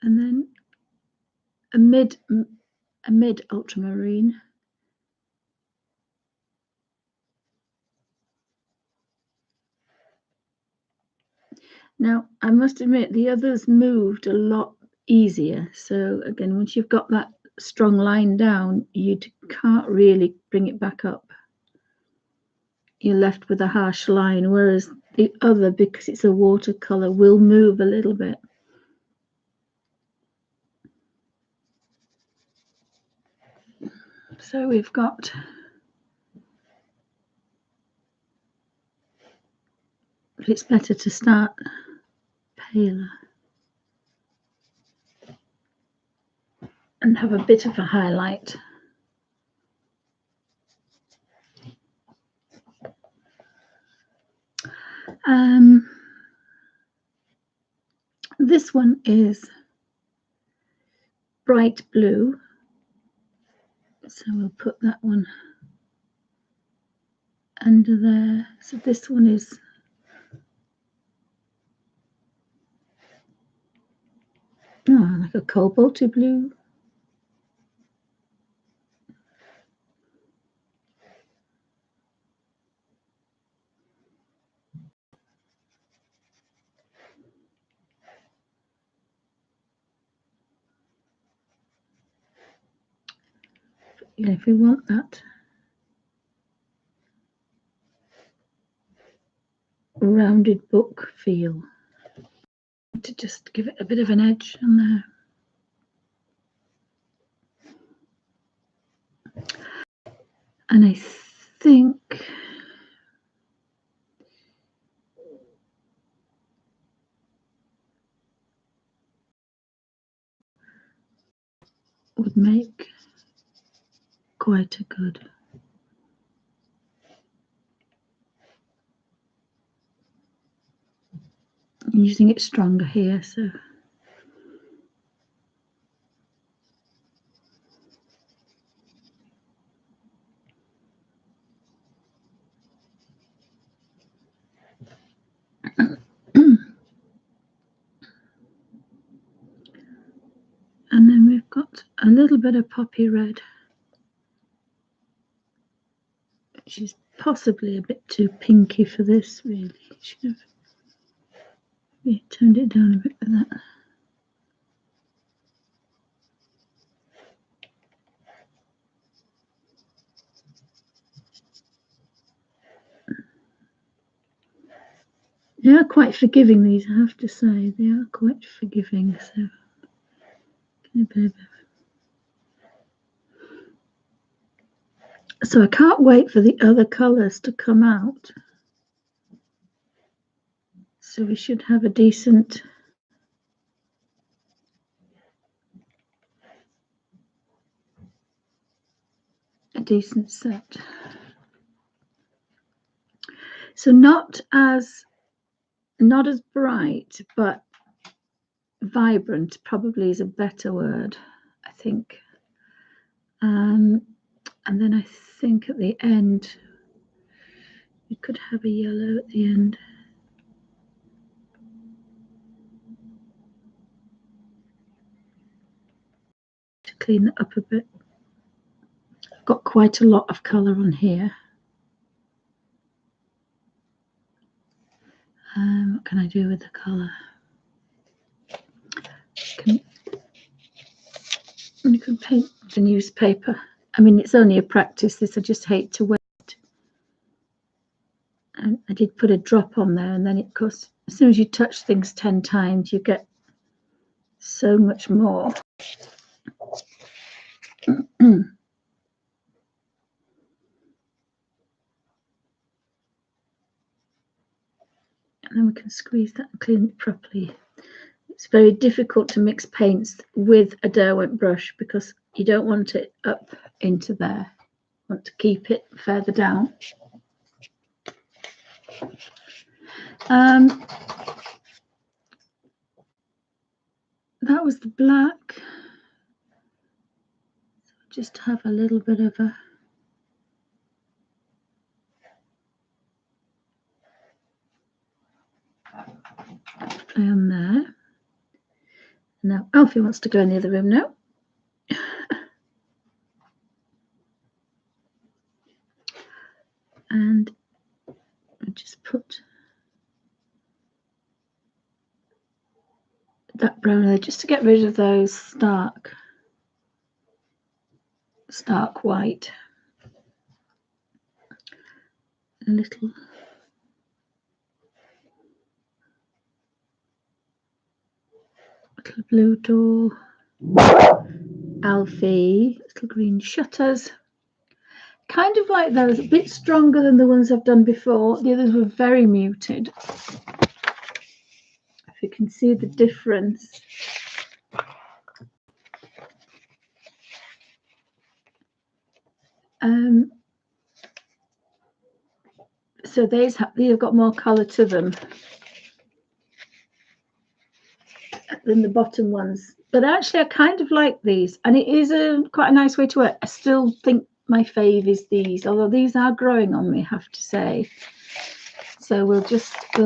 and then a mid ultramarine. Now, I must admit, the others moved a lot easier. So again, once you've got that strong line down, you can't really bring it back up. You're left with a harsh line, whereas the other, because it's a watercolor, will move a little bit. So we've got but it's better to start paler and have a bit of a highlight. This one is bright blue, so we'll put that one under there. So this one is like a cobalty blue. Yeah, if we want that. rounded book feel, to just give it a bit of an edge on there. And I think would make quite a good. I'm using it stronger here, so. And then we've got a little bit of poppy red, which is possibly a bit too pinky for this, really. Should have turned it down a bit with that. They are quite forgiving, these, I have to say. They are quite forgiving, so. So I can't wait for the other colours to come out. So we should have a decent set. So not as bright, but vibrant probably is a better word, I think. And then I think at the end we could have a yellow at the end. To clean it up a bit. I've got quite a lot of colour on here. What can I do with the colour? You can paint the newspaper. I mean, it's only a practice, this. I just hate to wait. And I did put a drop on there, and then it goes, as soon as you touch things 10 times, you get so much more. And then we can squeeze that and clean it properly. It's very difficult to mix paints with a Derwent brush because you don't want it up into there. You want to keep it further down. That was the black. Just have a little bit of a play on there. Now Alfie wants to go in the other room now. And I just put that brown there just to get rid of those stark white. A little blue door. Alfie, little green shutters. Kind of like those, a bit stronger than the ones I've done before. The others were very muted. If you can see the difference. So these have got more colour to them than the bottom ones. But actually I kind of like these, and it is quite a nice way to work. I still think my fave is these, although these are growing on me, I have to say. So we'll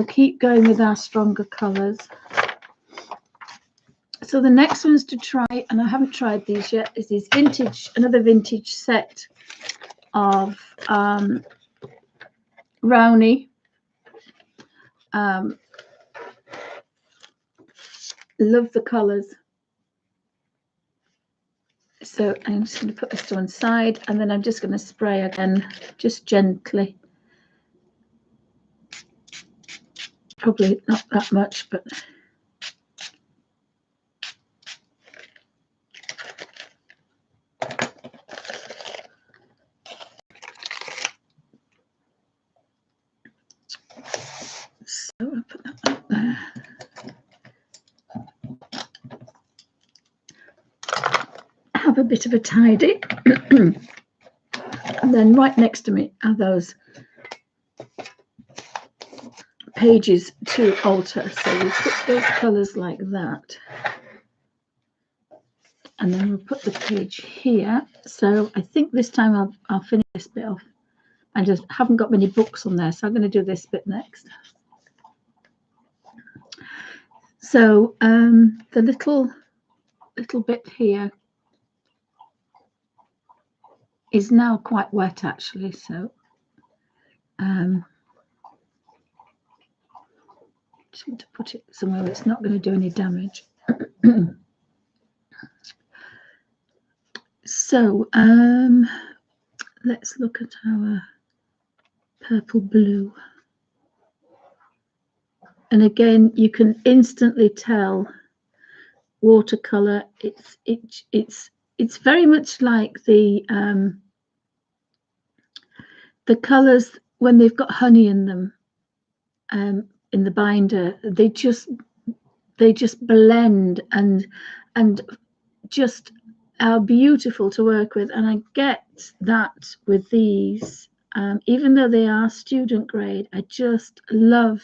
keep going with our stronger colours. So the next ones to try, and I haven't tried these yet, is this another vintage set of Rowney. Love the colours. So I'm just going to put this to one side, and then I'm just going to spray again, just gently. Probably not that much, but so I'll put that up there. Have a bit of a tidy. And then right next to me are those pages to alter. So we put those colours like that. And then we'll put the page here. So I think this time I'll finish this bit off. I just haven't got many books on there, so I'm going to do this bit next. So the little bit here is now quite wet actually, so just want to put it somewhere where it's not going to do any damage. So let's look at our purple blue, and again you can instantly tell watercolor. It's very much like the colors when they've got honey in them in the binder. They just blend and just are beautiful to work with. And I get that with these, even though they are student grade, I just love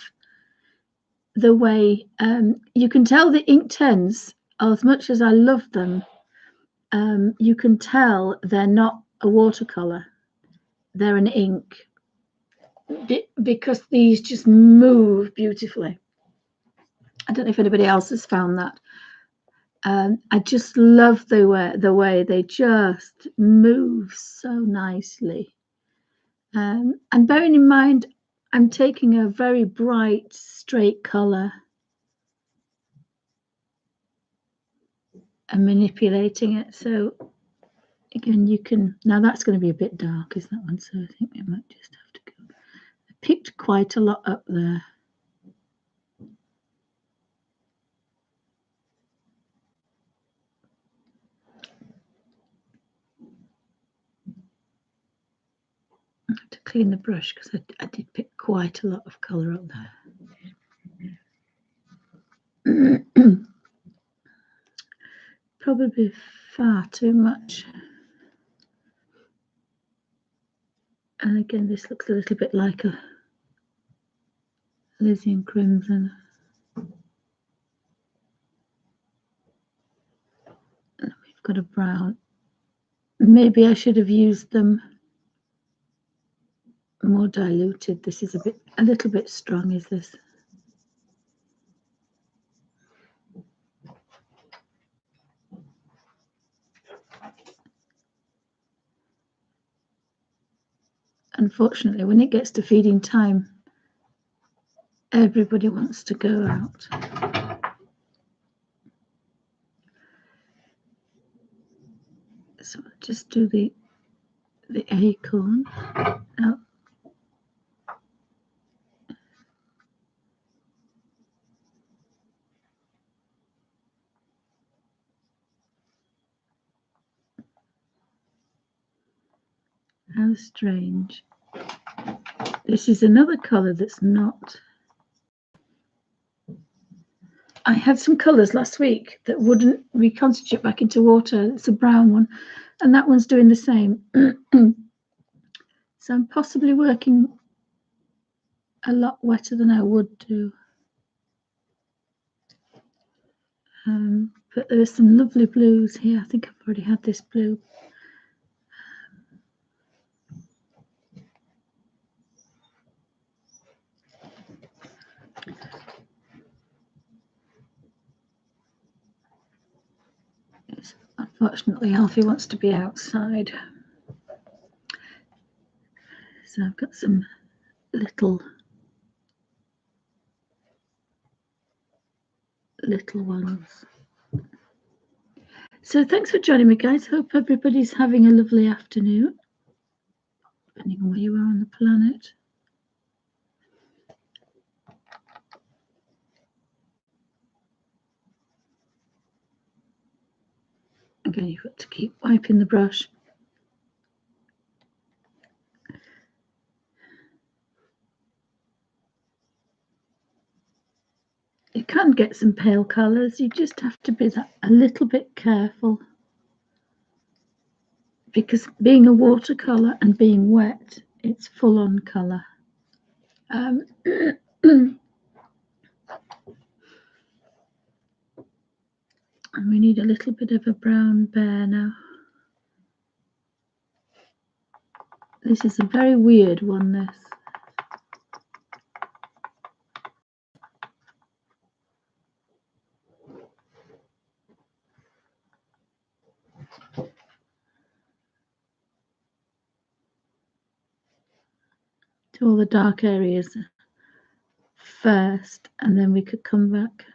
the way you can tell the Inktense, as much as I love them, you can tell they're not a watercolor, they're an ink, because these just move beautifully. I don't know if anybody else has found that. I just love the way they just move so nicely. And bearing in mind, I'm taking a very bright, straight color and manipulating it. So again, you can, now that's going to be a bit dark, is that one? So I think we might just have to go. I picked quite a lot up there. I have to clean the brush because I did pick quite a lot of colour up there. Probably far too much. And again, this looks a little bit like a Lysian crimson. And we've got a brown. Maybe I should have used them more diluted. This is a little bit strong, is this? Unfortunately, when it gets to feeding time, everybody wants to go out. So I'll just do the acorn. Now, how strange. This is another colour that's not. I had some colours last week that wouldn't reconstitute back into water. It's a brown one, and that one's doing the same. So I'm possibly working a lot wetter than I would do. But there are some lovely blues here. I think I've already had this blue. Unfortunately, Alfie wants to be outside. So I've got some little ones. So thanks for joining me, guys. Hope everybody's having a lovely afternoon, depending on where you are on the planet. Again, you've got to keep wiping the brush. You can get some pale colours, you just have to be a little bit careful, because being a watercolour and being wet, it's full on colour. And we need a little bit of a brown bear now. This is a very weird one, this. To all the dark areas first, and then we could come back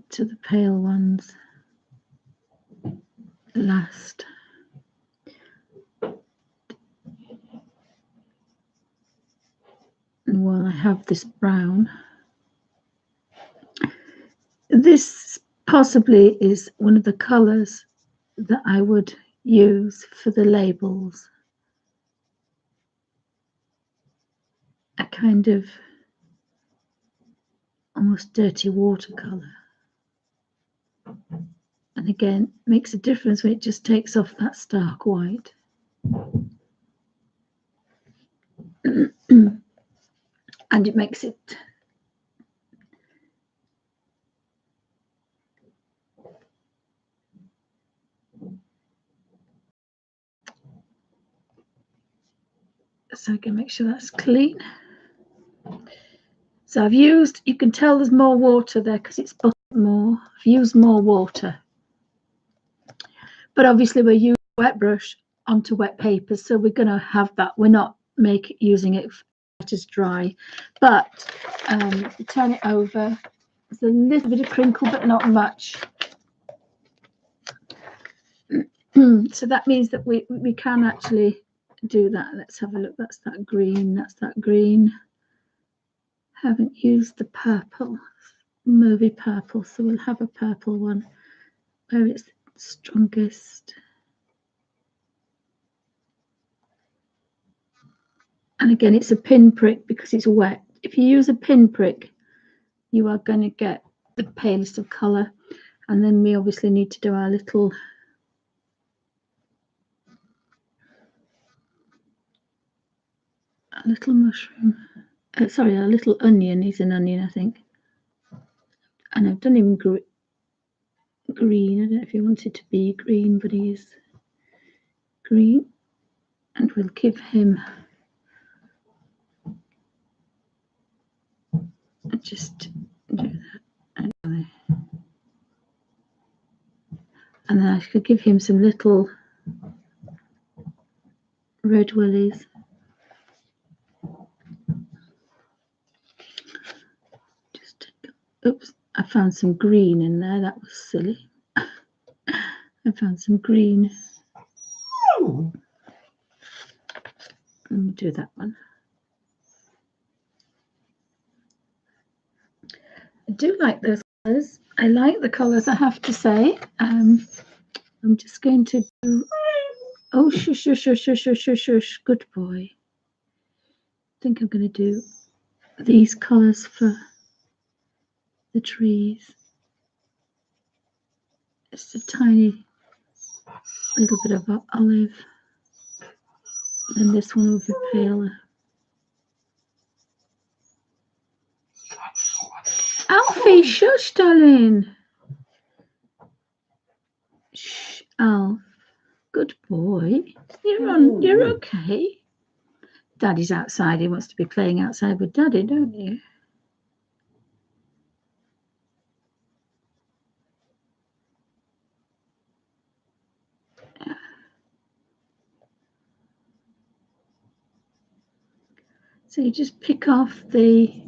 to the pale ones last. And while I have this brown, this possibly is one of the colours that I would use for the labels. A kind of almost dirty watercolour. And again, makes a difference when it just takes off that stark white. And it makes it so I can make sure that's clean. So I've used, you can tell there's more water there because it's bucket more. I've used more water. But obviously we're using wet brush onto wet paper, so we're going to have that. We're not using it as dry. But turn it over. There's a little bit of crinkle, but not much. So that means that we can actually do that. Let's have a look. That's that green. That's that green. Haven't used the purple, movie purple, so we'll have a purple one where it's strongest. And again, it's a pinprick because it's wet. If you use a pinprick, you are going to get the palest of colour. And then we obviously need to do our little mushroom. Sorry, a little onion. He's an onion, I think. And I've done him green. I don't know if he wanted to be green, but he is green. And we'll give him just do that. And then I could give him some little red willies. Oops, I found some green in there. That was silly. I found some green. Let me do that one. I do like those colours. I like the colours, I have to say. I'm just going to do. Oh, shush, shush, shush, shush, shush, shush. Good boy. I think I'm going to do these colours for the trees. Just a tiny little bit of olive. And this one will be paler. Alfie, shush, darling. Shh, Alf. Good boy. You're okay. Daddy's outside. He wants to be playing outside with Daddy, don't you? So you just pick off the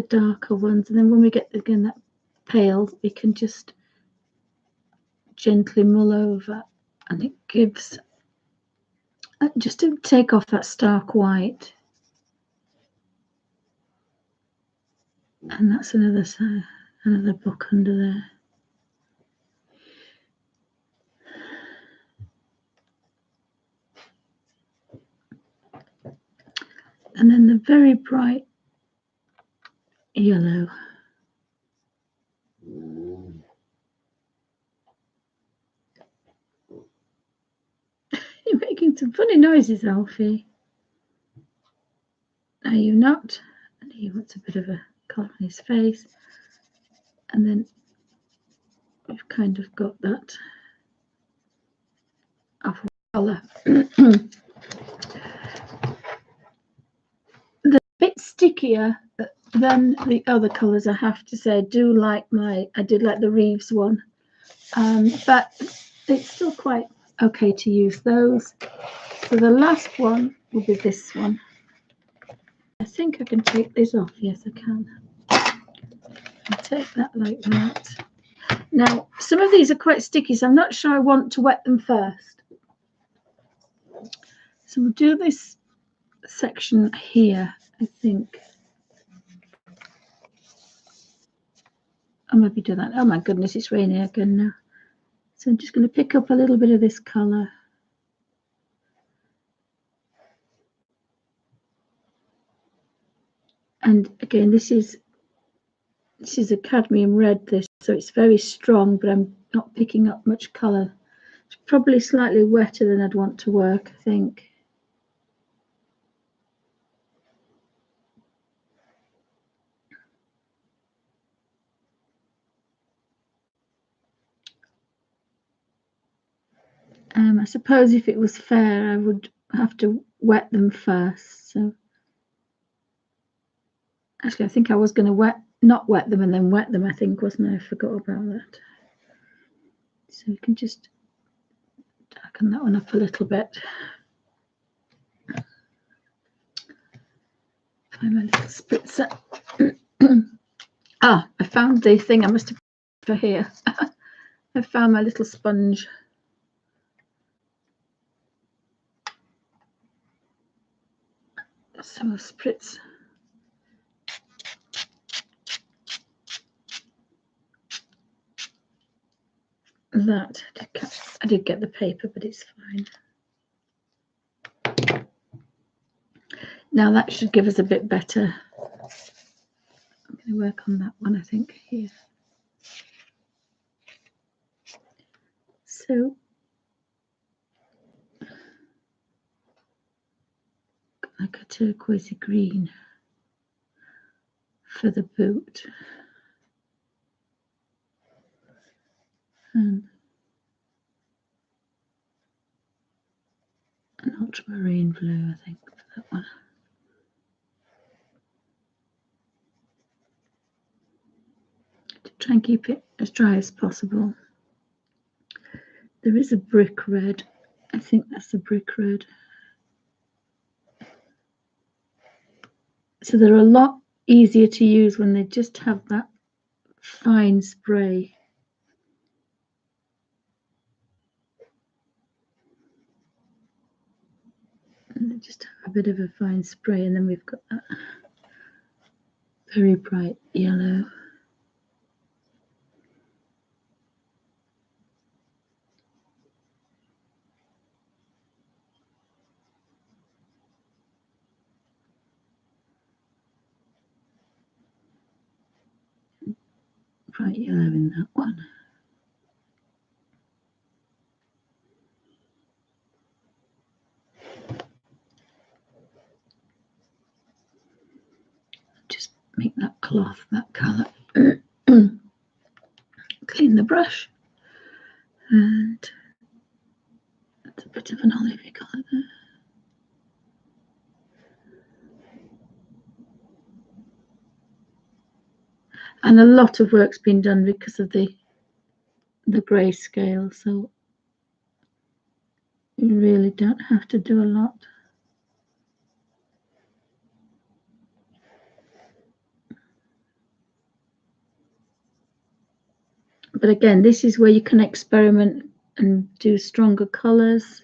darker ones, and then when we get again that pale, we can just gently mull over, and it gives just to take off that stark white. And that's another book under there. And then the very bright yellow. You're making some funny noises, Alfie. Are you not? And he wants a bit of a colour on his face. And then we've kind of got that apple colour. The bit stickier than the other colours, I have to say. I did like the Reeves one, but it's still quite okay to use those. So the last one will be this one. I think I can take this off. Yes, I can. I'll take that like that. Now, some of these are quite sticky, so I'm not sure I want to wet them first. So we'll do this section here, I think. I'll maybe do that. Oh my goodness, it's raining again now. So I'm just going to pick up a little bit of this colour. And again, this is a cadmium red, this, so it's very strong, but I'm not picking up much colour. It's probably slightly wetter than I'd want to work, I think. I suppose if it was fair, I would have to wet them first. So actually, I think I was going to not wet them and then wet them, I think, wasn't I? I forgot about that. So we can just darken that one up a little bit. Find my little spritzer. Ah, I found the thing I must have put for here. I found my little sponge. So I'll spritz that. I did get the paper, but it's fine. Now that should give us a bit better. I'm going to work on that one, I think, here. So like a turquoisey green for the boot. And an ultramarine blue, I think, for that one. To try and keep it as dry as possible. There is a brick red. I think that's a brick red. So they're a lot easier to use when they just have that fine spray. And they just have a bit of a fine spray, and then we've got that very bright yellow. Bright yellow in that one. Just make that cloth that colour. Clean the brush, and that's a bit of an olivey colour there. And a lot of work's been done because of the grayscale, so you really don't have to do a lot. But again, this is where you can experiment and do stronger colours.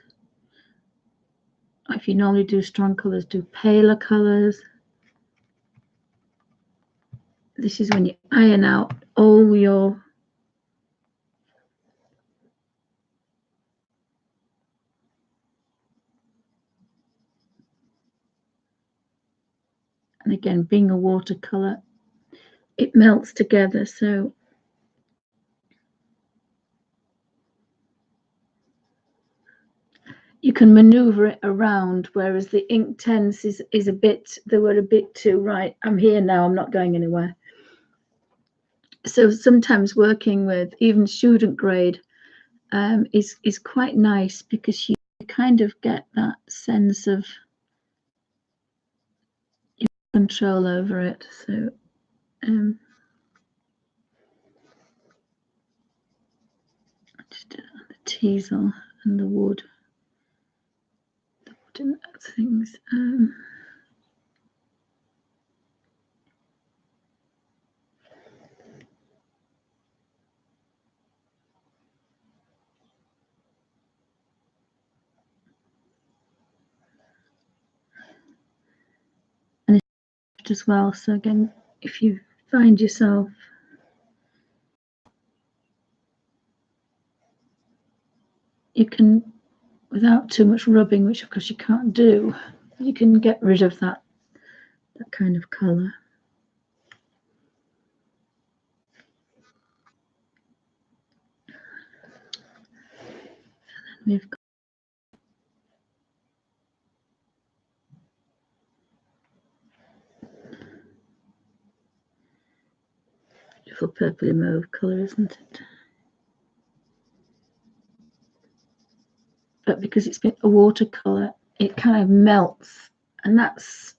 If you normally do strong colours, do paler colours. this is when you iron out all your and again, being a watercolor, it melts together, so you can maneuver it around, whereas the Inktense is a bit, they were a bit too, right, I'm here now, I'm not going anywhere. So sometimes working with even student grade is quite nice, because you kind of get that sense of control over it. So just did it on the teasel and the wood, wooden things. And it's as well. So again, if you find yourself you can, without too much rubbing, which of course you can't do, you can get rid of that kind of colour. And then we've got beautiful purpley mauve colour, isn't it? But because it's been a watercolour, it kind of melts, and that's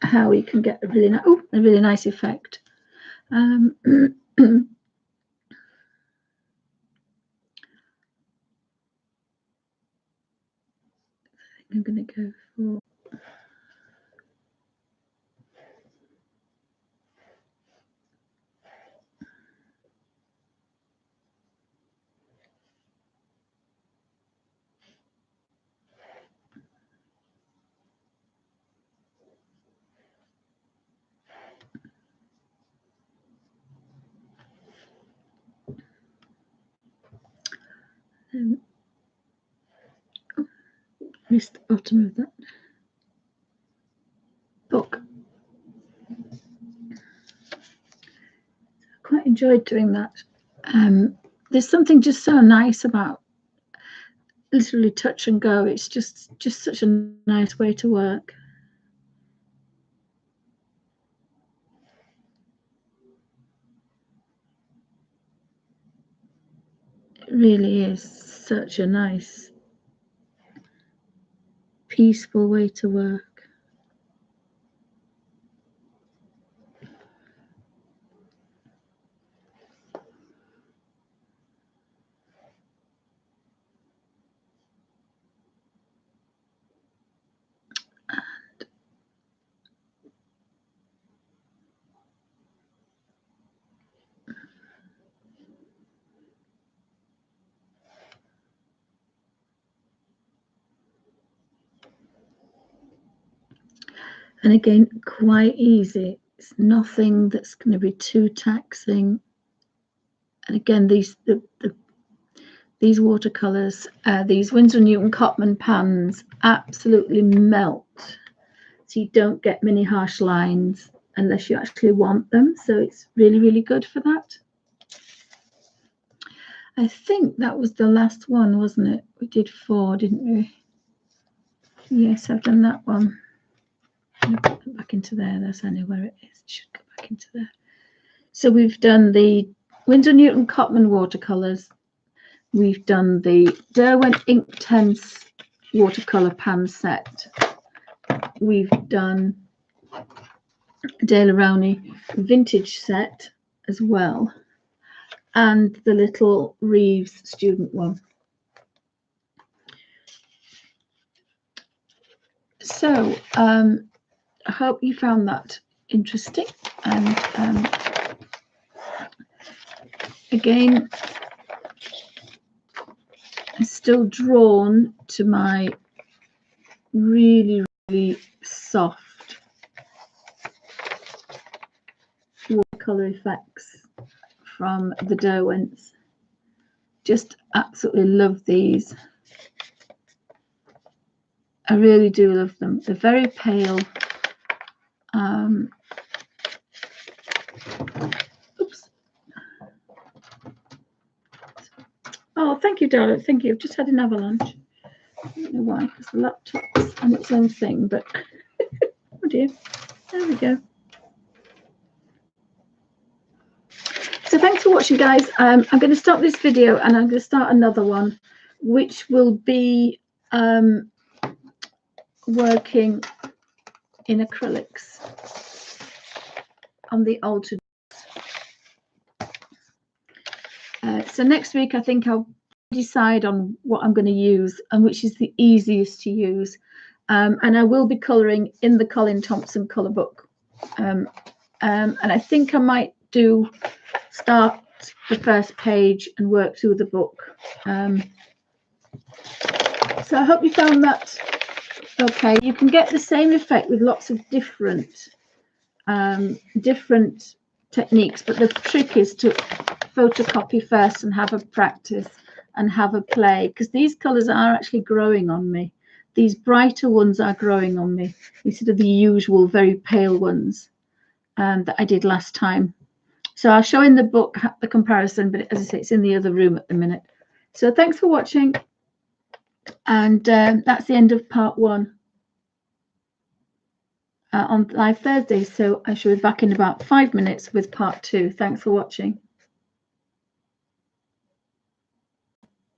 how you can get a really nice effect. I'm going to go for missed the bottom of that book. Quite enjoyed doing that. There's something just so nice about literally touch and go. It's just such a nice way to work. It really is such a nice, peaceful way to work. And again, quite easy. It's nothing that's going to be too taxing. And again, these watercolors, these Winsor Newton Cotman pans absolutely melt. So you don't get many harsh lines unless you actually want them. So it's really, really good for that. I think that was the last one, wasn't it? We did 4, didn't we? Yes, I've done that one. I'm going to put them back into there. That's only where it is. It should go back into there. So we've done the Winsor Newton Cotman watercolors. We've done the Derwent Inktense watercolor pan set. We've done Daler-Rowney vintage set as well, and the little Reeves student one. So I hope you found that interesting, and again, I'm still drawn to my really, really soft watercolor effects from the Derwents. Just absolutely love these. I really do love them. They're very pale. Oops. Oh, thank you, darling. Thank you. I've just had an avalanche. I don't know why, because the laptop's on its own thing, but oh dear. There we go. So thanks for watching, guys. I'm going to stop this video and I'm going to start another one, which will be working in acrylics on the altered. So next week, I think I'll decide on what I'm going to use and which is the easiest to use. And I will be colouring in the Colin Thompson colour book. And I think I might start the first page and work through the book. So I hope you found that okay. You can get the same effect with lots of different techniques, but the trick is to photocopy first and have a practice and have a play, because these colors are actually growing on me. These brighter ones are growing on me instead of the usual very pale ones that I did last time. So I'll show in the book the comparison, but as I say, it's in the other room at the minute. So thanks for watching, and that's the end of part 1 on live Thursday. So I shall be back in about 5 minutes with part 2. Thanks for watching.